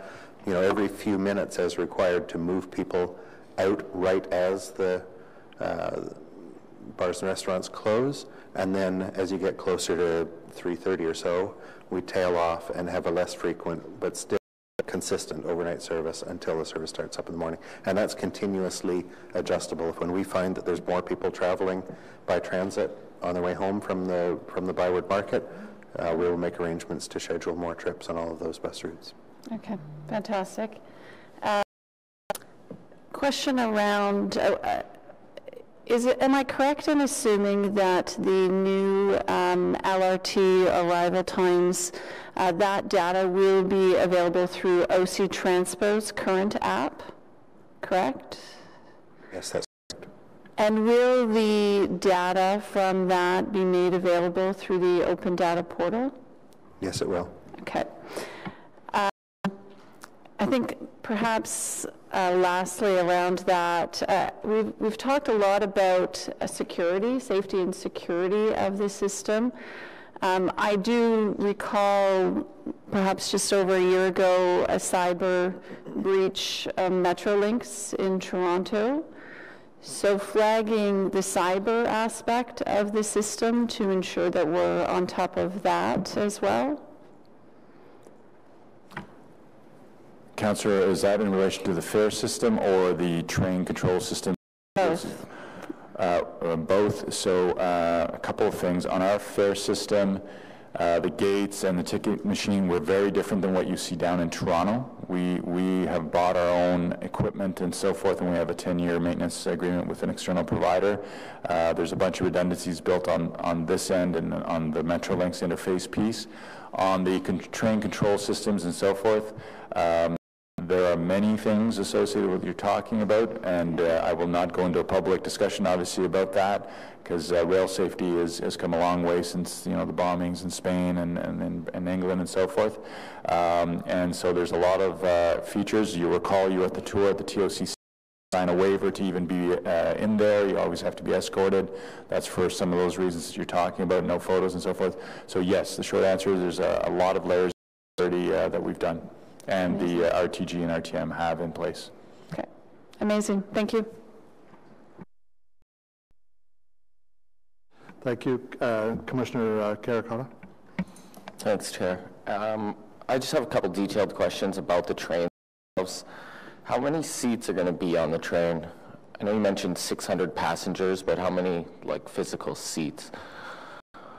every few minutes as required to move people out right as the bars and restaurants close, and then as you get closer to 3:30 or so, we tail off and have a less frequent but still consistent overnight service until the service starts up in the morning. And that's continuously adjustable. When we find that there's more people traveling by transit on their way home from the Byward Market, we will make arrangements to schedule more trips on all of those bus routes. Okay, fantastic. Question around, am I correct in assuming that the new LRT arrival times, that data will be available through OC Transpo's current app, correct? Yes, that's correct. And will the data from that be made available through the open data portal? Yes, it will. Okay. I think perhaps lastly around that, we've talked a lot about security, safety and security of the system. I do recall perhaps just over a year ago a cyber breach of Metrolinx in Toronto. So flagging the cyber aspect of the system to ensure that we're on top of that as well. Councillor, is that in relation to the fare system or the train control system? Both. Both. So a couple of things. On our fare system, the gates and the ticket machine were very different than what you see down in Toronto. We have bought our own equipment and so forth, and we have a 10-year maintenance agreement with an external provider. There's a bunch of redundancies built on this end and on the Metrolinx interface piece. On the train control systems and so forth, there are many things associated with what you're talking about, and I will not go into a public discussion, obviously, about that, because rail safety has come a long way since the bombings in Spain and England and so forth. And so there's a lot of features. You recall you were at the tour at the TOCC, sign a waiver to even be in there. You always have to be escorted. That's for some of those reasons that you're talking about, no photos and so forth. So yes, the short answer is there's a lot of layers of security that we've done, and the RTG and RTM have in place. Okay, amazing. Thank you. Thank you. Commissioner Carricotta. Thanks, Chair. I just have a couple detailed questions about the train. How many seats are going to be on the train? I know you mentioned 600 passengers, but how many physical seats?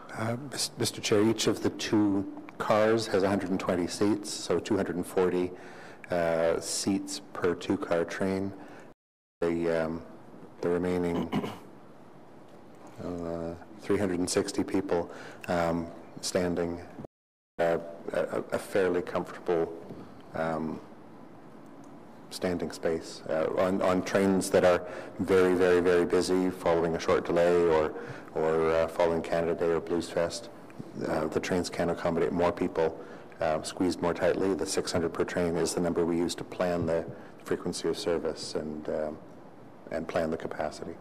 Mr. Chair, each of the two cars has 120 seats, so 240 seats per two-car train. The remaining 360 people standing a fairly comfortable standing space. On trains that are very, very, very busy, following a short delay or following Canada Day or Blues Fest, the trains can accommodate more people squeezed more tightly. The 600 per train is the number we use to plan the frequency of service and plan the capacity.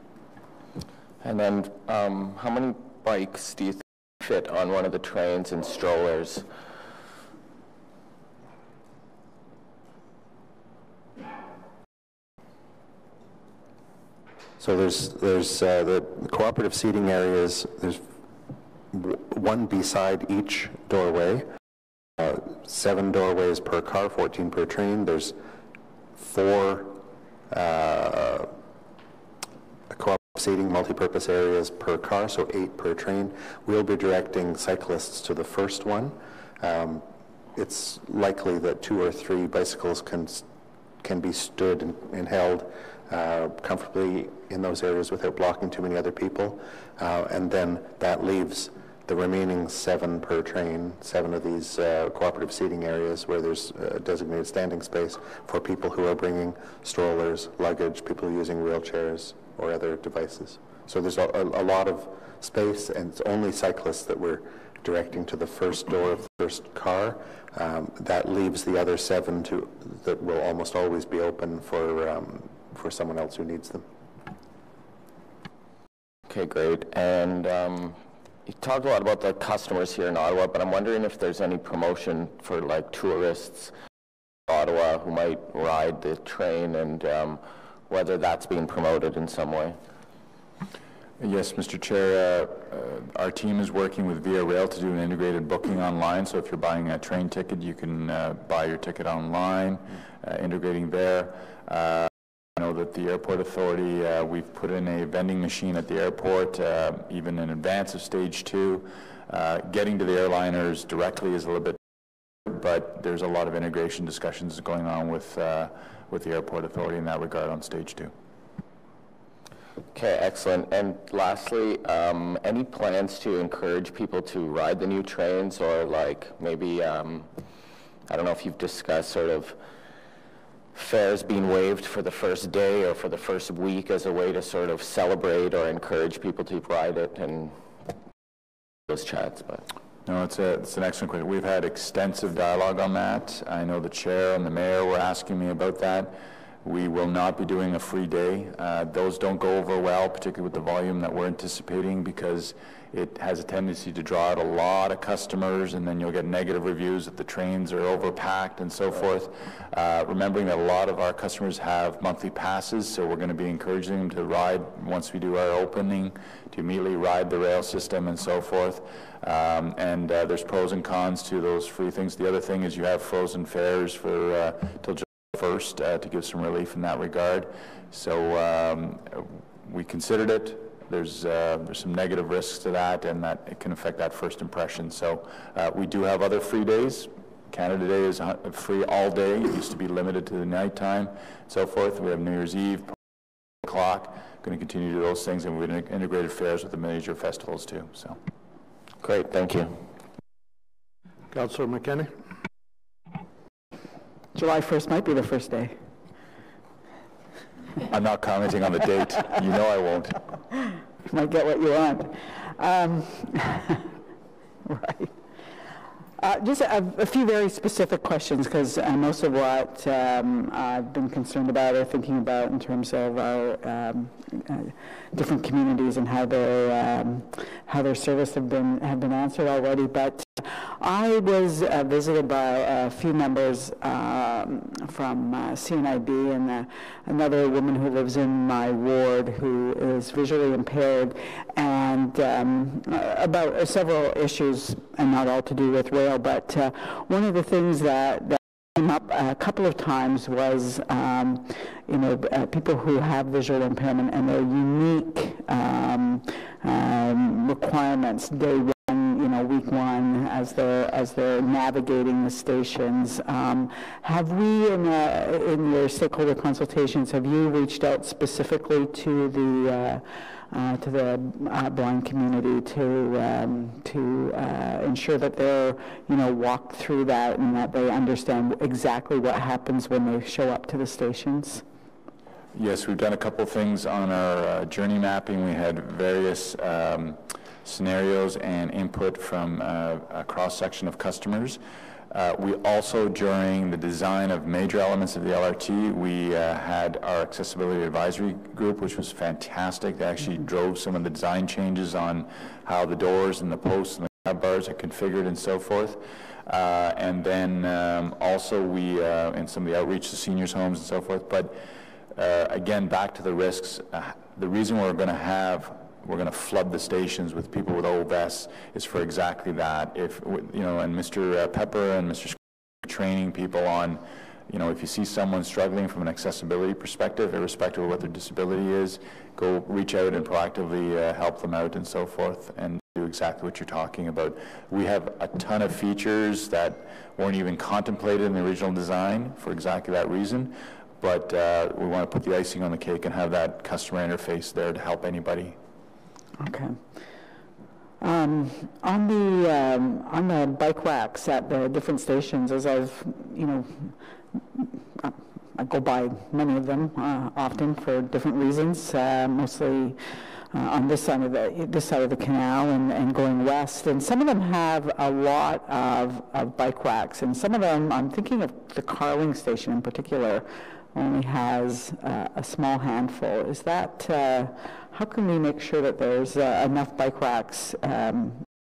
And then how many bikes do you think fit on one of the trains and strollers? So there's the cooperative seating areas. There's one beside each doorway. 7 doorways per car, 14 per train. There's 4 cooperative seating multi-purpose areas per car, so 8 per train. We'll be directing cyclists to the first one. It's likely that 2 or 3 bicycles can be stood and held comfortably in those areas without blocking too many other people. And then that leaves the remaining 7 per train, 7 of these cooperative seating areas where there's designated standing space for people who are bringing strollers, luggage, people using wheelchairs or other devices. So there's a lot of space, and it's only cyclists that we're directing to the first door of the first car. That leaves the other 7 that will almost always be open for someone else who needs them. Okay, great. And you talked a lot about the customers here in Ottawa, but I'm wondering if there's any promotion for like tourists in Ottawa who might ride the train, and whether that's being promoted in some way. Yes, Mr. Chair, our team is working with Via Rail to do an integrated booking online. So if you're buying a train ticket, you can buy your ticket online, integrating there. I know that the Airport Authority, we've put in a vending machine at the airport, even in advance of stage 2. Getting to the airliners directly is a little bit, but there's a lot of integration discussions going on with the Airport Authority in that regard on stage 2. Okay, excellent. And lastly, any plans to encourage people to ride the new trains, or like maybe, I don't know if you've discussed sort of fares being waived for the first day or for the first week as a way to sort of celebrate or encourage people to ride it, and those chats, but. No, it's an excellent question. We've had extensive dialogue on that. I know the chair and the mayor were asking me about that. We will not be doing a free day. Those don't go over well, particularly with the volume that we're anticipating, because it has a tendency to draw out a lot of customers, and then you'll get negative reviews that the trains are overpacked and so forth. Remembering that a lot of our customers have monthly passes, so we're going to be encouraging them to ride, once we do our opening, to immediately ride the rail system and so forth. And there's pros and cons to those free things. The other thing is you have frozen fares for till July 1st to give some relief in that regard. So we considered it. There's some negative risks to that, and that it can affect that first impression. So we do have other free days. Canada Day is free all day. It used to be limited to the nighttime, and so forth. We have New Year's Eve, o'clock. Going to continue to do those things, and we've integrated fares with the major festivals too. So, great, thank you. Councillor McKenney. July 1st might be the first day. I'm not commenting on the date. You know I won't. You might get what you want. Right. Just a few very specific questions, because most of what I've been concerned about or thinking about in terms of our different communities and how their service have been answered already. But I was visited by a few members from CNIB and another woman who lives in my ward who is visually impaired, and about several issues, and not all to do with rail, but one of the things that came up a couple of times was people who have visual impairment and their unique requirements day one, week one, as they're navigating the stations. Have we, in your stakeholder consultations, have you reached out specifically to the blind community to ensure that they're walked through that and that they understand exactly what happens when they show up to the stations? Yes, we've done a couple things on our journey mapping. We had various scenarios and input from a cross-section of customers. We also, during the design of major elements of the LRT, we had our accessibility advisory group, which was fantastic. They actually drove some of the design changes on how the doors and the posts and the cab bars are configured and so forth. And then also we, in some of the outreach to seniors' homes and so forth. But again, back to the risks, the reason we're going to flood the stations with people with old vests is for exactly that. If, you know, and Mr. Pepper and Mr. training people on, you know, if you see someone struggling from an accessibility perspective, irrespective of what their disability is, go reach out and proactively help them out and so forth, and do exactly what you're talking about. We have a ton of features that weren't even contemplated in the original design for exactly that reason, but we want to put the icing on the cake and have that customer interface there to help anybody. Okay. On the bike racks at the different stations, as I've, you know, I go by many of them often for different reasons, mostly on this side of the canal and going west. And some of them have a lot of bike racks, and some of them, I'm thinking of the Carling station in particular, only has a small handful. Is that, how can we make sure that there's enough bike racks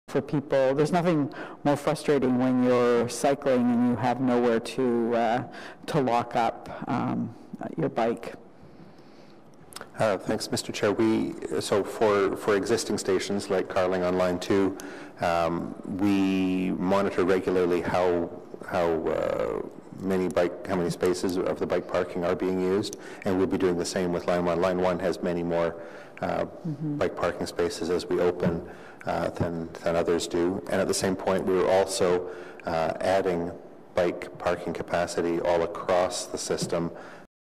for people? There's nothing more frustrating when you're cycling and you have nowhere to lock up your bike. Thanks, Mr. Chair. So for existing stations like Carling on Line 2, we monitor regularly how many spaces of the bike parking are being used, and we'll be doing the same with Line 1. Line 1 has many more bike parking spaces as we open than others do. And at the same point, we were also adding bike parking capacity all across the system.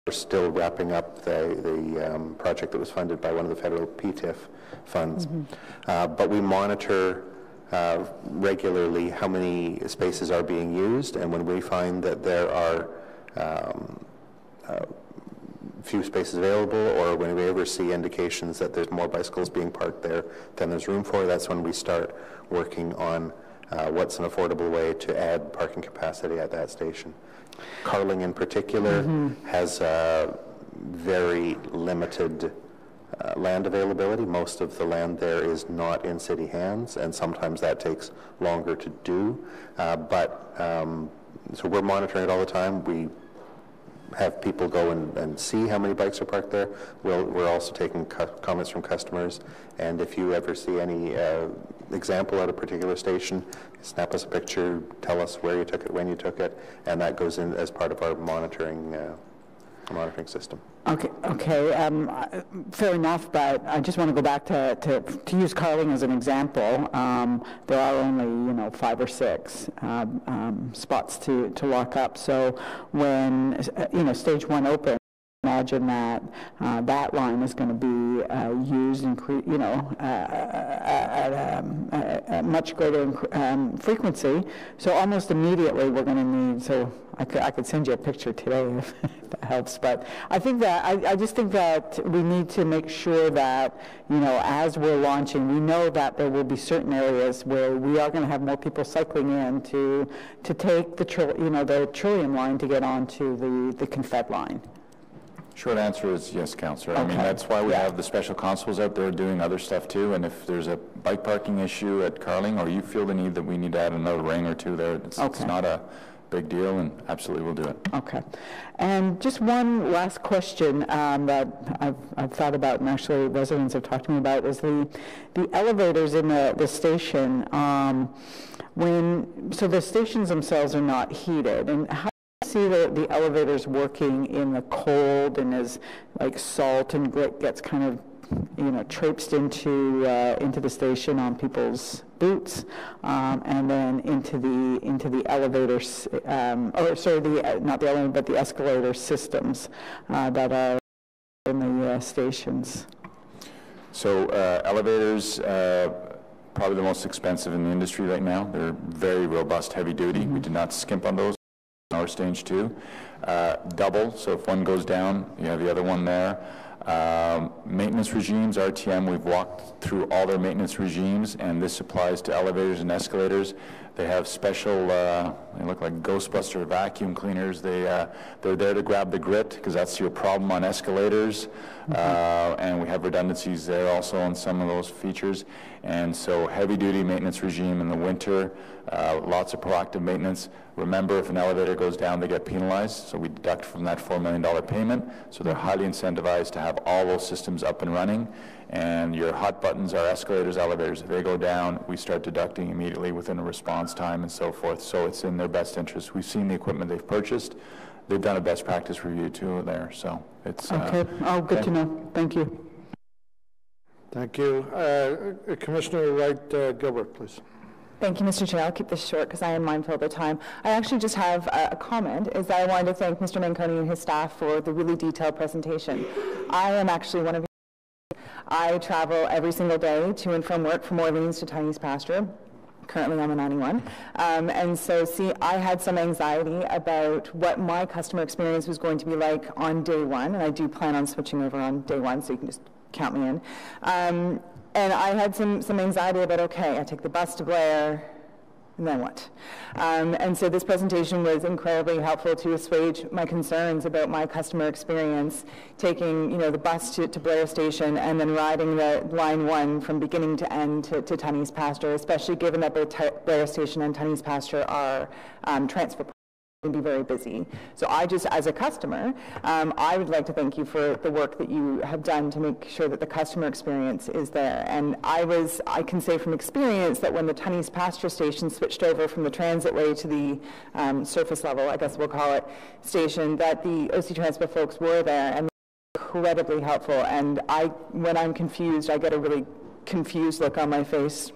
We're still wrapping up the project that was funded by one of the federal PTIF funds. But we monitor regularly how many spaces are being used, and when we find that there are few spaces available, or when we ever see indications that there's more bicycles being parked there than there's room for, that's when we start working on what's an affordable way to add parking capacity at that station. Carling in particular has very limited land availability. Most of the land there is not in city hands, and sometimes that takes longer to do. So we're monitoring it all the time. We have people go and see how many bikes are parked there. We're also taking comments from customers, and if you ever see any example at a particular station, snap us a picture, tell us where you took it, when you took it, and that goes in as part of our monitoring system. Okay. Fair enough, but I just want to go back to use Carling as an example. There are only 5 or 6 spots to lock up. So when stage 1 opens, imagine that that line is going to be used at a much greater frequency. So almost immediately we're going to need. So I could send you a picture today if that helps. But I think that I just think that we need to make sure that as we're launching, we know that there will be certain areas where we are going to have more people cycling in to take the Trillium line to get onto the Confed line. Short answer is yes, Councillor. I mean, that's why we have the special constables out there doing other stuff too, and if there's a bike parking issue at Carling, or you feel the need that we need to add another ring or two there, it's not a big deal, and absolutely we'll do it. Okay. And just one last question that I've thought about, and actually residents have talked to me about, is the elevators in the station. So the stations themselves are not heated, and how see the elevators working in the cold, and as like salt and grit gets kind of traipsed into the station on people's boots, and then into the elevators, not the elevator, but the escalator systems that are in the stations. So elevators, probably the most expensive in the industry right now. They're very robust, heavy duty. We did not skimp on those. Our stage 2, double, so if one goes down, you have the other one there. Maintenance regimes, RTM, we've walked through all their maintenance regimes, and this applies to elevators and escalators. They have special, they look like Ghostbuster vacuum cleaners. They're there to grab the grit, because that's your problem on escalators. And we have redundancies there also on some of those features. And so heavy duty maintenance regime in the winter, lots of proactive maintenance. Remember, if an elevator goes down, they get penalized, so we deduct from that $4 million payment. So they're highly incentivized to have all those systems up and running. And your hot buttons are escalators, elevators. If they go down, we start deducting immediately within a response time and so forth. So it's in their best interest. We've seen the equipment they've purchased. They've done a best practice review too there. So it's okay. Good to know. Thank you. Thank you. Commissioner Wright Gilbert, please. Thank you, Mr. Chair. I'll keep this short because I am mindful of the time. I actually just have a comment, is that I wanted to thank Mr. Manconi and his staff for the really detailed presentation. I am actually one of you. I travel every single day to and from work from Orleans to Tiny's pasture. Currently I'm a 91. And so, I had some anxiety about what my customer experience was going to be like on day one, and I do plan on switching over on day one, so you can just count me in. And I had some anxiety about, okay, I take the bus to Blair, and then what? And so this presentation was incredibly helpful to assuage my concerns about my customer experience, taking the bus to Blair Station and then riding the line 1 from beginning to end to Tunney's Pasture, especially given that both Blair Station and Tunney's Pasture are transfer points. Can be very busy. So I just, as a customer, I would like to thank you for the work that you have done to make sure that the customer experience is there. And I can say from experience that when the Tunney's Pasture station switched over from the transitway to the surface level, I guess we'll call it, station, that the OC Transport folks were there and incredibly helpful. And when I'm confused, I get a really confused look on my face.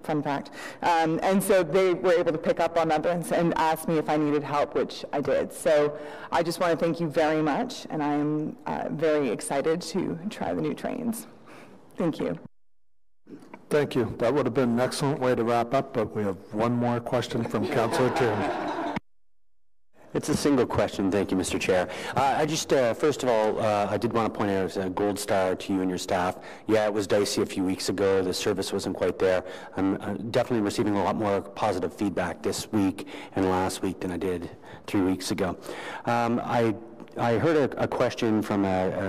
Fun fact. And so they were able to pick up on that and ask me if I needed help, which I did. So I just want to thank you very much, and I am very excited to try the new trains. Thank you. Thank you. That would have been an excellent way to wrap up, but we have one more question from Councillor Tierney. It's a single question. Thank you, Mr. Chair. I just, first of all, I did want to point out a gold star to you and your staff. Yeah, it was dicey a few weeks ago. The service wasn't quite there. I'm definitely receiving a lot more positive feedback this week and last week than I did 3 weeks ago. I heard a question from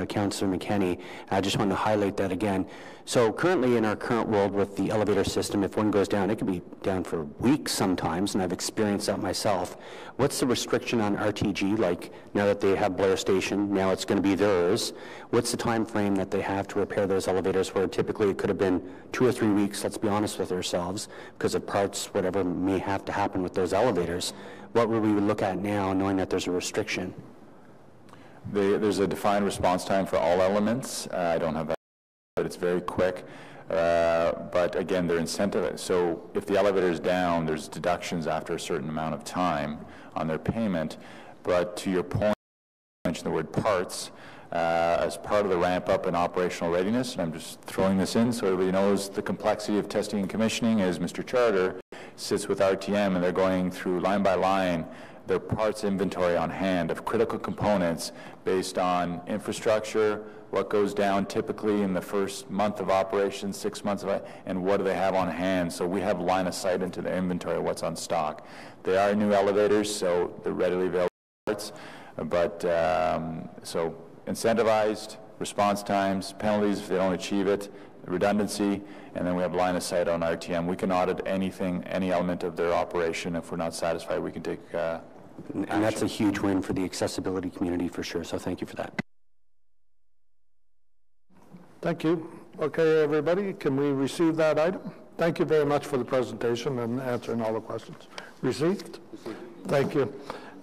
Councillor McKenney. I just want to highlight that again. So currently in our current world with the elevator system, if one goes down, it can be down for weeks sometimes, and I've experienced that myself. What's the restriction on RTG? Like now that they have Blair Station, now it's going to be theirs. What's the time frame that they have to repair those elevators where typically it could have been 2 or 3 weeks, let's be honest with ourselves, because of parts, whatever may have to happen with those elevators. What would we look at now knowing that there's a restriction? There's a defined response time for all elements. I don't have that, but it's very quick. But again, they're incentivized. So if the elevator is down, there's deductions after a certain amount of time on their payment. But to your point, you mentioned the word parts. As part of the ramp up in operational readiness, and I'm just throwing this in so everybody knows the complexity of testing and commissioning, as Mr. Charter sits with RTM and they're going through line by line their parts inventory on hand of critical components based on infrastructure, what goes down typically in the first month of operation, 6 months of it, and what do they have on hand. So we have line of sight into the inventory of what's on stock. They are new elevators, so they're readily available parts, but so incentivized, response times, penalties if they don't achieve it, redundancy, and then we have line of sight on RTM. We can audit anything, any element of their operation. If we're not satisfied, we can take and that's a huge win for the accessibility community for sure, so thank you for that. Thank you. Okay, everybody, can we receive that item? Thank you very much for the presentation and answering all the questions. Received? Thank you.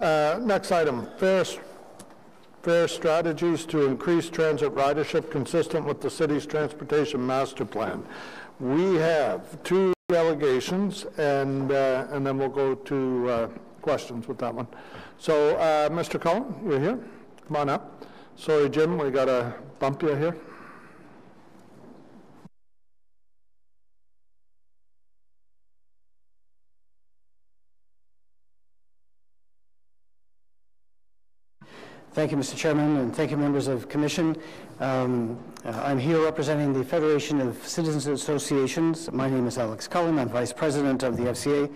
Next item, fair strategies to increase transit ridership consistent with the city's transportation master plan. We have 2 delegations, and then we'll go to questions with that one. So, Mr. Cullen, you're here. Come on up. Sorry, Jim, we got to bump you here. Thank you, Mr. Chairman, and thank you, members of Commission. I'm here representing the Federation of Citizens Associations. My name is Alex Cullen. I'm Vice President of the FCA,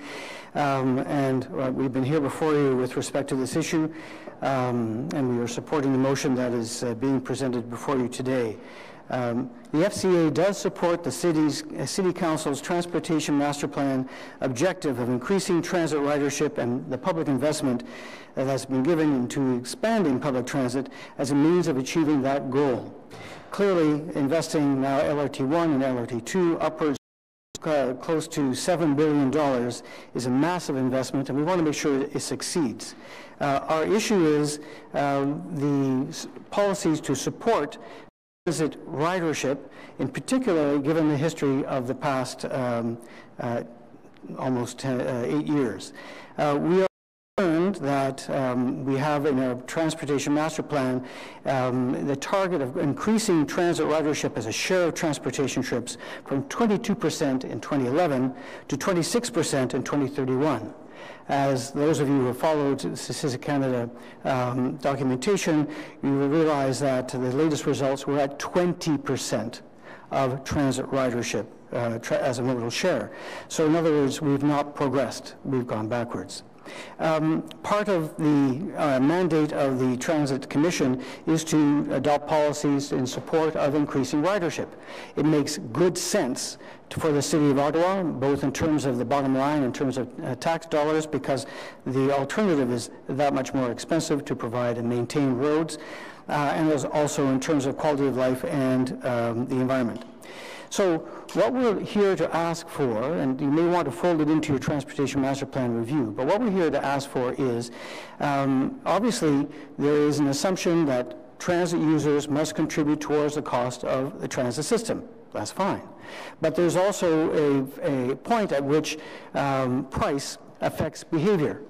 and we've been here before you with respect to this issue, and we are supporting the motion that is being presented before you today. The FCA does support the City Council's Transportation Master Plan objective of increasing transit ridership and the public investment that has been given into expanding public transit as a means of achieving that goal. Clearly, investing now LRT1 and LRT2 upwards close to $7 billion is a massive investment, and we want to make sure it succeeds. Our issue is the policies to support transit ridership, in particular, given the history of the past almost 8 years. We are concerned that we have in our Transportation Master Plan the target of increasing transit ridership as a share of transportation trips from 22% in 2011 to 26% in 2031. As those of you who have followed Statistics Canada documentation, you will realize that the latest results were at 20% of transit ridership as a modal share. So in other words, we've not progressed, we've gone backwards. Part of the mandate of the Transit Commission is to adopt policies in support of increasing ridership. It makes good sense for the City of Ottawa, both in terms of the bottom line, in terms of tax dollars, because the alternative is that much more expensive to provide and maintain roads, and also in terms of quality of life and the environment. So what we're here to ask for, and you may want to fold it into your Transportation Master Plan review, but what we're here to ask for is, obviously, there is an assumption that transit users must contribute towards the cost of the transit system. That's fine. But there's also a point at which price affects behavior.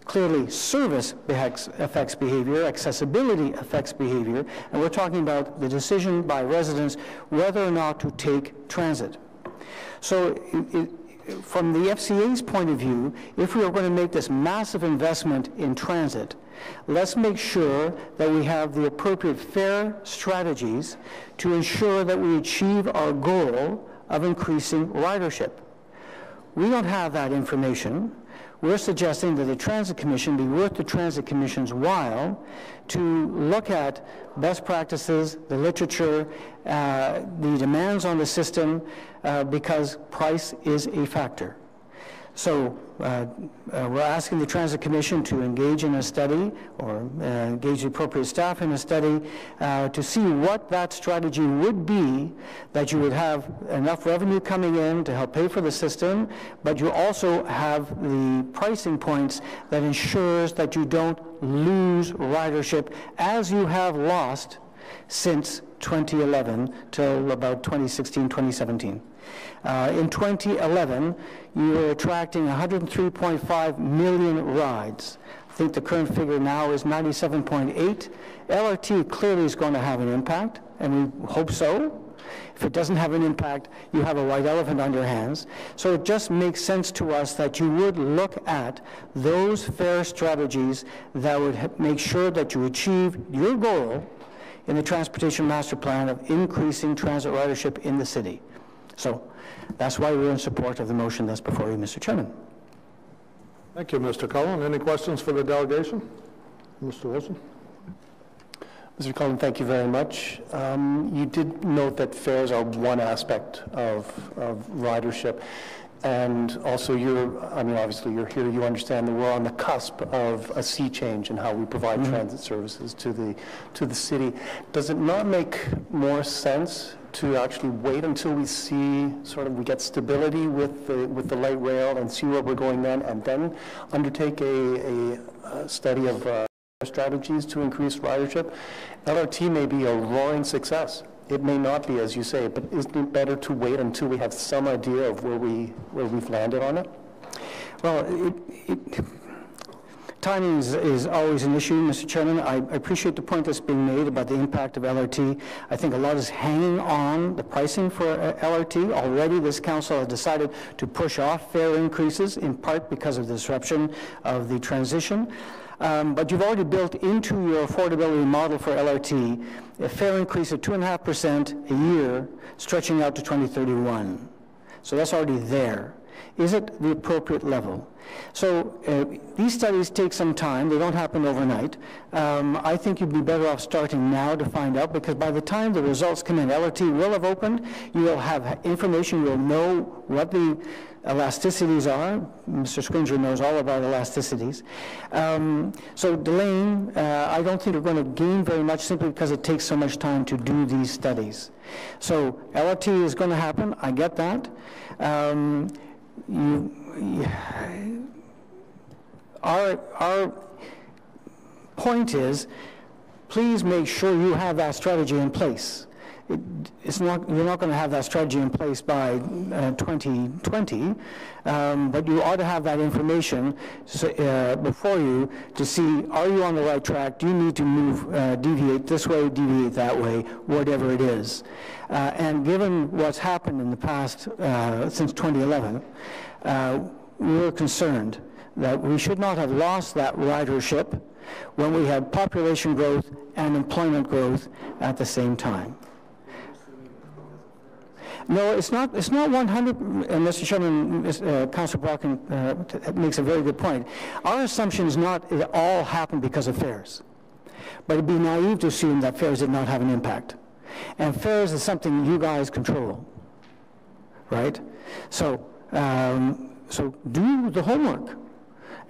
Clearly, service affects behavior, accessibility affects behavior, and we're talking about the decision by residents whether or not to take transit. So from the FCA's point of view, if we are going to make this massive investment in transit, let's make sure that we have the appropriate fare strategies to ensure that we achieve our goal of increasing ridership. We don't have that information. We're suggesting that the Transit Commission be worth the Transit Commission's while to look at best practices, the literature, the demands on the system, because price is a factor. So we're asking the Transit Commission to engage in a study or engage the appropriate staff in a study to see what that strategy would be, that you would have enough revenue coming in to help pay for the system, but you also have the pricing points that ensures that you don't lose ridership as you have lost since 2011 till about 2016, 2017. In 2011, you were attracting 103.5 million rides. I think the current figure now is 97.8. LRT clearly is going to have an impact, and we hope so. If it doesn't have an impact, you have a white elephant on your hands. So it just makes sense to us that you would look at those fare strategies that would make sure that you achieve your goal in the Transportation Master Plan of increasing transit ridership in the city. So that's why we're in support of the motion that's before you, Mr. Chairman. Thank you, Mr. Cullen. Any questions for the delegation? Mr. Wilson. Mr. Cullen, thank you very much. You did note that fares are one aspect of ridership. And also, obviously you're here, you understand that we're on the cusp of a sea change in how we provide transit services to the city. Does it not make more sense to actually wait until we see we get stability with the light rail and see where we're going then, and then undertake a study of strategies to increase ridership? LRT may be a roaring success. It may not be, as you say, but isn't it better to wait until we have some idea of where we've landed on it? Well, timing is always an issue, Mr. Chairman. I appreciate the point that's being made about the impact of LRT. I think a lot is hanging on the pricing for LRT. Already this council has decided to push off fare increases, in part because of the disruption of the transition. But you've already built into your affordability model for LRT a fare increase of 2.5% a year, stretching out to 2031. So that's already there. Is it the appropriate level? So these studies take some time. They don't happen overnight. I think you'd be better off starting now to find out, because by the time the results come in, LRT will have opened. You will have information. You'll know what the elasticities are. Mr. Scringer knows all about elasticities. So delaying, I don't think we're going to gain very much simply because it takes so much time to do these studies. So LRT is going to happen. I get that. Our point is, please make sure you have that strategy in place. You're not going to have that strategy in place by 2020, but you ought to have that information before you to see, are you on the right track? Do you need to move, deviate this way, deviate that way, whatever it is? And given what's happened in the past since 2011, we're concerned that we should not have lost that ridership when we had population growth and employment growth at the same time. No, it's not 100, and Mr. Chairman, Councillor Brocken makes a very good point. Our assumption is not it all happened because of fares, but it'd be naive to assume that fares did not have an impact. And fares is something you guys control, right? So, so do the homework.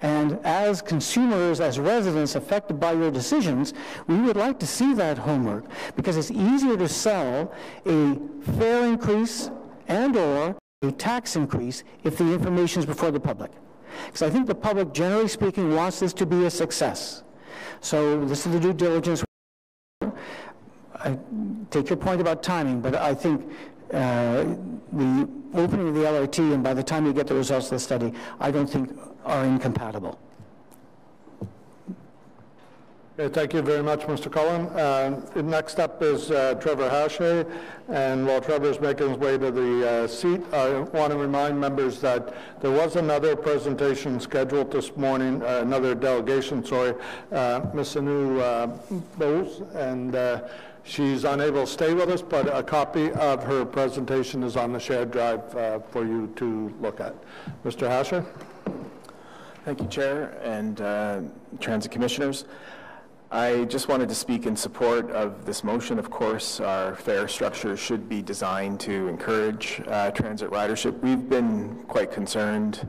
And as consumers, as residents affected by your decisions, we would like to see that homework, because it's easier to sell a fare increase and or a tax increase if the information is before the public. Because I think the public, generally speaking, wants this to be a success. So this is the due diligence. I take your point about timing, but I think the opening of the LRT and by the time you get the results of the study, I don't think are incompatible. Okay, thank you very much, Mr. Cullen. Next up is Trevor Hache, and while Trevor is making his way to the seat, I want to remind members that there was another presentation scheduled this morning, another delegation, sorry, Ms. Anu Bose, and she's unable to stay with us, but a copy of her presentation is on the shared drive for you to look at. Mr. Hache? Thank you, Chair and Transit Commissioners. I just wanted to speak in support of this motion. Of course, our fare structure should be designed to encourage transit ridership. We've been quite concerned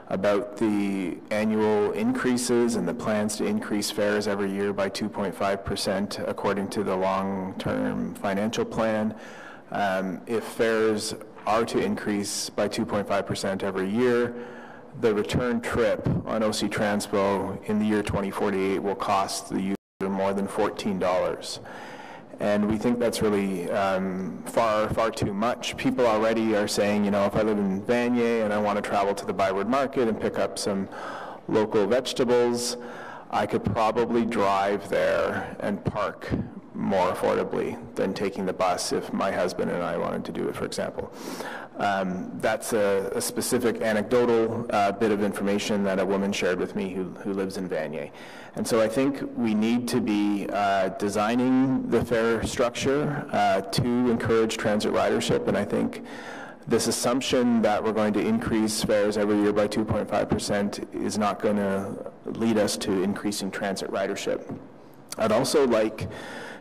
about the annual increases and the plans to increase fares every year by 2.5% according to the long-term financial plan. If fares are to increase by 2.5% every year, the return trip on OC Transpo in the year 2048 will cost the user more than $14. And we think that's really far too much. People already are saying, you know, if I live in Vanier and I want to travel to the Byward Market and pick up some local vegetables, I could probably drive there and park more affordably than taking the bus if my husband and I wanted to do it, for example. That's a specific anecdotal bit of information that a woman shared with me who lives in Vanier. And so I think we need to be designing the fare structure to encourage transit ridership, and I think this assumption that we're going to increase fares every year by 2.5% is not going to lead us to increasing transit ridership. I'd also like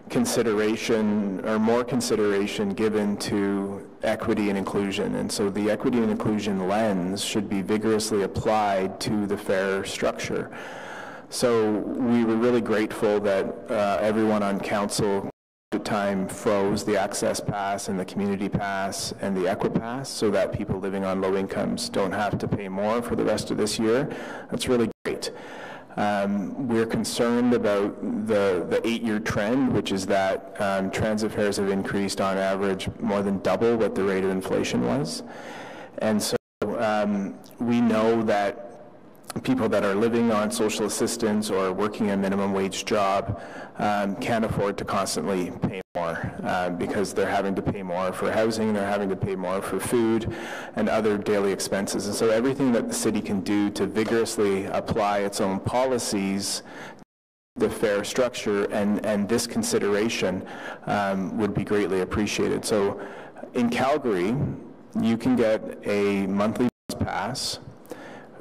consideration or more consideration given to equity and inclusion, and so the equity and inclusion lens should be vigorously applied to the fare structure. So we were really grateful that everyone on council at the time froze the access pass and the community pass and the Equipass so that people living on low incomes don't have to pay more for the rest of this year. That's really great. We're concerned about the 8-year trend, which is that transit fares have increased on average more than double what the rate of inflation was. And so we know that people that are living on social assistance or working a minimum wage job can't afford to constantly pay more because they're having to pay more for housing, they're having to pay more for food and other daily expenses. And so everything that the city can do to vigorously apply its own policies, the fare structure, and this consideration would be greatly appreciated. So in Calgary, you can get a monthly bus pass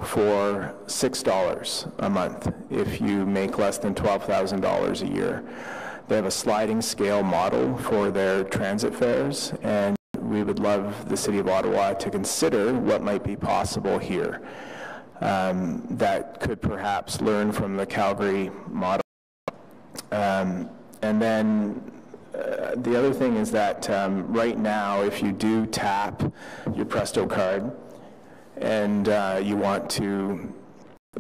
for $6 a month if you make less than $12,000 a year. They have a sliding scale model for their transit fares, and we would love the City of Ottawa to consider what might be possible here that could perhaps learn from the Calgary model. And then the other thing is that right now, if you do tap your Presto card and you want to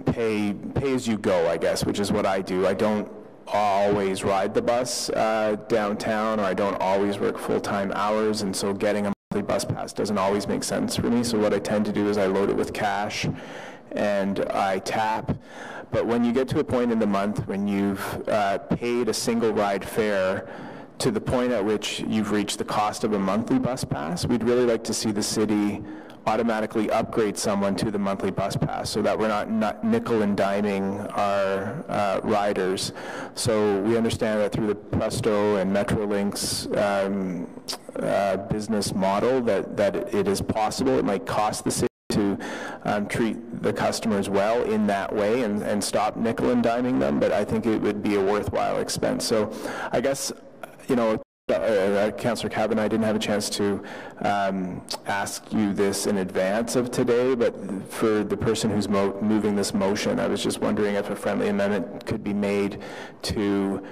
pay as you go, I guess, which is what I do. I don't always ride the bus downtown, or I don't always work full-time hours, and so getting a monthly bus pass doesn't always make sense for me. So what I tend to do is I load it with cash and I tap. But when you get to a point in the month when you've paid a single ride fare to the point at which you've reached the cost of a monthly bus pass, we'd really like to see the city automatically upgrade someone to the monthly bus pass so that we're not nickel and diming our riders. So we understand that through the Presto and Metrolinx business model that it is possible. It might cost the city to treat the customers well in that way and stop nickel and diming them, but I think it would be a worthwhile expense. So I guess, you know, Councillor Cavan, I didn't have a chance to ask you this in advance of today, but for the person who's moving this motion, I was just wondering if a friendly amendment could be made to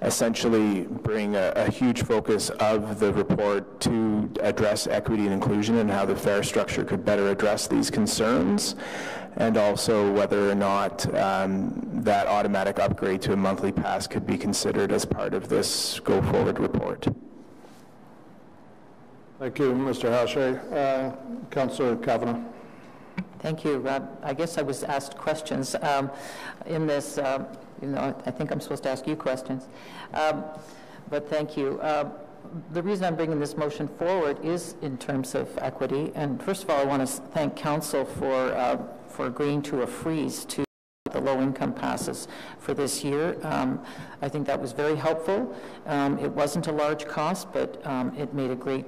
essentially bring a huge focus of the report to address equity and inclusion and how the fare structure could better address these concerns, and also whether or not that automatic upgrade to a monthly pass could be considered as part of this go-forward report. Thank you, Mr. Hache. Councillor Kavanagh. Thank you. I guess I was asked questions in this. You know, I think I'm supposed to ask you questions, but thank you. The reason I'm bringing this motion forward is in terms of equity. And first of all, I want to thank Council for agreeing to a freeze to the low-income passes for this year. I think that was very helpful. It wasn't a large cost, but it made a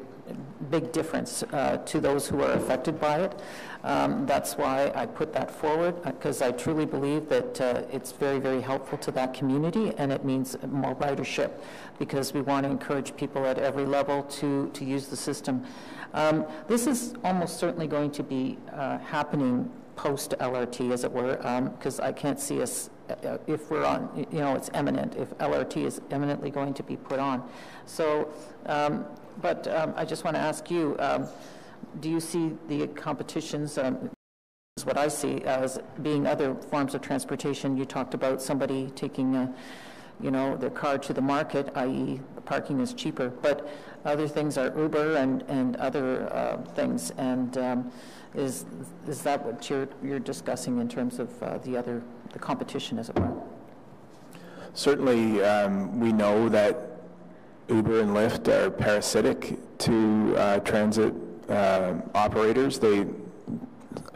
big difference to those who are affected by it. That's why I put that forward, because I truly believe that it's very, very helpful to that community, and it means more ridership, because we want to encourage people at every level to use the system. This is almost certainly going to be happening post-LRT, as it were, because I can't see us, if we're on, you know, it's imminent, if LRT is imminently going to be put on. So, but I just want to ask you, do you see the competitions, is what I see as being other forms of transportation? You talked about somebody taking, you know, their car to the market, i.e. the parking is cheaper, but other things are Uber and other things, and is that what you're discussing in terms of the competition, as it were? Certainly, we know that Uber and Lyft are parasitic to transit operators. They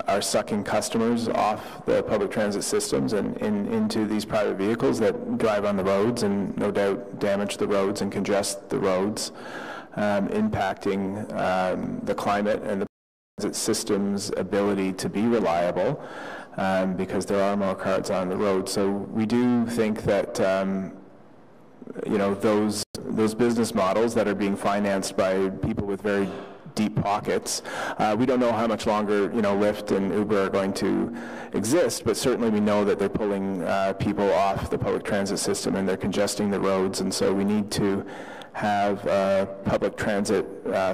are sucking customers off the public transit systems and into these private vehicles that drive on the roads and no doubt damage the roads and congest the roads, impacting the climate and the transit system's ability to be reliable, because there are more cars on the road. So we do think that you know, those business models that are being financed by people with very deep pockets. We don't know how much longer, you know, Lyft and Uber are going to exist, but certainly we know that they're pulling people off the public transit system and they're congesting the roads, and so we need to have a public transit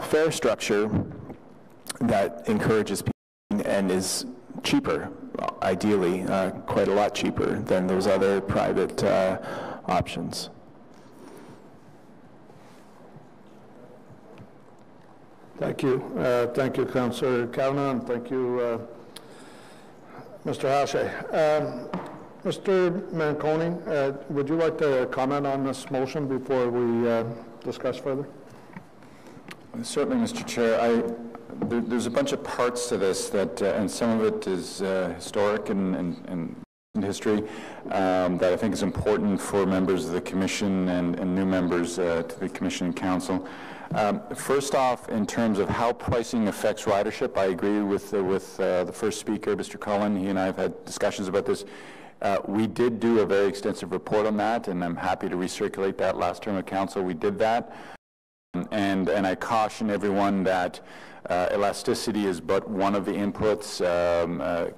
fare structure that encourages people and is cheaper, ideally, quite a lot cheaper than those other private options. Thank you. Thank you, Councillor Kavanagh, and thank you, Mr. Hache. Mr. Manconi, would you like to comment on this motion before we discuss further? Certainly, Mr. Chair. There's a bunch of parts to this that, and some of it is historic and history that I think is important for members of the Commission and new members to the Commission and Council. First off, in terms of how pricing affects ridership, I agree with the first speaker, Mr. Cullen. He and I have had discussions about this. We did do a very extensive report on that, and I'm happy to recirculate that. Last term of council, we did that. And I caution everyone that elasticity is but one of the inputs.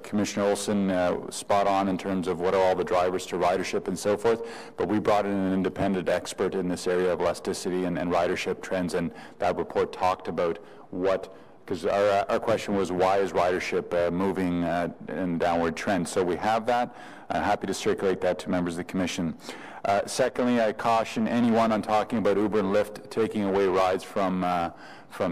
Commissioner Olson spot on in terms of what are all the drivers to ridership and so forth, but we brought in an independent expert in this area of elasticity and ridership trends, and that report talked about what, because our question was, why is ridership moving in downward trend? So we have that. I'm happy to circulate that to members of the Commission. Secondly, I caution anyone on talking about Uber and Lyft taking away rides from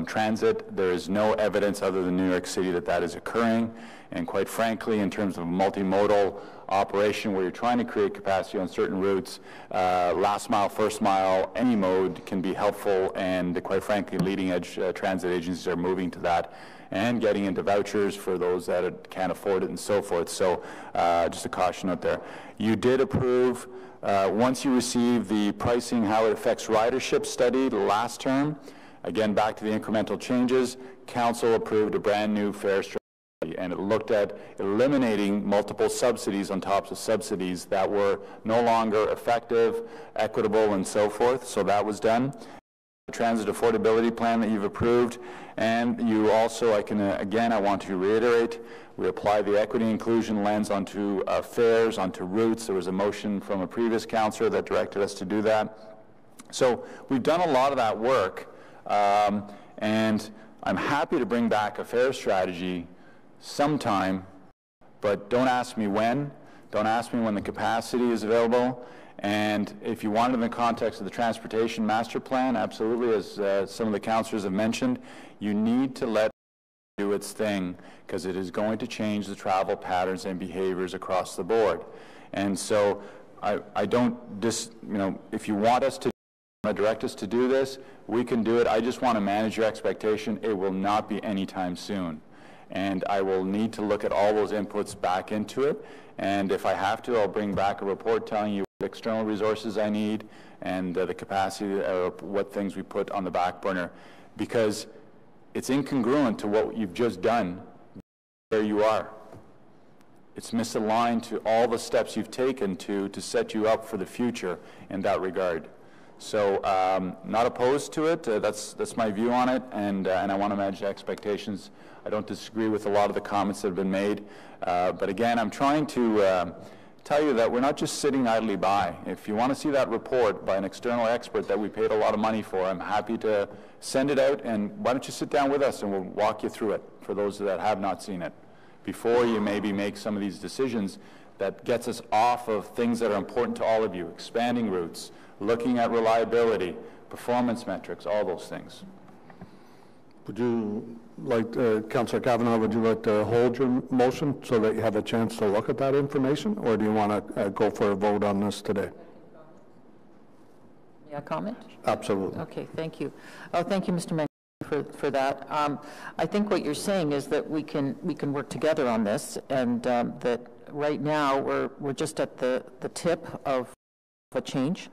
transit. There is no evidence other than New York City that that is occurring. And quite frankly, in terms of multimodal operation where you're trying to create capacity on certain routes, last mile, first mile, any mode can be helpful, and quite frankly, leading edge transit agencies are moving to that and getting into vouchers for those that can't afford it and so forth. So just a caution out there. You did approve, once you receive the pricing, how it affects ridership study last term, again, back to the incremental changes, Council approved a brand new fare strategy, and it looked at eliminating multiple subsidies on top of subsidies that were no longer effective, equitable, and so forth. So that was done. The transit affordability plan that you've approved, and you also, I want to reiterate, we apply the equity inclusion lens onto fares, onto routes. There was a motion from a previous councillor that directed us to do that. So we've done a lot of that work. And I'm happy to bring back a fare strategy sometime, but don't ask me when. Don't ask me when the capacity is available. And if you want it in the context of the transportation master plan, absolutely, as some of the councillors have mentioned, you need to let it do its thing, because it is going to change the travel patterns and behaviors across the board. And so I don't if you want us to direct us to do this, we can do it. I just want to manage your expectation. It will not be anytime soon. And I will need to look at all those inputs back into it. And if I have to, I'll bring back a report telling you what external resources I need and the capacity of what things we put on the back burner. Because it's incongruent to what you've just done where you are. It's misaligned to all the steps you've taken to set you up for the future in that regard. So not opposed to it. That's my view on it, and I want to manage expectations. I don't disagree with a lot of the comments that have been made, but again, I'm trying to tell you that we're not just sitting idly by. If you want to see that report by an external expert that we paid a lot of money for, I'm happy to send it out, and why don't you sit down with us and we'll walk you through it for those that have not seen it before you maybe make some of these decisions that gets us off of things that are important to all of you, expanding routes, looking at reliability, performance metrics, all those things. Would you like, Councillor Kavanagh, would you like to hold your motion so that you have a chance to look at that information, or do you want to go for a vote on this today? Yeah, comment? Absolutely. Okay, thank you. Oh, thank you, Mr. Mayor, for that. I think what you're saying is that we can work together on this, and that right now we're just at the tip of a change,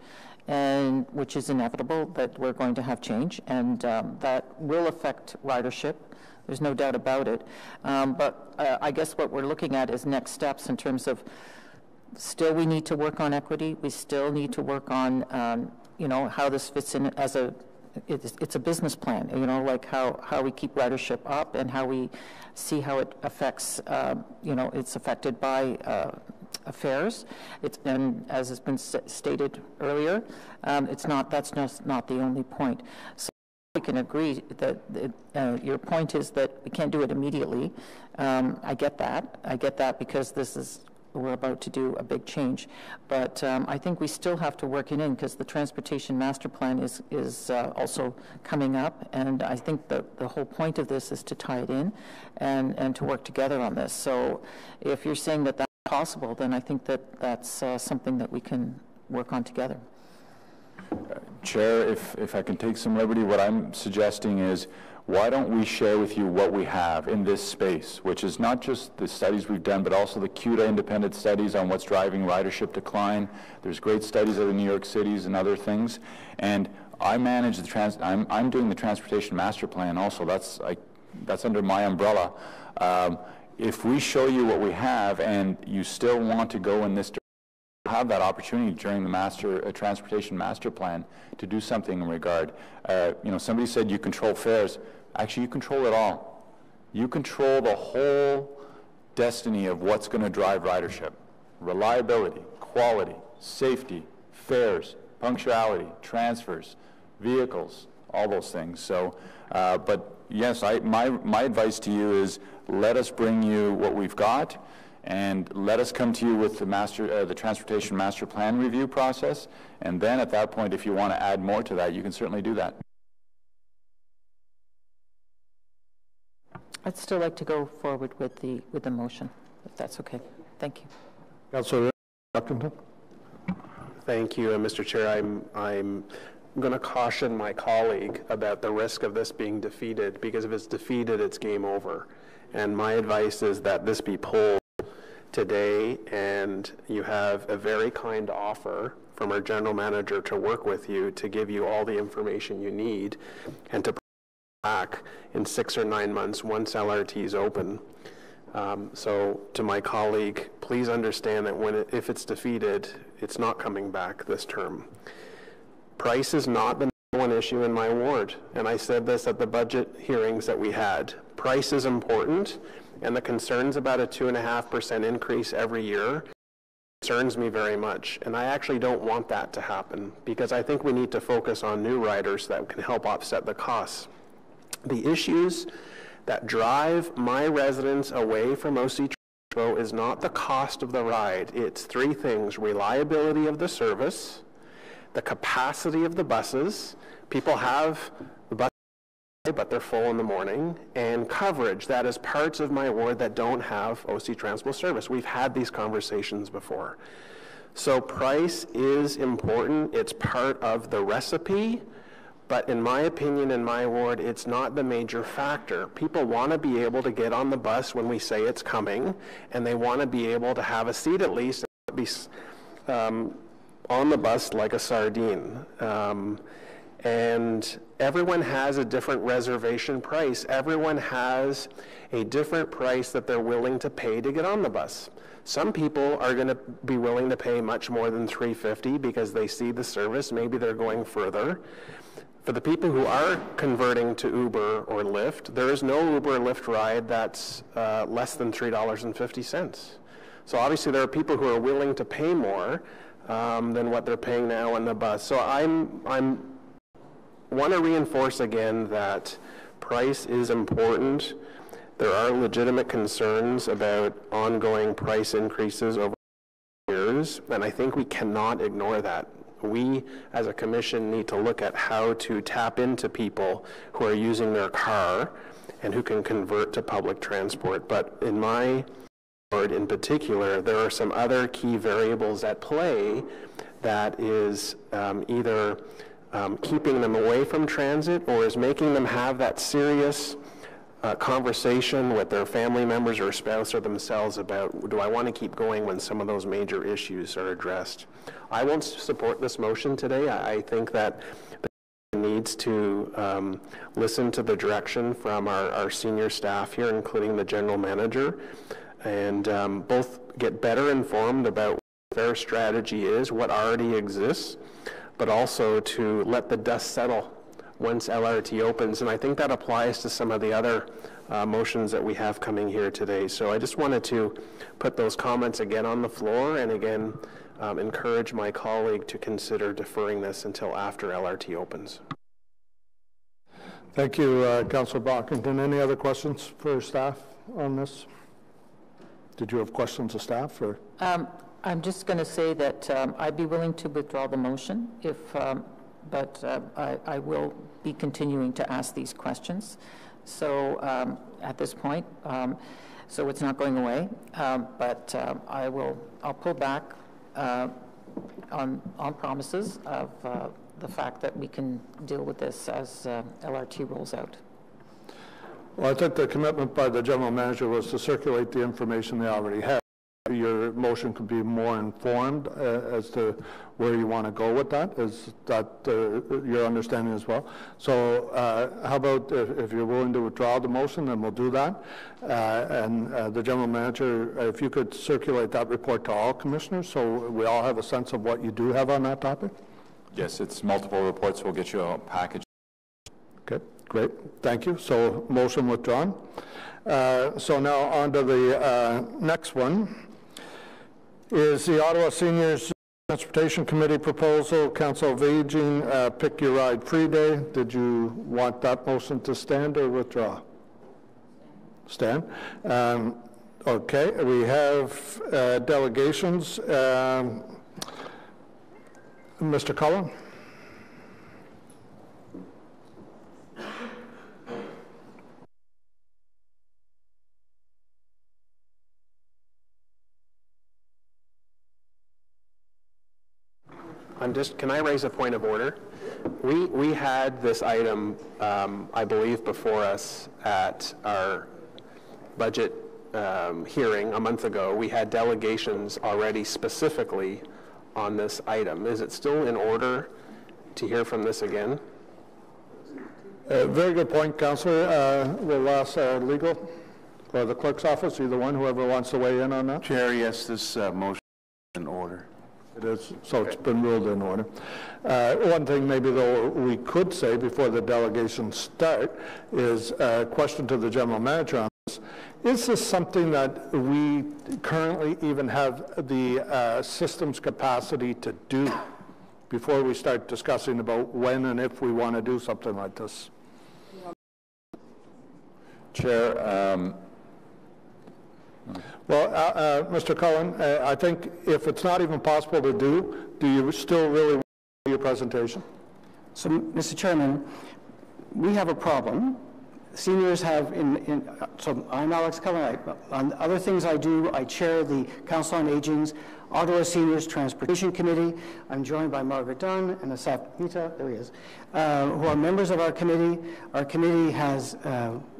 and which is inevitable that we're going to have change, and that will affect ridership. There's no doubt about it. But I guess what we're looking at is next steps in terms of still we need to work on equity. We still need to work on how this fits in as it's a business plan, like how we keep ridership up and how we see how it affects, it's affected by fares. And as has been stated earlier, that's just not the only point. So we can agree that your point is that we can't do it immediately. I get that because we're about to do a big change, but I think we still have to work it in because the transportation master plan is also coming up, and I think the whole point of this is to tie it in and to work together on this. So if you're saying that that's possible, then I think that's something that we can work on together. Chair, if I can take some liberty, what I'm suggesting is why don't we share with you what we have in this space, which is not just the studies we've done, but also the CUDA independent studies on what's driving ridership decline. There's great studies out of New York cities and other things. And I manage the I'm doing the transportation master plan also. That's under my umbrella. If we show you what we have and you still want to go in this direction, have that opportunity during the transportation master plan to do something in regard. Somebody said you control fares. Actually, you control it all. You control the whole destiny of what's going to drive ridership. Reliability, quality, safety, fares, punctuality, transfers, vehicles, all those things. So, but yes, my advice to you is let us bring you what we've got, and let us come to you with the transportation master plan review process, and then at that point, if you want to add more to that, you can certainly do that. I'd still like to go forward with the motion, if that's okay. Thank you. Councillor Buckington. Thank you, Mr. Chair. I'm going to caution my colleague about the risk of this being defeated, because if it's defeated, it's game over. And my advice is that this be pulled today, and you have a very kind offer from our general manager to work with you to give you all the information you need and to back in 6 or 9 months once LRT is open. So to my colleague, please understand that if it's defeated, it's not coming back this term. Price is not the number one issue in my ward, and I said this at the budget hearings that we had. Price is important, and the concerns about a 2.5% increase every year concerns me very much. And I actually don't want that to happen, because I think we need to focus on new riders that can help offset the costs. The issues that drive my residents away from OC Transpo is not the cost of the ride. It's 3 things: reliability of the service, the capacity of the buses. People have the bus, but they're full in the morning, and coverage. That is parts of my ward that don't have OC Transpo service. We've had these conversations before. So price is important. It's part of the recipe, but in my opinion, in my ward, it's not the major factor. People want to be able to get on the bus when we say it's coming, and they want to be able to have a seat at least, and be on the bus like a sardine. And everyone has a different reservation price. Everyone has a different price that they're willing to pay to get on the bus. Some people are going to be willing to pay much more than $3.50 because they see the service. Maybe they're going further. For the people who are converting to Uber or Lyft, there is no Uber or Lyft ride that's less than $3.50. So obviously there are people who are willing to pay more than what they're paying now on the bus. So I want to reinforce again that price is important. There are legitimate concerns about ongoing price increases over years, and I think we cannot ignore that. We, as a commission, need to look at how to tap into people who are using their car and who can convert to public transport. But in my ward in particular, there are some other key variables at play that is either keeping them away from transit or is making them have that serious conversation with their family members or spouse or themselves about, do I want to keep going when some of those major issues are addressed? I won't support this motion today. I think that the commission needs to listen to the direction from our senior staff here, including the general manager, and both get better informed about what their strategy is, what already exists, but also to let the dust settle once LRT opens. And I think that applies to some of the other motions that we have coming here today. So I just wanted to put those comments again on the floor, and again encourage my colleague to consider deferring this until after LRT opens. Thank you, Councillor Brockington. Any other questions for staff on this? Did you have questions of staff? Or? I'm just going to say that I'd be willing to withdraw the motion, but I will be continuing to ask these questions. So at this point, so it's not going away, but I'll pull back on promises of the fact that we can deal with this as LRT rolls out. Well, I think the commitment by the general manager was to circulate the information they already have. Your motion could be more informed as to where you want to go with that. Is that your understanding as well? So how about if you're willing to withdraw the motion, then we'll do that. And the general manager, if you could circulate that report to all commissioners so we all have a sense of what you do have on that topic. Yes, it's multiple reports. We'll get you a package. Okay, great. Thank you. So motion withdrawn. So now on to the next one. Is the Ottawa Seniors Transportation Committee proposal, Council of Aging, Pick Your Ride Free Day. Did you want that motion to stand or withdraw? Stand. Okay, we have delegations. Mr. Cullen. Can I raise a point of order? We had this item, I believe, before us at our budget hearing a month ago. We had delegations already specifically on this item. Is it still in order to hear from this again? Very good point, Councillor. We'll ask legal or the clerk's office, either one, whoever wants to weigh in on that. Chair, yes, this motion is in order. It is, so it's been ruled in order. One thing maybe though we could say before the delegations start is a question to the general manager on this. Is this something that we currently even have the systems capacity to do before we start discussing about when and if we want to do something like this? Chair, well, Mr. Cullen, I think if it's not even possible to do you still really want to do your presentation? So, Mr. Chairman, we have a problem. Seniors have, so I'm Alex Cullen. On other things I do, I chair the Council on Aging's Ottawa Seniors Transportation Committee. I'm joined by Margaret Dunn and Asaf Nita, there he is, who are members of our committee. Our committee has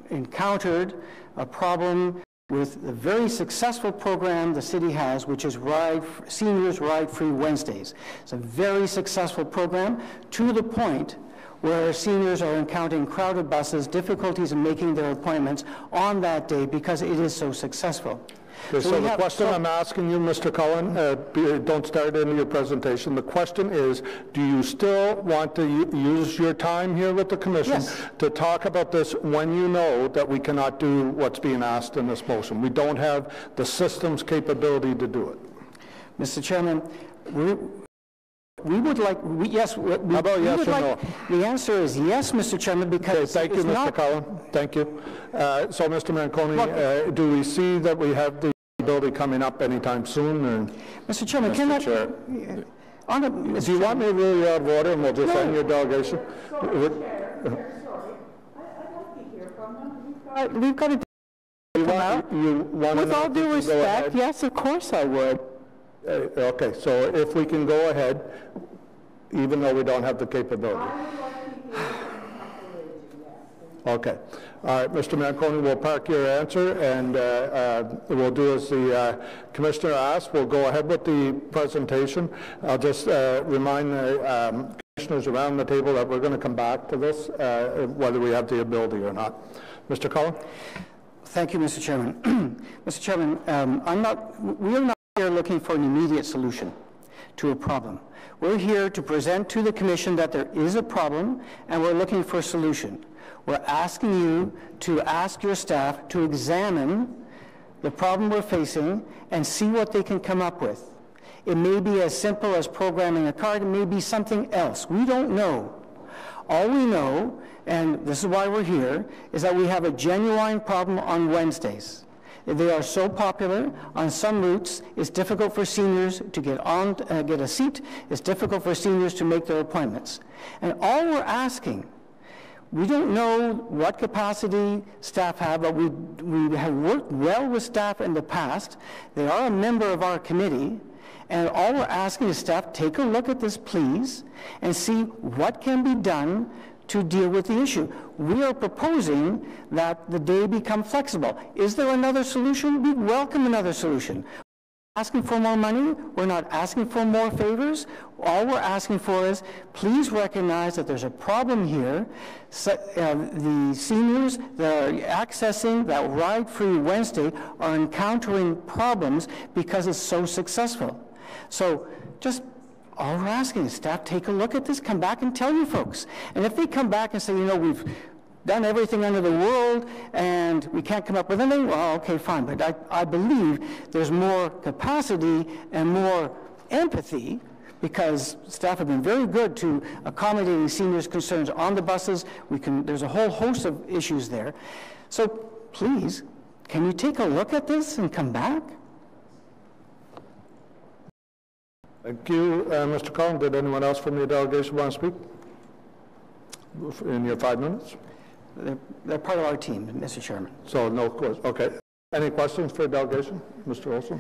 encountered a problem with the very successful program the city has, which is Seniors Ride Free Wednesdays. It's a very successful program to the point where seniors are encountering crowded buses, difficulties in making their appointments on that day because it is so successful. Okay, so the question I'm asking you, Mr. Cullen, don't start into your presentation. The question is, do you still want to use your time here with the Commission to talk about this when you know that we cannot do what's being asked in this motion? We don't have the systems capability to do it. Mr. Chairman, we would like, yes. How about yes or no? The answer is yes, Mr. Chairman, because thank you, Mr. Cullen. Thank you. So, Mr. Manconi, do we see that we have the ability coming up anytime soon? Or? Mr. Chairman, do you want me to rule you out of order and we'll just end your delegation? We've got to with all due respect, yes, of course I would. Okay, so if we can go ahead, even though we don't have the capability. Okay. All right, Mr. Manconi, we'll park your answer, and we'll do as the Commissioner asked. We'll go ahead with the presentation. I'll just remind the Commissioners around the table that we're going to come back to this, whether we have the ability or not. Mr. Cullen? Thank you, Mr. Chairman. Mr. Chairman, we are not here looking for an immediate solution to a problem. We're here to present to the Commission that there is a problem and we're looking for a solution. We're asking you to ask your staff to examine the problem we're facing and see what they can come up with. It may be as simple as programming a card, it may be something else. We don't know. All we know, and this is why we're here, is that we have a genuine problem on Wednesdays. They are so popular. On some routes, it's difficult for seniors to get a seat. It's difficult for seniors to make their appointments. And all we're asking, we don't know what capacity staff have, but we have worked well with staff in the past. They are a member of our committee. And all we're asking is staff, take a look at this, please, and see what can be done to deal with the issue. We are proposing that the day become flexible. Is there another solution? We welcome another solution. Asking for more money. We're not asking for more favors. All we're asking for is please recognize that there's a problem here. So, the seniors that are accessing that ride-free Wednesday are encountering problems because it's so successful. So just all we're asking is staff take a look at this, come back and tell you folks. And if they come back and say, you know, we've done everything under the world and we can't come up with anything, well, okay, fine. But I believe there's more capacity and more empathy because staff have been very good to accommodating seniors' concerns on the buses. There's a whole host of issues there. So please, can you take a look at this and come back? Thank you, Mr. Cullen. Did anyone else from your delegation want to speak in your 5 minutes? They're part of our team, Mr. Chairman. So no questions. Okay. Any questions for the delegation? Mr. Olson?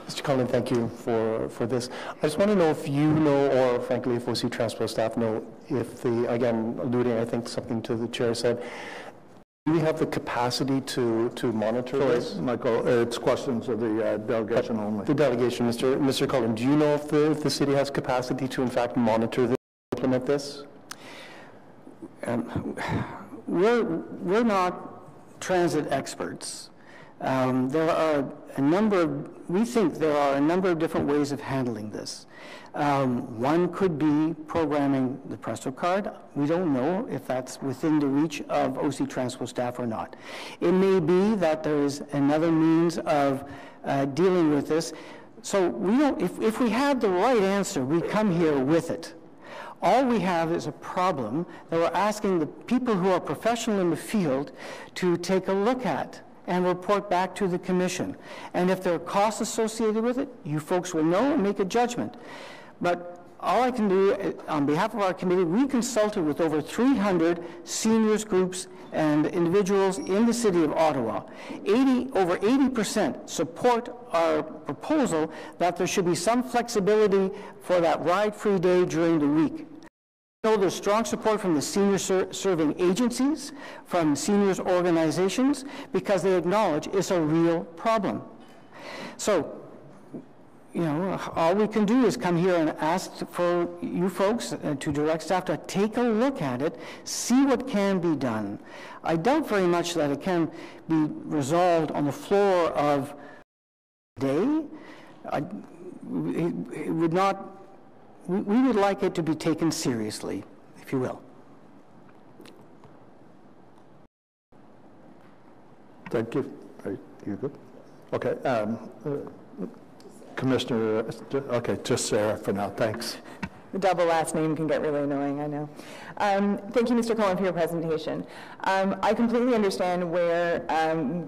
Mr. Cullen, thank you for this. I just want to know if you know, or frankly, if OC Transport staff know, if again, alluding, I think, something to the chair said, do we have the capacity to monitor this? Michael, it's questions of the delegation only. The delegation, Mr. Cullen, do you know if the city has capacity to, in fact, monitor this, implement this? We're not transit experts. We think there are a number of different ways of handling this. One could be programming the Presto card. We don't know if that's within the reach of OC Transport staff or not. It may be that there is another means of dealing with this. So we don't, if we had the right answer, we come here with it. All we have is a problem that we're asking the people who are professional in the field to take a look at and report back to the commission. And if there are costs associated with it, you folks will know and make a judgment. But all I can do, on behalf of our committee, we consulted with over 300 seniors groups and individuals in the city of Ottawa. Over 80% support our proposal that there should be some flexibility for that ride-free day during the week. know there's strong support from the senior serving agencies, from seniors organizations, because they acknowledge it's a real problem. So, you know, all we can do is come here and ask for you folks to direct staff to take a look at it, see what can be done. I doubt very much that it can be resolved on the floor of day. It would not. We would like it to be taken seriously, if you will. Thank you. Are you good? Okay. Commissioner, okay, just Sarah for now. Thanks. The double last name can get really annoying, I know. Thank you, Mr. Cullen, for your presentation. I completely understand where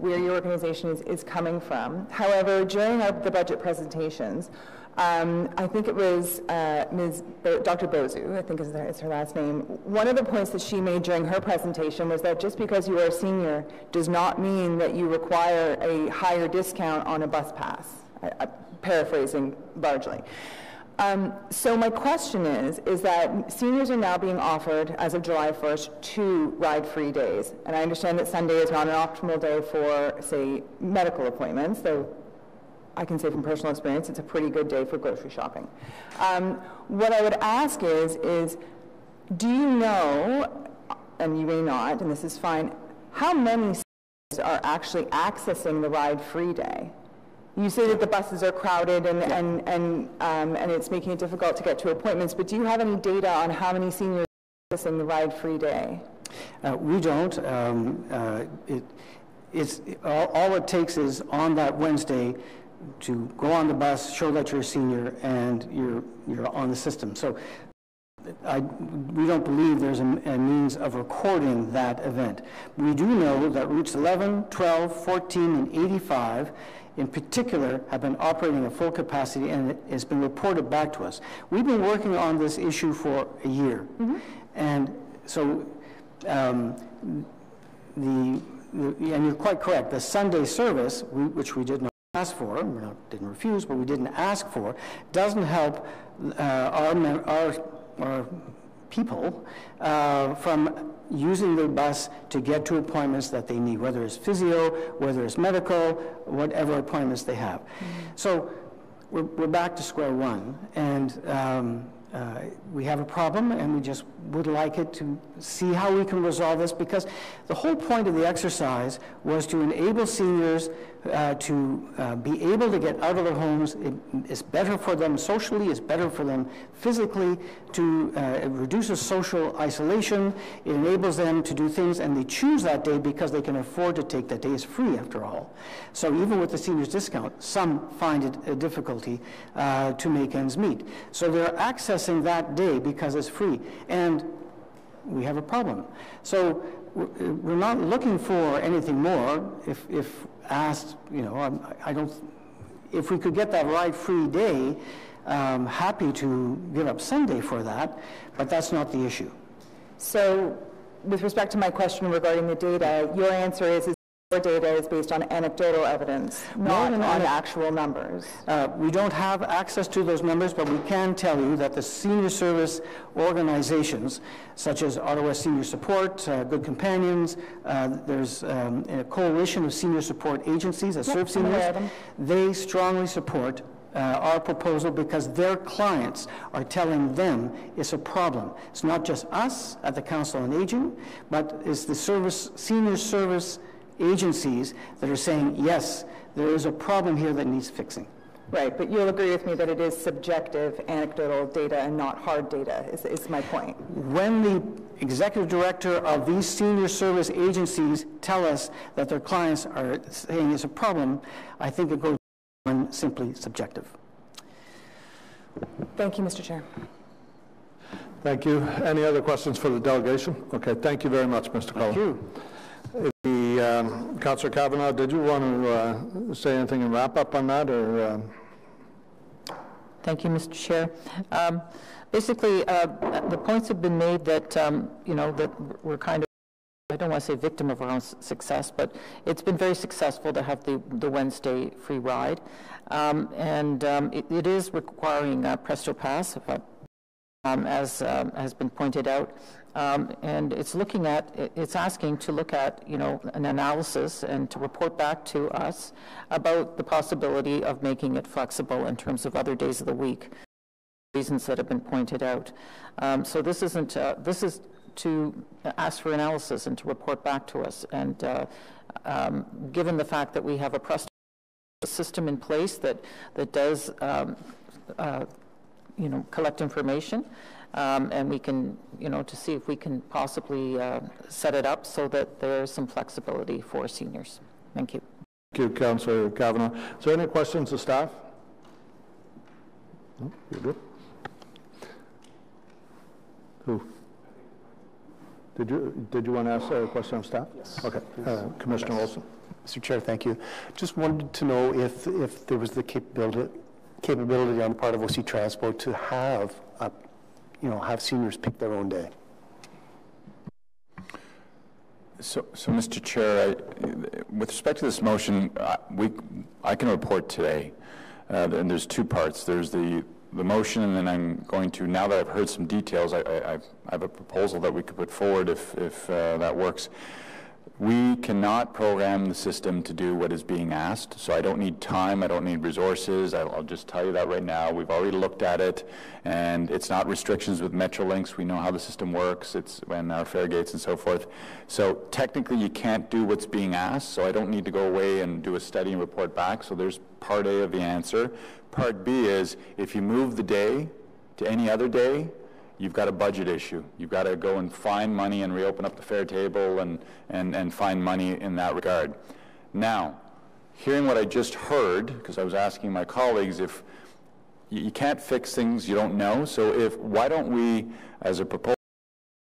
your organization is coming from. However, during the budget presentations, I think it was Dr. Bozu, I think is her last name. One of the points that she made during her presentation was that just because you are a senior does not mean that you require a higher discount on a bus pass. Paraphrasing largely. So my question is that seniors are now being offered, as of July 1st, 2 ride-free days. And I understand that Sunday is not an optimal day for, say, medical appointments, though I can say from personal experience it's a pretty good day for grocery shopping. What I would ask is, do you know, and you may not, and this is fine, how many seniors are actually accessing the ride-free day? You say that the buses are crowded and it's making it difficult to get to appointments, but do you have any data on how many seniors are accessing the ride-free day? We don't. All it takes is on that Wednesday to go on the bus, show that you're a senior, and you're on the system. So we don't believe there's a means of recording that event. We do know that routes 11, 12, 14, and 85 in particular have been operating at full capacity, and it has been reported back to us. We've been working on this issue for a year. Mm-hmm. And so and you're quite correct, the Sunday service, which we did not ask for, didn't refuse, but we didn't ask for, doesn't help our people from using the bus to get to appointments that they need, whether it's physio, whether it's medical, whatever appointments they have. So we're back to square one, and we have a problem, and we just would like it to see how we can resolve this, because the whole point of the exercise was to enable seniors to be able to get out of their homes. It's better for them socially, it's better for them physically, it reduces social isolation, it enables them to do things, and they choose that day because they can afford to take that day. It's free, after all. So even with the seniors discount, some find it a difficulty to make ends meet. So they're accessing that day because it's free, and we have a problem. So we're not looking for anything more. If asked, if we could get that ride-free day, happy to give up Sunday for that, but that's not the issue. So with respect to my question regarding the data, your answer is your data is based on anecdotal evidence, not on actual numbers. We don't have access to those numbers, but we can tell you that the senior service organizations, such as Ottawa Senior Support, Good Companions, there's a coalition of senior support agencies that serve seniors, they strongly support our proposal because their clients are telling them it's a problem. It's not just us at the Council on Aging, but it's the senior service agencies that are saying, yes, there is a problem here that needs fixing. Right, but you'll agree with me that it is subjective, anecdotal data and not hard data, is my point. When the executive director of these senior service agencies tell us that their clients are saying it's a problem, I think it goes on simply subjective. Thank you, Mr. Chair. Thank you. Any other questions for the delegation? Okay, thank you very much, Mr. Cullen. Thank you. Councillor Kavanagh, did you want to say anything and wrap up on that, or? Thank you, Mr. Chair. Basically, the points have been made that that we're kind of, I don't want to say victim of our own success, but it's been very successful to have the Wednesday free ride, and it is requiring Presto Pass, as has been pointed out. And it's asking to look at, an analysis and to report back to us about the possibility of making it flexible in terms of other days of the week, reasons that have been pointed out. So this is to ask for analysis and to report back to us. And given the fact that we have a system in place that does, collect information, and we can, to see if we can possibly set it up so that there's some flexibility for seniors. Thank you. Thank you, Councillor Kavanagh. Is there any questions of staff? No? You're good. Who? Did you want to ask a question of staff? Yes. Okay. Commissioner Olson. Mr. Chair, thank you. Just wanted to know if there was the capability on the part of OC Transport to have have seniors pick their own day. So Mr. Chair, with respect to this motion, I can report today, and there's two parts. There's the motion, and then I'm going to, now that I've heard some details, I have a proposal that we could put forward if that works. We cannot program the system to do what is being asked, so I don't need time, I don't need resources. I'll just tell you that right now. We've already looked at it, and it's not restrictions with Metrolinx. We know how the system works. It's when our fare gates and so forth. So technically you can't do what's being asked, so I don't need to go away and do a study and report back. So there's part A of the answer. Part B is if you move the day to any other day, you've got a budget issue. You've got to go and find money and reopen up the fare table and find money in that regard. Now, hearing what I just heard, because I was asking my colleagues, if you can't fix things you don't know, so why don't we, as a proposal,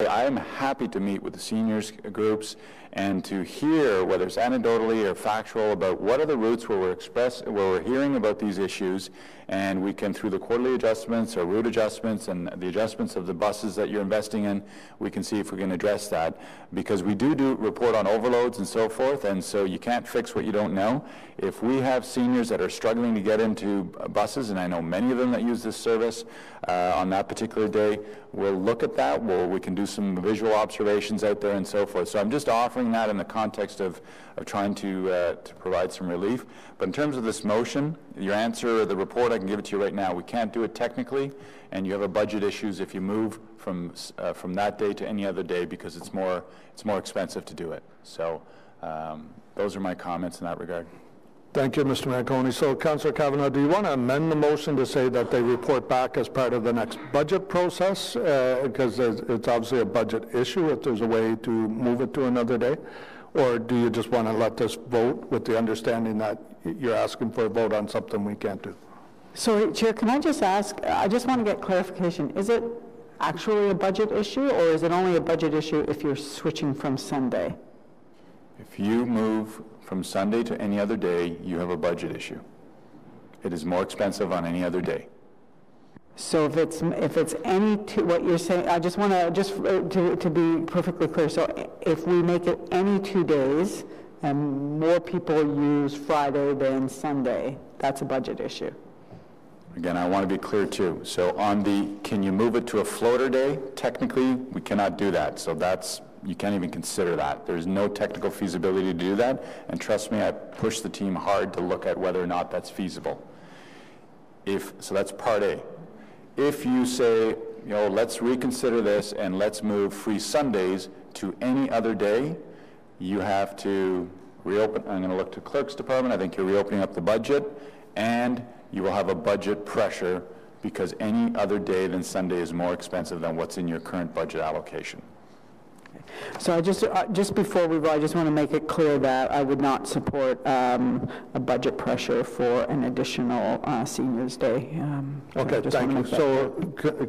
I I'm happy to meet with the seniors groups and to hear, whether it's anecdotally or factual, about what are the routes where we're hearing about these issues, and we can, through the quarterly adjustments or route adjustments and the adjustments of the buses that you're investing in, we can see if we can address that. Because we do report on overloads and so forth, and so you can't fix what you don't know. If we have seniors that are struggling to get into buses, and I know many of them that use this service on that particular day, we'll look at that. We can do some visual observations out there and so forth. So I'm just offering that in the context of trying to provide some relief. But in terms of this motion, your answer, the report, I can give it to you right now. We can't do it technically, and you have a budget issues if you move from that day to any other day, because it's more expensive to do it. So those are my comments in that regard. Thank you, Mr. Manconi. So, Councillor Kavanagh, do you want to amend the motion to say that they report back as part of the next budget process? Because it's obviously a budget issue, if there's a way to move it to another day? Or do you just want to let this vote with the understanding that you're asking for a vote on something we can't do? So, Chair, can I just ask, I just want to get clarification. Is it actually a budget issue, or is it only a budget issue if you're switching from Sunday? If you move from Sunday to any other day, you have a budget issue. It is more expensive on any other day. So if it's any two, what you're saying, I just want to be perfectly clear. So if we make it any 2 days and more people use Friday than Sunday, that's a budget issue. Again, I want to be clear too. So on can you move it to a floater day? Technically, we cannot do that. So you can't even consider that. There's no technical feasibility to do that, and trust me, I pushed the team hard to look at whether or not that's feasible. So that's part A. If you say, let's reconsider this and let's move free Sundays to any other day, you have to reopen. I'm going to look to Clerk's Department. I think you're reopening up the budget, and you will have a budget pressure because any other day than Sunday is more expensive than what's in your current budget allocation. So I just before we vote, I just want to make it clear that I would not support a budget pressure for an additional Seniors Day. Okay, thank you. So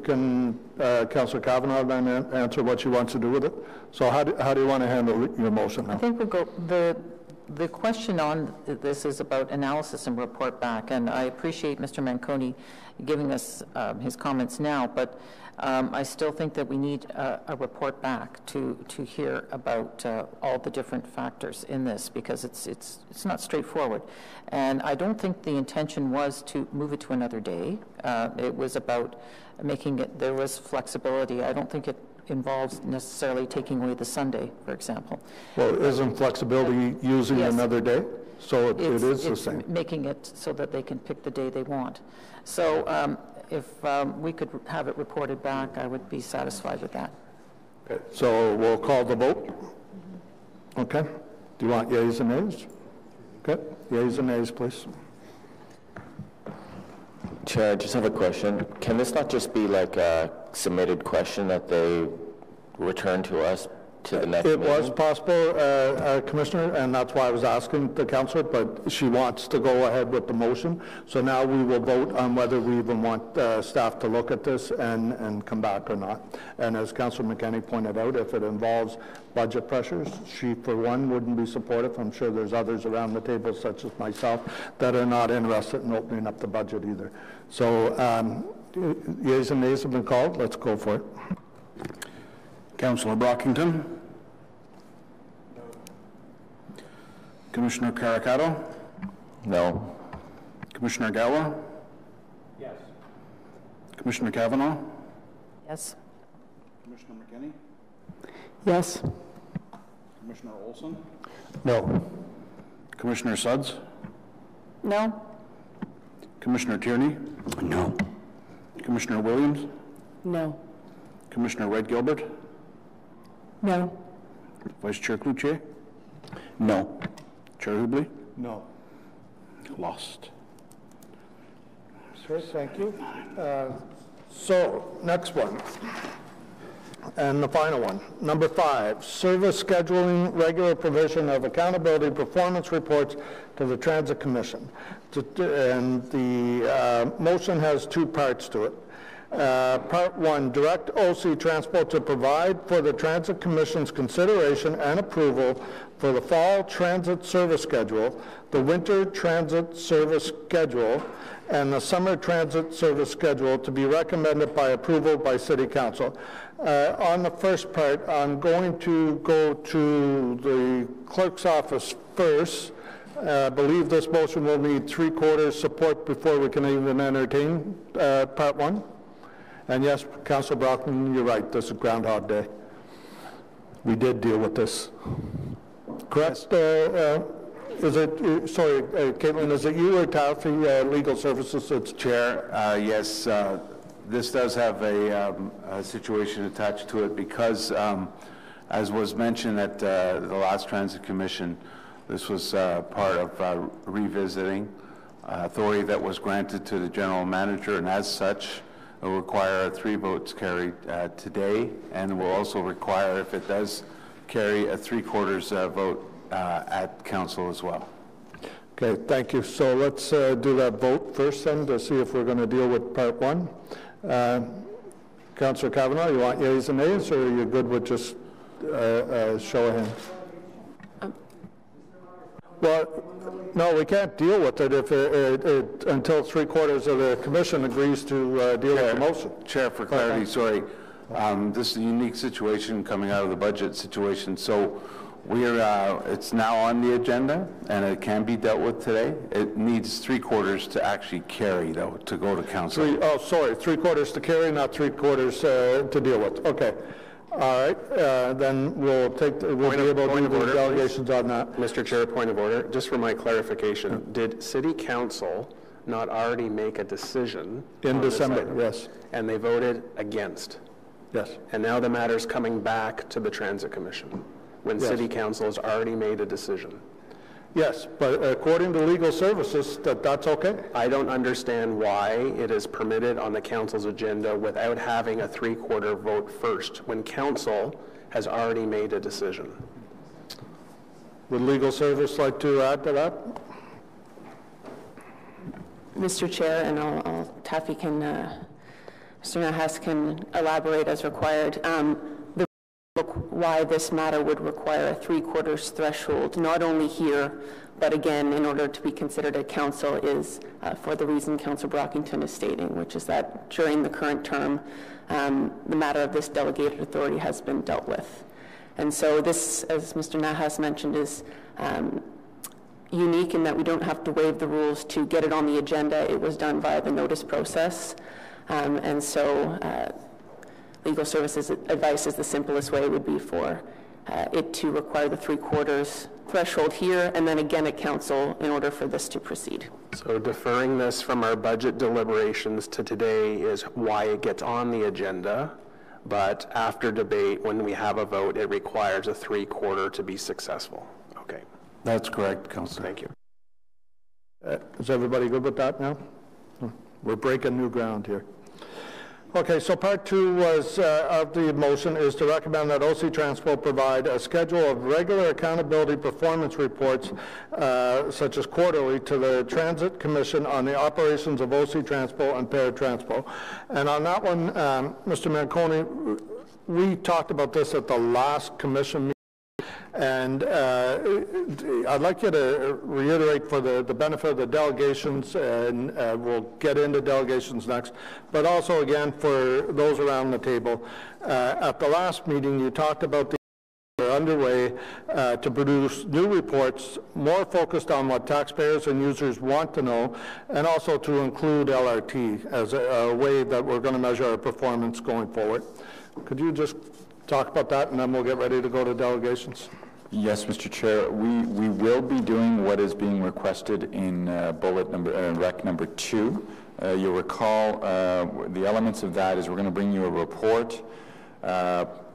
can Councillor Kavanagh then answer what she wants to do with it? So how do you want to handle your motion now? I think the question on this is about analysis and report back, and I appreciate Mr. Manconi giving us his comments now, but I still think that we need a report back to hear about all the different factors in this, because it's not straightforward. And I don't think the intention was to move it to another day. It was about making it, there was flexibility. I don't think it involves necessarily taking away the Sunday, for example. Well, isn't flexibility using yes. another day? So it is the same. Making it so that they can pick the day they want. So if we could have it reported back, I would be satisfied with that. Okay, so we'll call the vote. Okay. Do you want yeas and nays? Okay, yeas and nays, please. Chair, I just have a question. Can this not just be like a submitted question that they return to us to the next meeting? It was possible, Commissioner, and that's why I was asking the councillor, but she wants to go ahead with the motion. So now we will vote on whether we even want staff to look at this and come back or not. And as Councillor McKenney pointed out, if it involves budget pressures, she for one wouldn't be supportive. I'm sure there's others around the table, such as myself, that are not interested in opening up the budget either. So yeas and nays have been called. Let's go for it. Councillor Brockington? No. Commissioner Caracato? No. Commissioner Gawa? Yes. Commissioner Kavanagh? Yes. Commissioner McKinney? Yes. Commissioner Olson? No. Commissioner Suds? No. Commissioner Tierney? No. Commissioner Williams? No. Commissioner Red Gilbert? No. Vice Chair Cloutier? No. Chair Hubley? No. Lost. Sure, thank you. So, next one. And the final one. Number 5, service scheduling, regular provision of accountability performance reports to the Transit Commission. And the motion has 2 parts to it. Part 1, direct OC Transport to provide for the Transit Commission's consideration and approval for the fall transit service schedule, the winter transit service schedule, and the summer transit service schedule to be recommended by approval by City Council. On the first part, I'm going to go to the clerk's office first. I believe this motion will need 3/4 support before we can even entertain part 1. And yes, Councillor Brockman, you're right, this is Groundhog Day. We did deal with this. Correct? Is it, sorry, Caitlin, is it you or Taffy, Legal Services? It's Chair, yes, this does have a situation attached to it because, as was mentioned at the last Transit Commission, this was part of revisiting authority that was granted to the General Manager, and as such, it will require 3 votes carried today, and will also require, if it does carry, a 3/4 vote at Council as well. Okay, thank you. So let's do that vote first then to see if we're going to deal with part 1. Councillor Kavanagh, you want yeas and nays, or are you good with just show of hands? Well, no, we can't deal with it if until 3/4 of the commission agrees to deal with the motion. Chair, for clarity, sorry. This is a unique situation coming out of the budget situation. So it's now on the agenda and it can be dealt with today. It needs 3/4 to actually carry, though, to go to council. 3/4 to carry, not 3/4 to deal with. Okay. All right, then we'll be able to do the delegations on that. Mr. Chair, point of order. Just for my clarification, did City Council not already make a decision in December? Yes. And they voted against? Yes. And now the matter's coming back to the Transit Commission when City Council has already made a decision? Yes, but according to Legal Services, that's okay. I don't understand why it is permitted on the Council's agenda without having a 3/4 vote first, when Council has already made a decision. Would Legal Service like to add to that? Mr. Chair, and Taffy can, Mr. Nahas can elaborate as required. Why this matter would require a 3/4 threshold, not only here, but again, in order to be considered at council, is for the reason Councillor Brockington is stating, which is that during the current term, the matter of this delegated authority has been dealt with. And so this, as Mr. Nahas mentioned, is unique in that we don't have to waive the rules to get it on the agenda. It was done via the notice process. And so Legal Services advice is the simplest way would be for it to require the 3/4 threshold here and then again at council in order for this to proceed. So deferring this from our budget deliberations to today is why it gets on the agenda, but after debate, when we have a vote, it requires a 3/4 to be successful. Okay. That's correct, Councillor. Thank you. Is everybody good with that now? We're breaking new ground here. Okay, so part 2 was of the motion is to recommend that OC Transport provide a schedule of regular accountability performance reports, such as quarterly, to the Transit Commission on the operations of OC Transport and Paratransport. And on that one, Mr. Manconi, we talked about this at the last commission meeting. And I'd like you to reiterate for the benefit of the delegations, and we'll get into delegations next, but also again for those around the table. At the last meeting, you talked about the underway to produce new reports more focused on what taxpayers and users want to know, and also to include LRT as a way that we're going to measure our performance going forward. Could you just talk about that, and then we'll get ready to go to delegations? Yes, Mr. Chair. We will be doing what is being requested in rec number 2. You'll recall the elements of that is we're going to bring you a report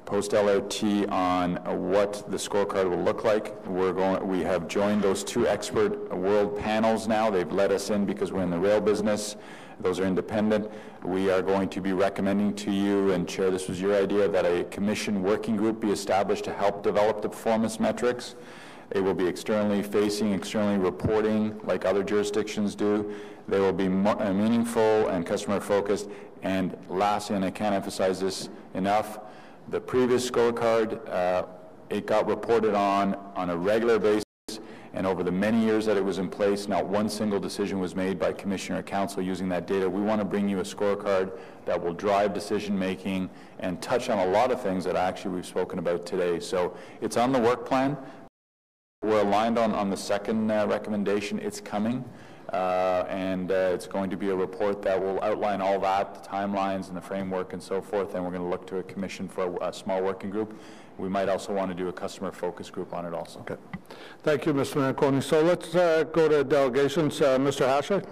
post-LRT on what the scorecard will look like. We have joined those 2 expert world panels now. They've let us in because we're in the rail business. Those are independent. We are going to be recommending to you, and Chair, this was your idea, that a commission working group be established to help develop the performance metrics. They will be externally facing, externally reporting like other jurisdictions do. They will be meaningful and customer focused. And lastly, and I can't emphasize this enough, the previous scorecard, it got reported on a regular basis, and over the many years that it was in place, not one single decision was made by Commissioner or Council using that data. We want to bring you a scorecard that will drive decision making and touch on a lot of things that actually we've spoken about today. So it's on the work plan. We're aligned on the second recommendation. It's coming, and it's going to be a report that will outline all that, the timelines and the framework and so forth, and we're going to look to a commission for a small working group. We might also want to do a customer focus group on it also. Okay. Thank you, Mr. Manconi. So let's go to delegations. Mr. Hashay.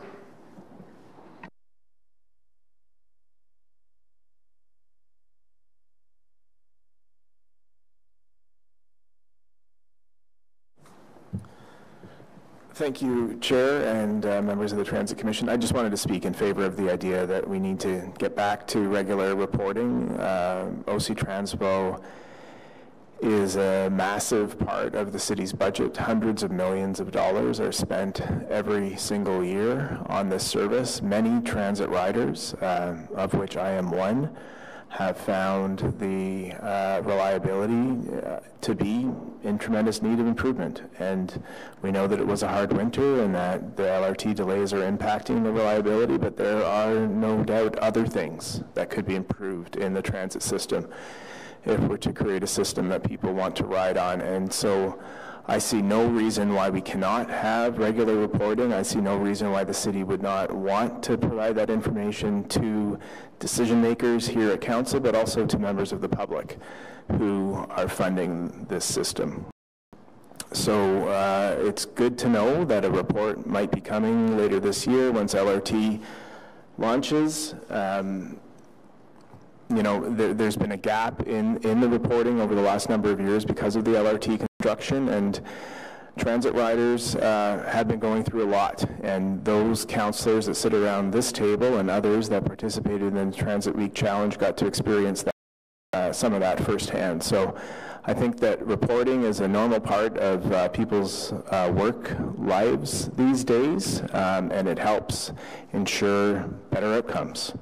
Thank you, Chair and members of the Transit Commission. I just wanted to speak in favor of the idea that we need to get back to regular reporting. OC Transpo is a massive part of the city's budget. Hundreds of millions of dollars are spent every single year on this service. Many transit riders, of which I am one, have found the reliability to be in tremendous need of improvement. And we know that it was a hard winter and that the LRT delays are impacting the reliability, but there are no doubt other things that could be improved in the transit system if we're to create a system that people want to ride on. And so I see no reason why we cannot have regular reporting. I see no reason why the city would not want to provide that information to decision makers here at council, but also to members of the public who are funding this system. So it's good to know that a report might be coming later this year once LRT launches. You know, there's been a gap in the reporting over the last number of years because of the LRT construction, and transit riders have been going through a lot, and those councillors that sit around this table and others that participated in the Transit Week Challenge got to experience that, some of that firsthand. So I think that reporting is a normal part of people's work lives these days, and it helps ensure better outcomes.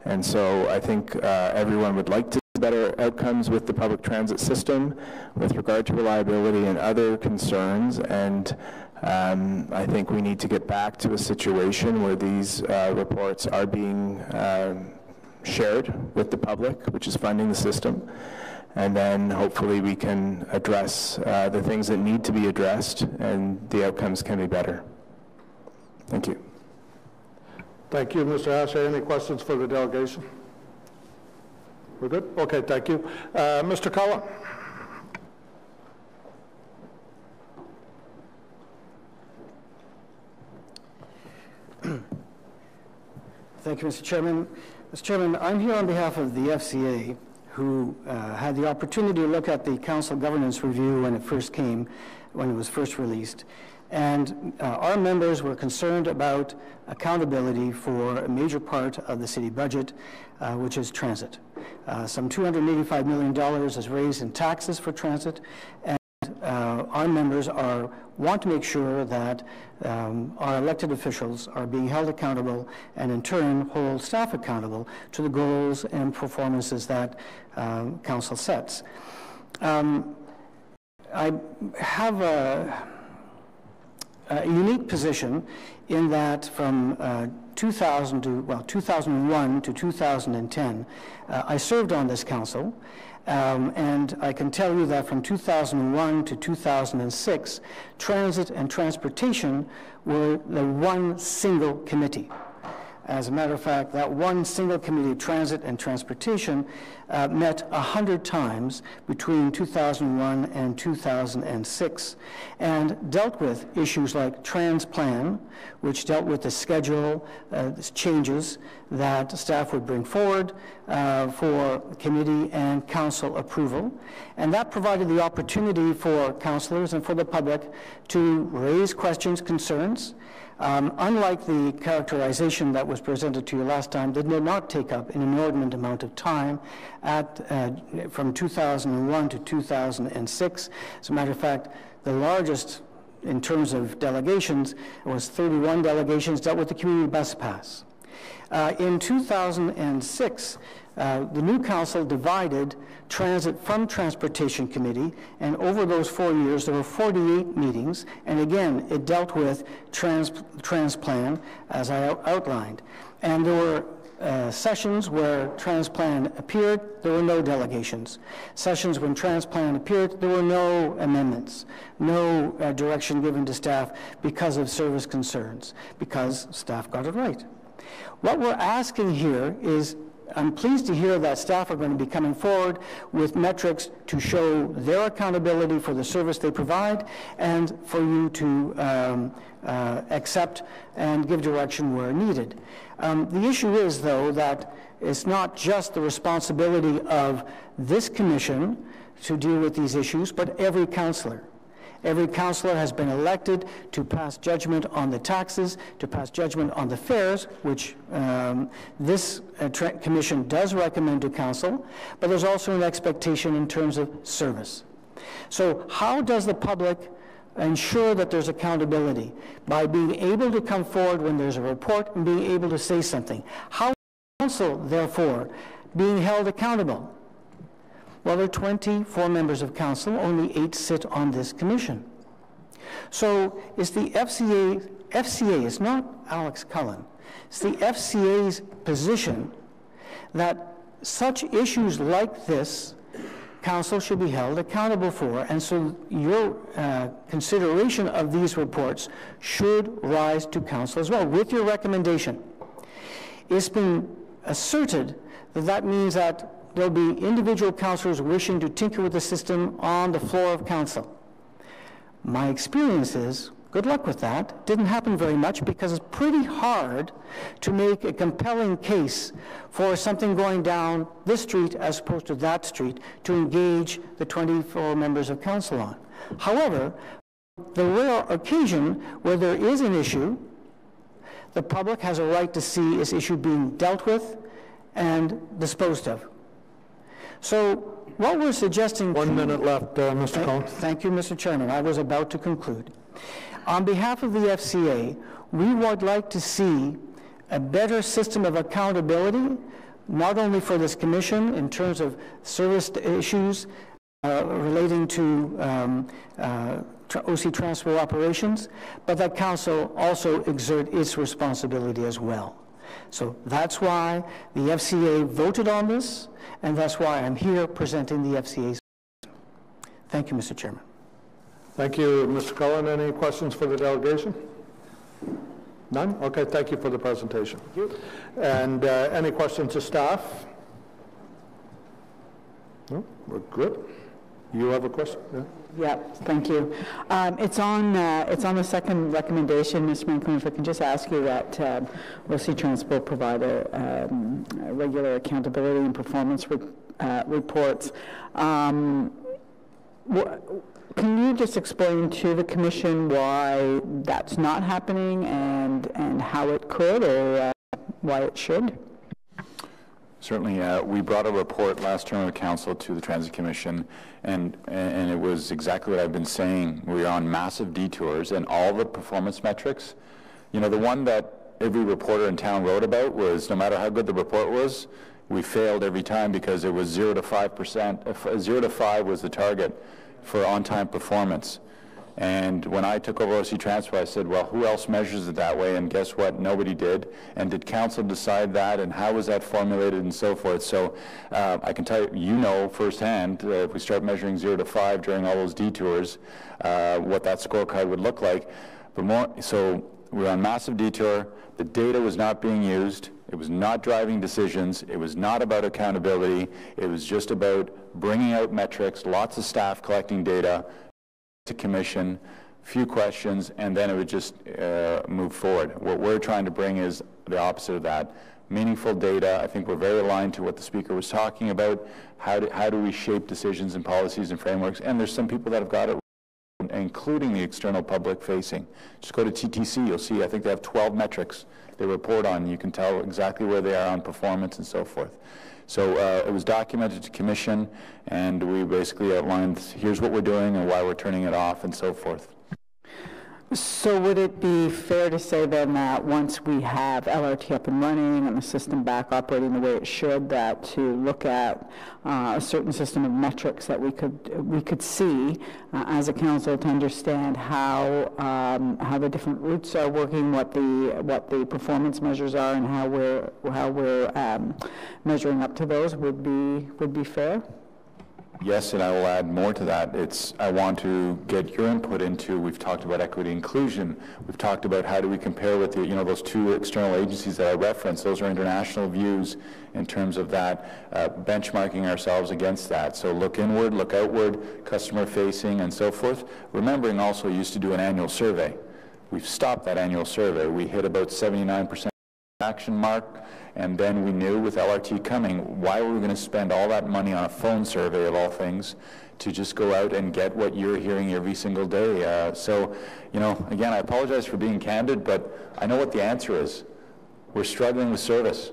And so I think everyone would like to see better outcomes with the public transit system with regard to reliability and other concerns. And I think we need to get back to a situation where these reports are being shared with the public, which is funding the system. And then hopefully we can address the things that need to be addressed and the outcomes can be better. Thank you. Thank you, Mr. Hashay. Any questions for the delegation? We're good? Okay, thank you. Mr. Cullen. Thank you, Mr. Chairman. Mr. Chairman, I'm here on behalf of the FCA, who had the opportunity to look at the council governance review when it was first released. And our members were concerned about accountability for a major part of the city budget, which is transit. Some $285 million is raised in taxes for transit, and our members want to make sure that our elected officials are being held accountable and in turn hold staff accountable to the goals and performances that council sets. I have a unique position in that from 2001 to 2010, I served on this council, and I can tell you that from 2001 to 2006, transit and transportation were the one single committee. As a matter of fact, that one single committee, transit and transportation, met 100 times between 2001 and 2006 and dealt with issues like TransPlan, which dealt with the schedule changes that staff would bring forward for committee and council approval. And that provided the opportunity for councillors and for the public to raise questions, concerns. Unlike the characterization that was presented to you last time, did not take up an inordinate amount of time from 2001 to 2006. As a matter of fact, The largest in terms of delegations was 31 delegations dealt with the community bus pass. In 2006, the new council divided transit from transportation committee, and over those 4 years there were 48 meetings, and again it dealt with transplan as I outlined. And there were sessions where transplan appeared, there were no delegations. Sessions when transplan appeared, there were no amendments, no direction given to staff because of service concerns, because staff got it right. What we're asking here is, I'm pleased to hear that staff are going to be coming forward with metrics to show their accountability for the service they provide and for you to accept and give direction where needed. The issue is, though, that it's not just the responsibility of this commission to deal with these issues, but every councillor. Every councillor has been elected to pass judgment on the taxes, to pass judgment on the fares, which this commission does recommend to council, but there's also an expectation in terms of service. So how does the public ensure that there's accountability? By being able to come forward when there's a report and being able to say something. How is council, therefore, being held accountable? Well, there are 24 members of council, only 8 sit on this commission. So it's the FCA, it's not Alex Cullen, it's the FCA's position that such issues like this, council should be held accountable for, and so your consideration of these reports should rise to council as well, with your recommendation. It's been asserted that that means that there'll be individual councillors wishing to tinker with the system on the floor of council. My experience is, good luck with that. Didn't happen very much because it's pretty hard to make a compelling case for something going down this street as opposed to that street to engage the 24 members of council on. However, the rare occasion where there is an issue, the public has a right to see this issue being dealt with and disposed of. So what we're suggesting... 1 minute left, Mr. Cullen. Thank you, Mr. Chairman. I was about to conclude. On behalf of the FCA, we would like to see a better system of accountability, not only for this commission in terms of service issues relating to OC Transport operations, but that council also exert its responsibility as well. So that's why the FCA voted on this, and that's why I'm here presenting the FCA's. Thank you, Mr. Chairman. Thank you, Mr. Cullen. Any questions for the delegation? None? Okay, thank you for the presentation. Thank you. And any questions to staff? No, we're good. You have a question? Yeah. Yeah, thank you. It's on the second recommendation, Mr. Manconi. If I can just ask you that OC Transport provide a regular accountability and performance reports. Can you just explain to the Commission why that's not happening and how it could or why it should? Certainly, we brought a report last term of council to the Transit Commission, and it was exactly what I've been saying. We are on massive detours, and all the performance metrics, you know, the one that every reporter in town wrote about was no matter how good the report was, we failed every time because it was 0 to 5%. 0 to 5 was the target for on-time performance. And when I took over OC Transport, I said, well, who else measures it that way? And guess what? Nobody did. And did council decide that? And how was that formulated and so forth? So I can tell you, you know firsthand, if we start measuring 0 to 5 during all those detours, what that scorecard would look like. But more, so we're on massive detour. The data was not being used. It was not driving decisions. It was not about accountability. It was just about bringing out metrics, lots of staff collecting data, to commission, few questions, and then it would just move forward. What we're trying to bring is the opposite of that. Meaningful data. I think we're very aligned to what the speaker was talking about. How do we shape decisions and policies and frameworks? And there's some people that have got it, including the external public facing. Just go to TTC, you'll see, I think they have 12 metrics they report on. You can tell exactly where they are on performance and so forth. So it was documented to commission, and we basically outlined, here's what we're doing and why we're turning it off and so forth. So would it be fair to say then that once we have LRT up and running and the system back operating the way it should, that to look at a certain system of metrics that we could see as a council to understand how the different routes are working, what the performance measures are, and how we're measuring up to those would be fair? Yes, and I will add more to that. I want to get your input into, we've talked about equity inclusion. We've talked about how do we compare with those two external agencies that I referenced. Those are international views in terms of that, benchmarking ourselves against that. So look inward, look outward, customer facing and so forth. Remembering also used to do an annual survey. We've stopped that annual survey. We hit about 79% action mark. And then we knew with LRT coming, why were we going to spend all that money on a phone survey of all things to just go out and get what you're hearing every single day? So, again, I apologize for being candid, but I know what the answer is. We're struggling with service,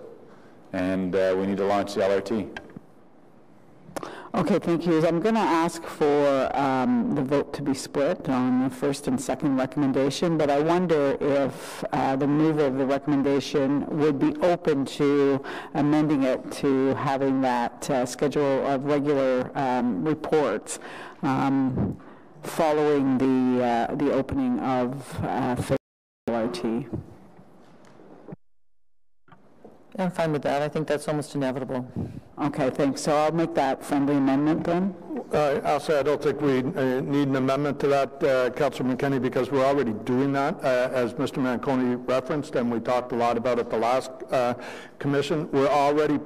and we need to launch the LRT. Okay, thank you. I'm going to ask for the vote to be split on the first and second recommendation, but I wonder if the mover of the recommendation would be open to amending it to having that schedule of regular reports following the opening of LRT. I'm fine with that. I think that's almost inevitable. Okay, thanks. So I'll make that friendly amendment then. I'll say I don't think we need an amendment to that, Councillor McKenney, because we're already doing that, as Mr. Manconi referenced, and we talked a lot about it the last commission. We're already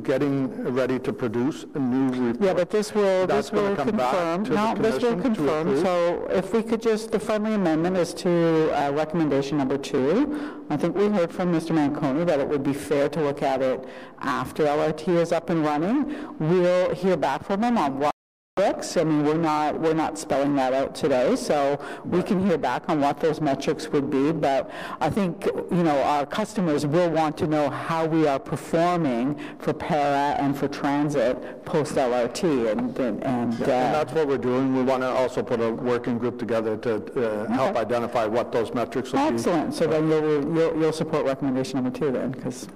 getting ready to produce a new report. Yeah, but this will confirm. No, this will confirm. So if we could just, the friendly amendment is to recommendation number 2. I think we heard from Mr. Manconi that it would be fair to look at it after LRT is up and running. We'll hear back from them on what metrics. I mean, we're not spelling that out today, so we can hear back on what those metrics would be. But I think our customers will want to know how we are performing for para and for transit post LRT, and that's what we're doing. We want to also put a working group together to help identify what those metrics will be. Excellent. So then you'll support recommendation number 2 then, because.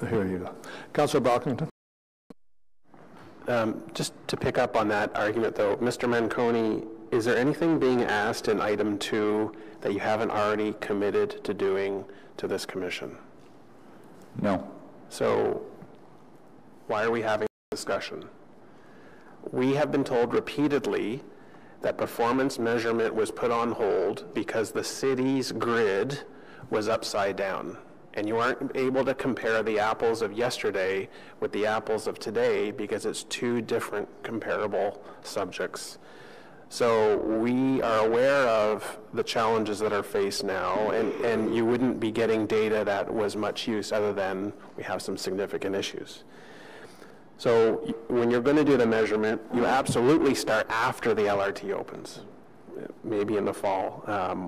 Here you go. Councillor Brockington. Just to pick up on that argument, though, Mr. Manconi, is there anything being asked in item 2 that you haven't already committed to doing to this commission? No. So why are we having this discussion? We have been told repeatedly that performance measurement was put on hold because the city's grid was upside down. And you aren't able to compare the apples of yesterday with the apples of today because it's 2 different comparable subjects. So we are aware of the challenges that are faced now, and you wouldn't be getting data that was much use other than we have some significant issues. So when you're going to do the measurement, you absolutely start after the LRT opens, maybe in the fall,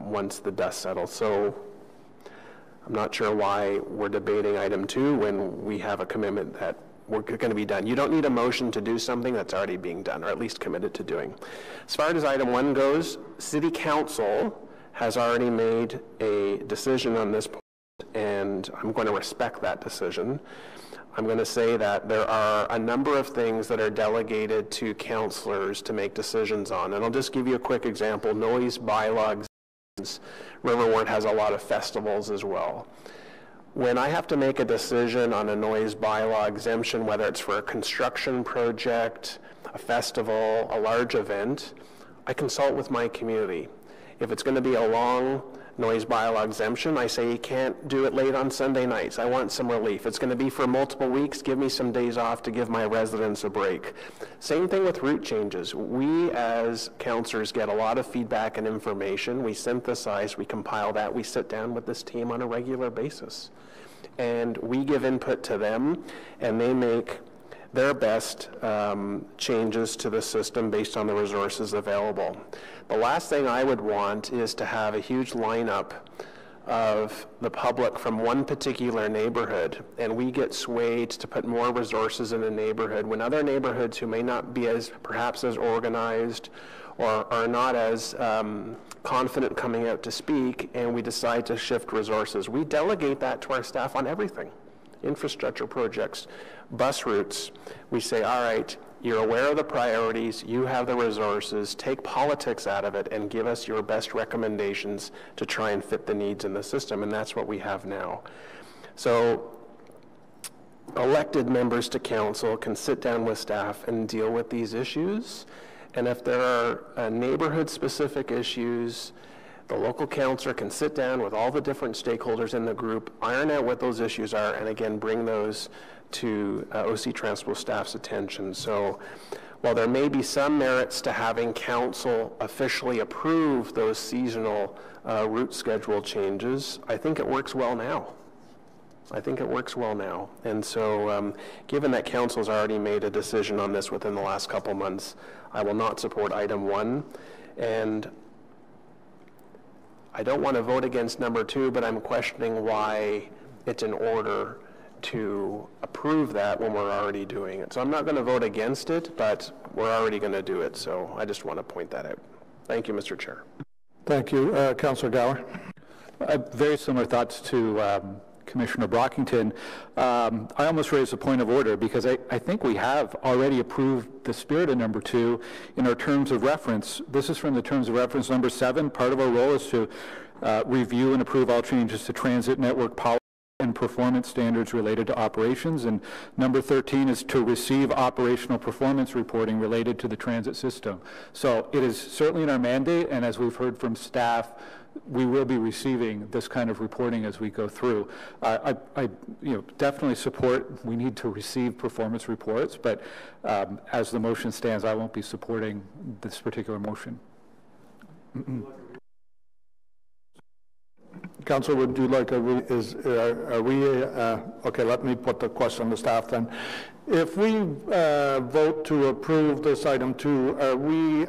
once the dust settles. So I'm not sure why we're debating item 2 when we have a commitment that we're going to be done. You don't need a motion to do something that's already being done, or at least committed to doing. As far as item 1 goes, City Council has already made a decision on this point, and I'm going to respect that decision. I'm going to say that there are a number of things that are delegated to councillors to make decisions on, and I'll just give you a quick example. Noise bylaws. Riverward has a lot of festivals as well. When I have to make a decision on a noise bylaw exemption, whether it's for a construction project, a festival, a large event, I consult with my community. If it's going to be a long noise bylaw exemption, I say you can't do it late on Sunday nights. I want some relief. It's going to be for multiple weeks. Give me some days off to give my residents a break. Same thing with route changes. We as councillors get a lot of feedback and information. We synthesize, we compile that. We sit down with this team on a regular basis. And we give input to them, and they make their best changes to the system based on the resources available. The last thing I would want is to have a huge lineup of the public from one particular neighborhood, and we get swayed to put more resources in a neighborhood when other neighborhoods who may not be perhaps as organized or are not as confident coming out to speak, and we decide to shift resources. We delegate that to our staff on everything. Infrastructure projects, bus routes. We say, all right, you're aware of the priorities, you have the resources, take politics out of it and give us your best recommendations to try and fit the needs in the system, and that's what we have now. So elected members to council can sit down with staff and deal with these issues, and if there are neighborhood-specific issues, the local councillor can sit down with all the different stakeholders in the group, iron out what those issues are, and again, bring those to OC Transpo staff's attention. So while there may be some merits to having council officially approve those seasonal route schedule changes, I think it works well now. I think it works well now. And so given that council's already made a decision on this within the last couple months, I will not support item 1. And I don't want to vote against number 2, but I'm questioning why it's in order to approve that when we're already doing it. So I'm not going to vote against it, but we're already going to do it. So I just want to point that out. Thank you, Mr. Chair. Thank you. Councillor Gower. Very similar thoughts to Commissioner Brockington. I almost raised a point of order because I think we have already approved the spirit of number 2 in our terms of reference. This is from the terms of reference number 7. Part of our role is to review and approve all changes to transit network policy and performance standards related to operations, and number 13 is to receive operational performance reporting related to the transit system. So it is certainly in our mandate, and as we've heard from staff, we will be receiving this kind of reporting as we go through. I definitely support we need to receive performance reports, but as the motion stands, I won't be supporting this particular motion. Council, would you like okay, let me put the question to staff then. If we vote to approve this item 2, are we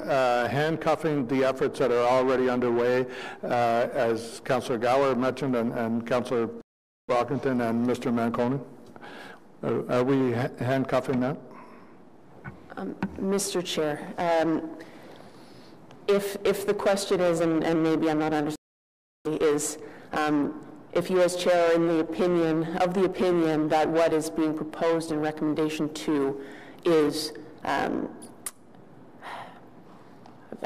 handcuffing the efforts that are already underway, as Councillor Gower mentioned and Councillor Brockington and Mr. Manconi? Are we handcuffing that? Mr. Chair, if the question is, and maybe I'm not understanding, is if you as chair are in the opinion that what is being proposed in recommendation 2 is, I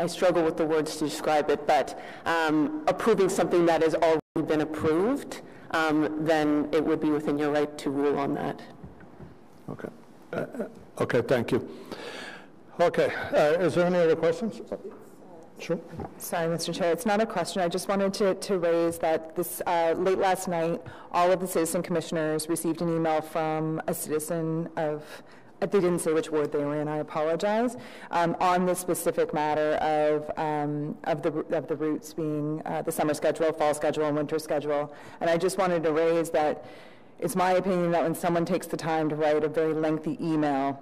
struggle with the words to describe it, but approving something that has already been approved, then it would be within your right to rule on that. Okay. Okay, thank you. Okay, is there any other questions? Sure. Sorry, Mr. Chair. It's not a question. I just wanted to raise that this late last night, all of the citizen commissioners received an email from a citizen of, they didn't say which ward they were in, I apologize, on the specific matter of the routes being the summer schedule, fall schedule, and winter schedule. And I just wanted to raise that it's my opinion that when someone takes the time to write a very lengthy email,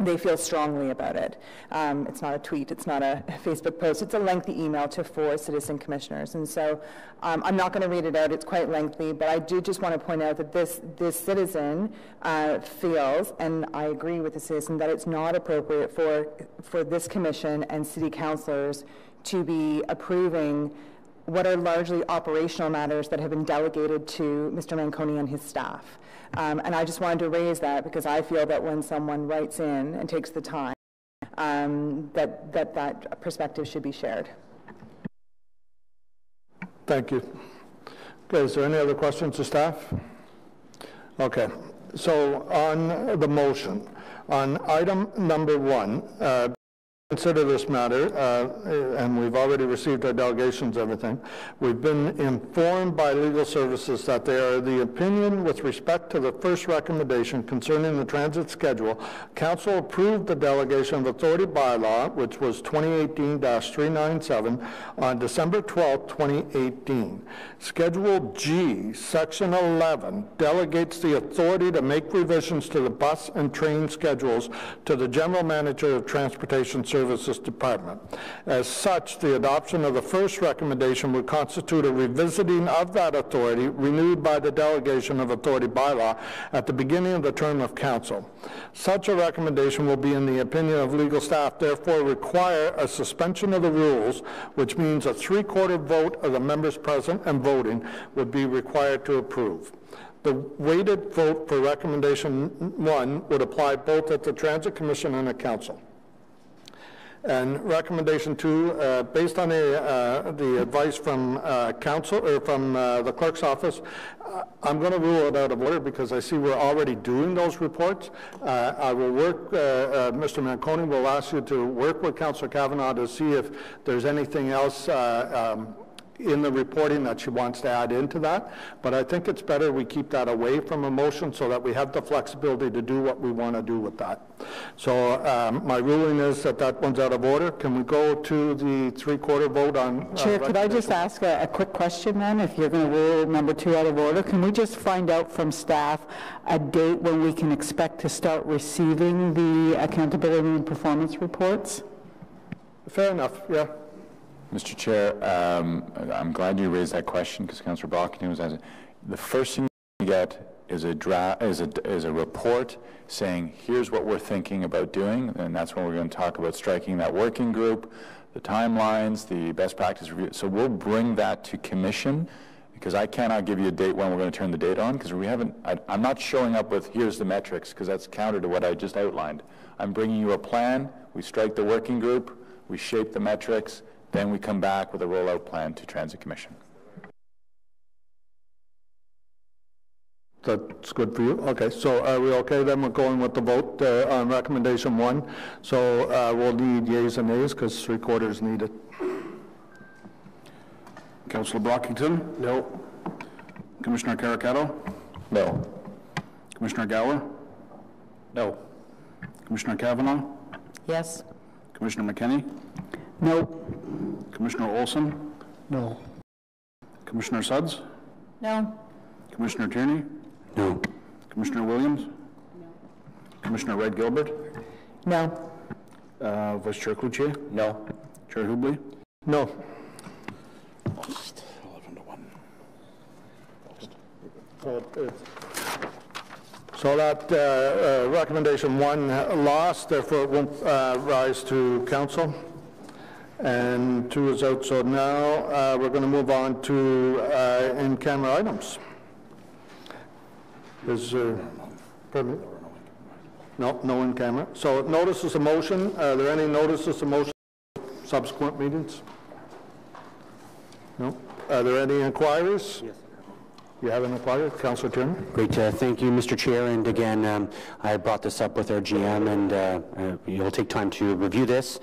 they feel strongly about it. It's not a tweet, it's not a Facebook post, it's a lengthy email to 4 citizen commissioners. And so I'm not going to read it out, it's quite lengthy, but I do just want to point out that this citizen feels, and I agree with the citizen, that it's not appropriate for this commission and city councilors to be approving what are largely operational matters that have been delegated to Mr. Manconi and his staff. And I just wanted to raise that because I feel that when someone writes in and takes the time, that perspective should be shared. Thank you. Okay, is there any other questions to staff? Okay, so on the motion, on item number 1, consider this matter, and we've already received our delegations, everything. We've been informed by legal services that they are the opinion with respect to the first recommendation concerning the transit schedule. Council approved the delegation of authority bylaw, which was 2018-397, on December 12, 2018. Schedule G, Section 11, delegates the authority to make revisions to the bus and train schedules to the General Manager of Transportation Services Services Department. As such, the adoption of the first recommendation would constitute a revisiting of that authority renewed by the delegation of authority bylaw at the beginning of the term of council. Such a recommendation will be in the opinion of legal staff, therefore require a suspension of the rules, which means a 3/4 vote of the members present and voting would be required to approve. The weighted vote for recommendation 1 would apply both at the Transit Commission and the Council. And recommendation 2, based on the advice from Council or from the Clerk's office, I'm going to rule it out of order because I see we're already doing those reports. I will work, Mr. Manconi will ask you to work with Councillor Kavanaugh to see if there's anything else in the reporting that she wants to add into that, but I think it's better we keep that away from a motion so that we have the flexibility to do what we want to do with that. So my ruling is that that one's out of order. Can we go to the 3/4 vote on? Chair, could I just ask a quick question then? If you're going to rule number 2 out of order, can we just find out from staff a date when we can expect to start receiving the accountability and performance reports? Fair enough, yeah. Mr. Chair, I'm glad you raised that question because Councillor Balkin was asking. The first thing you get is a report saying here's what we're thinking about doing, and that's when we're going to talk about striking that working group, the timelines, the best practice review. So we'll bring that to commission because I cannot give you a date when we're going to turn the date on because we haven't. I'm not showing up with here's the metrics because that's counter to what I just outlined. I'm bringing you a plan. We strike the working group. We shape the metrics. Then we come back with a rollout plan to Transit Commission. That's good for you? Okay, so are we okay then? We're going with the vote on recommendation 1. So we'll need yeas and nays because 3/4 needed. Councillor Brockington? No. Commissioner Caracato? No. Commissioner Gower? No. Commissioner Kavanaugh? Yes. Commissioner McKenney? No. Commissioner Olson? No. Commissioner Suds? No. Commissioner Tierney? No. Commissioner Williams? No. Commissioner Red Gilbert? No. Vice Chair Cloutier? No. Chair Hubley? No. Lost 11-1. So that recommendation 1 lost, therefore it won't rise to council. And 2 is out, so now we're going to move on to in-camera items. Is pardon me? No in-camera. So notices of motion. Are there any notices of motion subsequent meetings? No. Are there any inquiries? Yes. You have an inquiry, Councillor Tierney? Great, thank you, Mr. Chair. And again, I brought this up with our GM, and you'll take time to review this.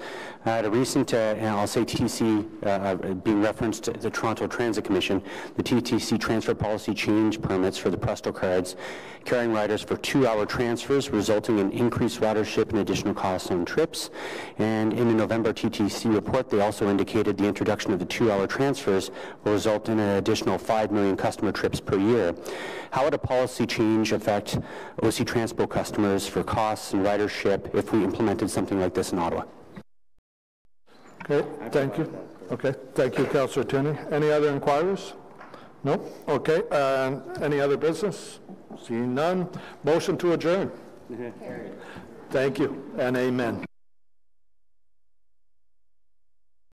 At a recent, I'll say TTC, being referenced to the Toronto Transit Commission, the TTC transfer policy change permits for the Presto cards, carrying riders for 2-hour transfers, resulting in increased ridership and additional costs on trips. And in the November TTC report, they also indicated the introduction of the 2-hour transfers will result in an additional 5 million customer trips per year. How would a policy change affect OC Transpo customers for costs and ridership if we implemented something like this in Ottawa? Okay, thank you. Okay, thank you, Councillor Tierney. Any other inquiries? No? Okay, any other business? Seeing none. Motion to adjourn. Thank you, and amen.